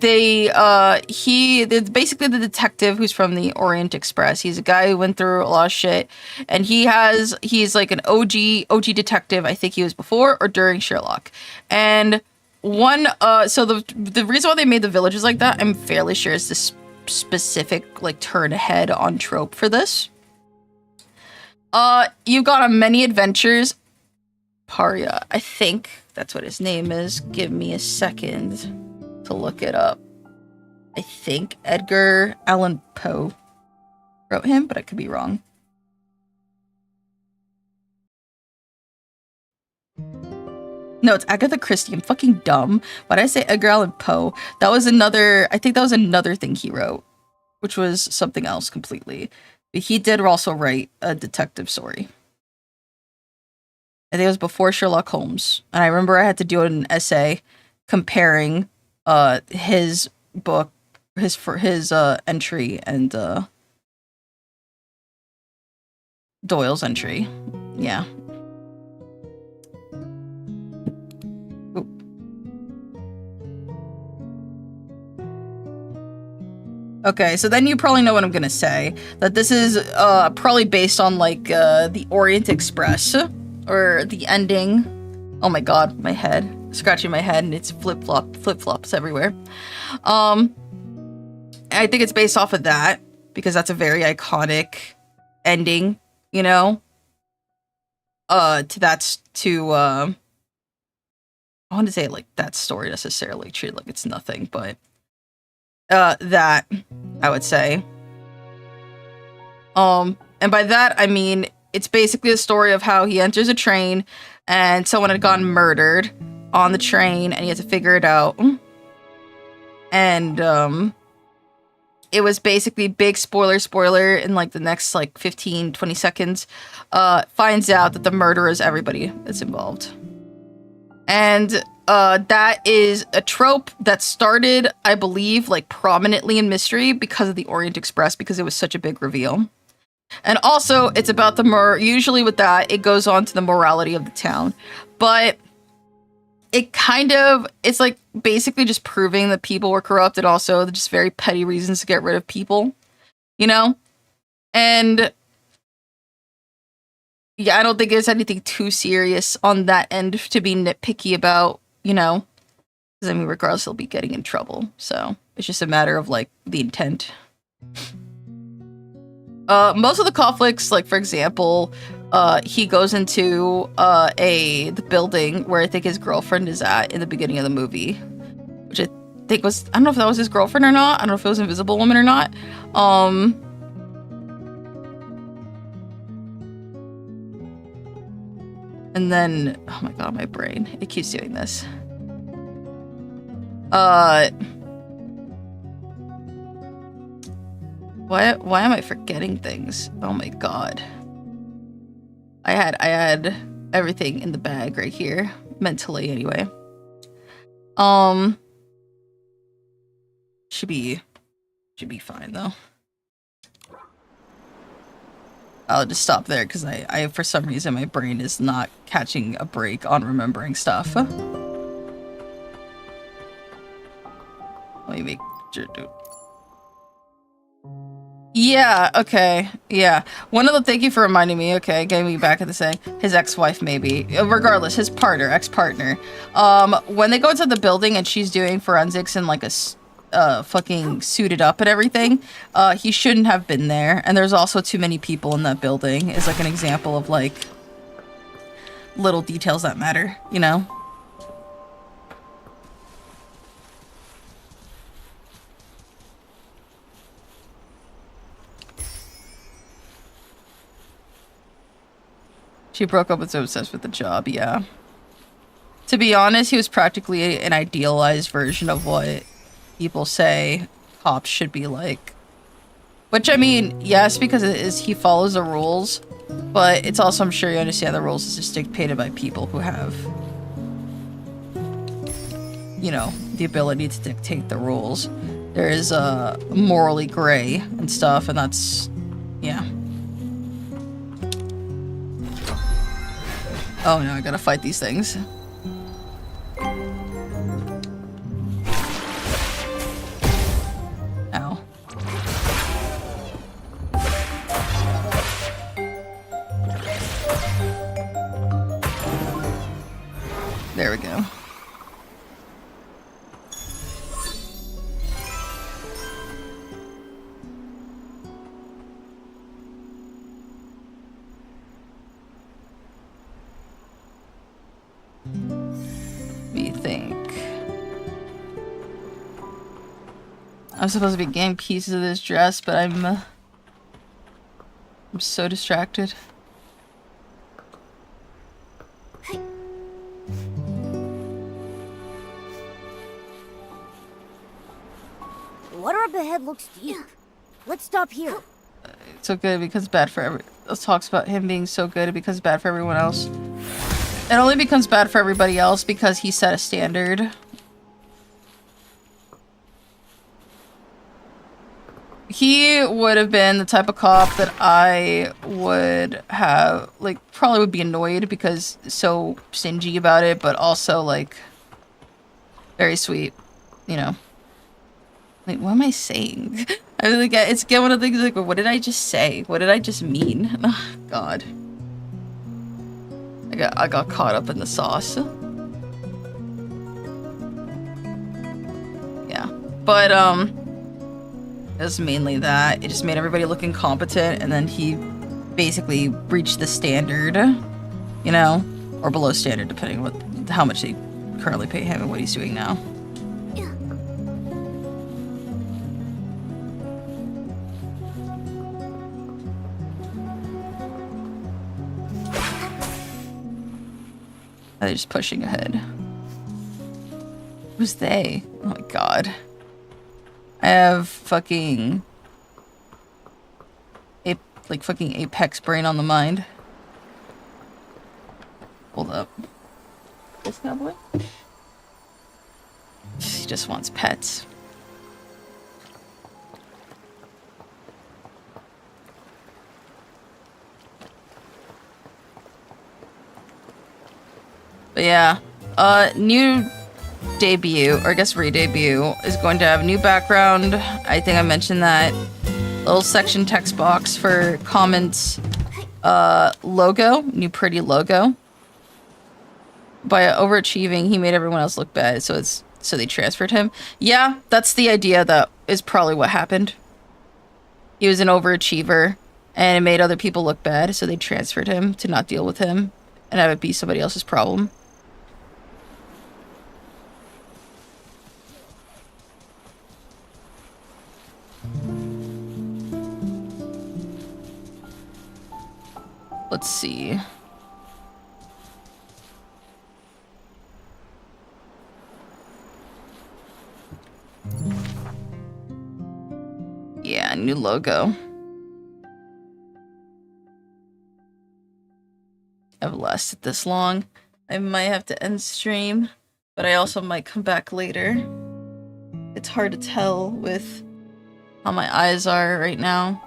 It's basically the detective who's from the Orient Express. He's a guy who went through a lot of shit, and he's like an OG detective. I think he was before or during Sherlock. And so the reason why they made the villages like that, I'm fairly sure, is this specific like turn ahead on trope for this. You've got on Many Adventures, Paria, I think that's what his name is. Give me a second to look it up. I think Edgar Allan Poe wrote him, but I could be wrong. No, it's Agatha Christie. I'm fucking dumb. Why did I say Edgar Allan Poe? I think that was another thing he wrote, which was something else completely. But he did also write a detective story. I think it was before Sherlock Holmes. And I remember I had to do an essay comparing his book, his entry and Doyle's entry. Yeah. Ooh. Okay, so then you probably know what I'm gonna say. That this is probably based on like the Orient Express, or the ending. Oh my god, my head. Scratching my head and it's flip-flops everywhere. I think it's based off of that, because that's a very iconic ending, you know? I want to say like that story necessarily treated like it's nothing, but that I would say. And by that I mean it's basically a story of how he enters a train and someone had gotten murdered on the train and he had to figure it out. And it was basically big spoiler in like the next like 15-20 seconds, finds out that the murderer is everybody that's involved. And that is a trope that started, I believe, like prominently in mystery because of the Orient Express, because it was such a big reveal. And also it's about usually with that it goes on to the morality of the town, but it's like basically just proving that people were corrupt, and also just very petty reasons to get rid of people, you know? And yeah, I don't think there's anything too serious on that end to be nitpicky about, you know? Because I mean, regardless, he'll be getting in trouble. So it's just a matter of like the intent. Most of the conflicts, like for example, he goes into the building where I think his girlfriend is at in the beginning of the movie, which I think was, I don't know if that was his girlfriend or not. I don't know if it was Invisible Woman or not. And then, oh my god, my brain, it keeps doing this. Why am I forgetting things? Oh my god. I had everything in the bag right here. Mentally, anyway. Should be fine, though. I'll just stop there, because I, for some reason, my brain is not catching a break on remembering stuff. Let me make sure to... Yeah, okay, yeah. Thank you for reminding me, okay, getting me back at the saying. His ex-wife, maybe. Regardless, his partner, ex-partner. When they go into the building and she's doing forensics and like a fucking suited up and everything, he shouldn't have been there. And there's also too many people in that building is like an example of like little details that matter, you know? She broke up with so obsessed with the job, yeah. To be honest, he was practically an idealized version of what people say cops should be like. Which, I mean, yes, because he follows the rules, but it's also, I'm sure you understand, the rules is just dictated by people who have, you know, the ability to dictate the rules. There is morally gray and stuff, and that's, yeah. Oh no, I gotta fight these things. Ow. There we go. I'm supposed to be getting pieces of this dress, but I'm so distracted. Water up ahead looks deep. Let's stop here. It's so good because it's bad for Let's talks about him being so good because it's bad for everyone else. It only becomes bad for everybody else because he set a standard. He would have been the type of cop that I would have, like, probably would be annoyed because so stingy about it, but also, like, very sweet, you know. Like, what am I saying? I really get, it's one of the things, like, what did I just say? What did I just mean? Oh, God. I got caught up in the sauce. Yeah. But, it was mainly that. It just made everybody look incompetent, and then he basically reached the standard, you know? Or below standard, depending on how much they currently pay him and what he's doing now. They're just pushing ahead. Who's they? Oh my god. I have fucking... fucking Apex brain on the mind. Hold up. This cowboy? He just wants pets. But yeah. New debut, or I guess re-debut, is going to have a new background. I think I mentioned that. Little section text box for comments. Logo, new pretty logo. By overachieving, he made everyone else look bad, so they transferred him. Yeah, that's the idea. That is probably what happened. He was an overachiever, and it made other people look bad, so they transferred him to not deal with him and have it be somebody else's problem. Let's see. Yeah, new logo. I've lasted this long. I might have to end stream, but I also might come back later. It's hard to tell with how my eyes are right now.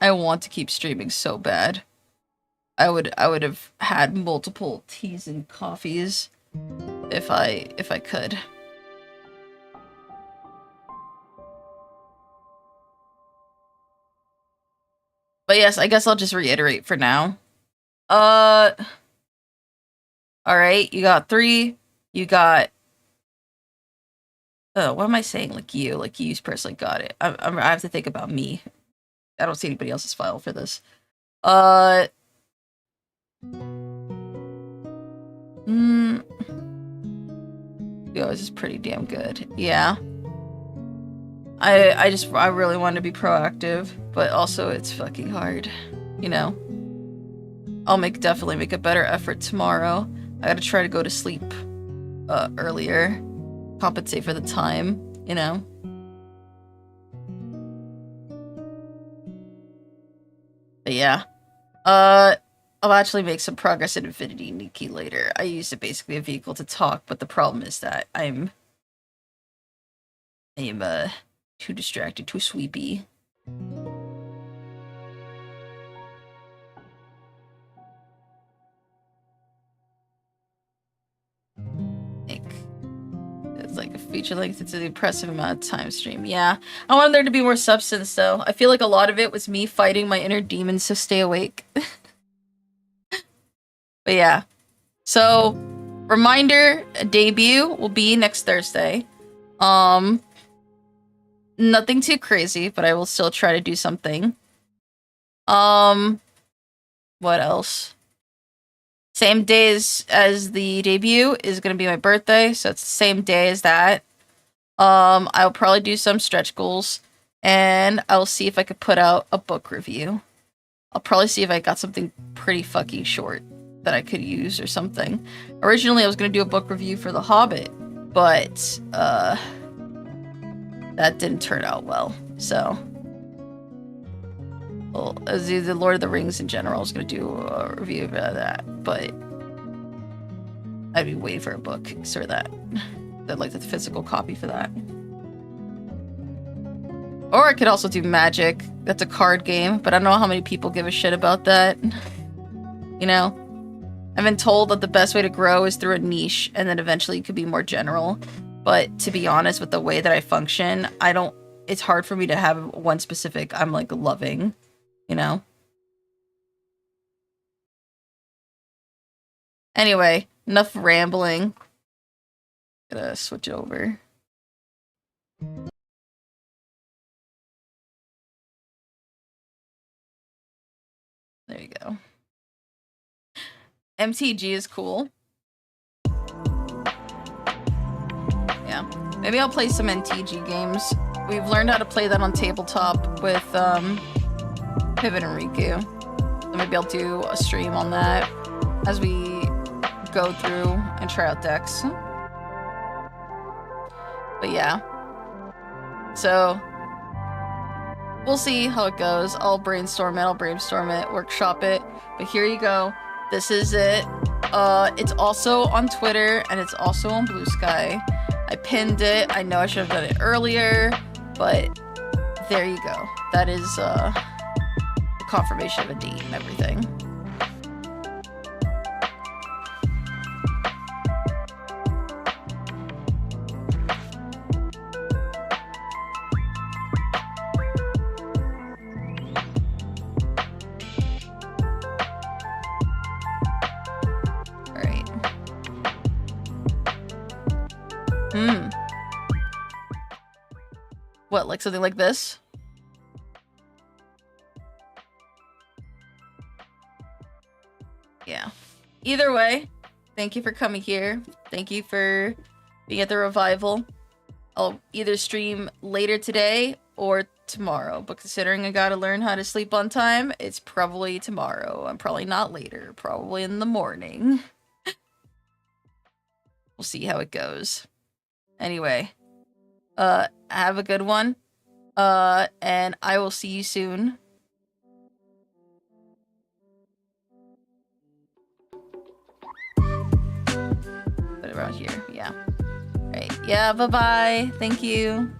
I want to keep streaming so bad. I would have had multiple teas and coffees if I could. But yes, I guess I'll just reiterate for now. Alright, you got 3. You got... what am I saying? Like you personally got it. I have to think about me. I don't see anybody else's file for this. Yo, this is pretty damn good. Yeah. I really want to be proactive, but also it's fucking hard, you know? I'll definitely make a better effort tomorrow. I gotta try to go to sleep earlier. Compensate for the time, you know? But yeah. I'll actually make some progress in Infinity Nikki later. I used it basically a vehicle to talk, but the problem is that I am too distracted, too sweepy. It's like a feature length. It's an impressive amount of time stream. Yeah, I wanted there to be more substance though. I feel like a lot of it was me fighting my inner demons to stay awake. But yeah, so reminder, debut will be next Thursday. Nothing too crazy, but I will still try to do something. What else? Same days as the debut is gonna be my birthday, so it's the same day as that. I'll probably do some stretch goals, and I'll see if I could put out a book review. I'll probably see if I got something pretty fucking short that I could use or something. Originally, I was gonna do a book review for The Hobbit, but, that didn't turn out well, so... Well, as the Lord of the Rings in general, I was gonna do a review of that, but... I'd be waiting for a book, for that. I'd like the physical copy for that. Or I could also do Magic. That's a card game, but I don't know how many people give a shit about that. You know? I've been told that the best way to grow is through a niche, and then eventually you could be more general. But to be honest, with the way that I function, it's hard for me to have one specific I'm like loving, you know? Anyway, enough rambling. Gotta switch over. There you go. MTG is cool. Yeah. Maybe I'll play some MTG games. We've learned how to play that on tabletop with Pivot and Riku. So maybe I'll do a stream on that as we go through and try out decks. But yeah. So we'll see how it goes. I'll brainstorm it, workshop it. But here you go. This is it. It's also on Twitter and it's also on Blue Sky. I pinned it. I know I should have done it earlier, but there you go. That is the confirmation of a date and everything. What, like something like this? Yeah. Either way, thank you for coming here. Thank you for being at the revival. I'll either stream later today or tomorrow, but considering I gotta learn how to sleep on time, it's probably tomorrow. I'm probably not later, probably in the morning. We'll see how it goes. Anyway, have a good one. And I will see you soon. Put it around here. Yeah. Right. Yeah, bye-bye. Thank you.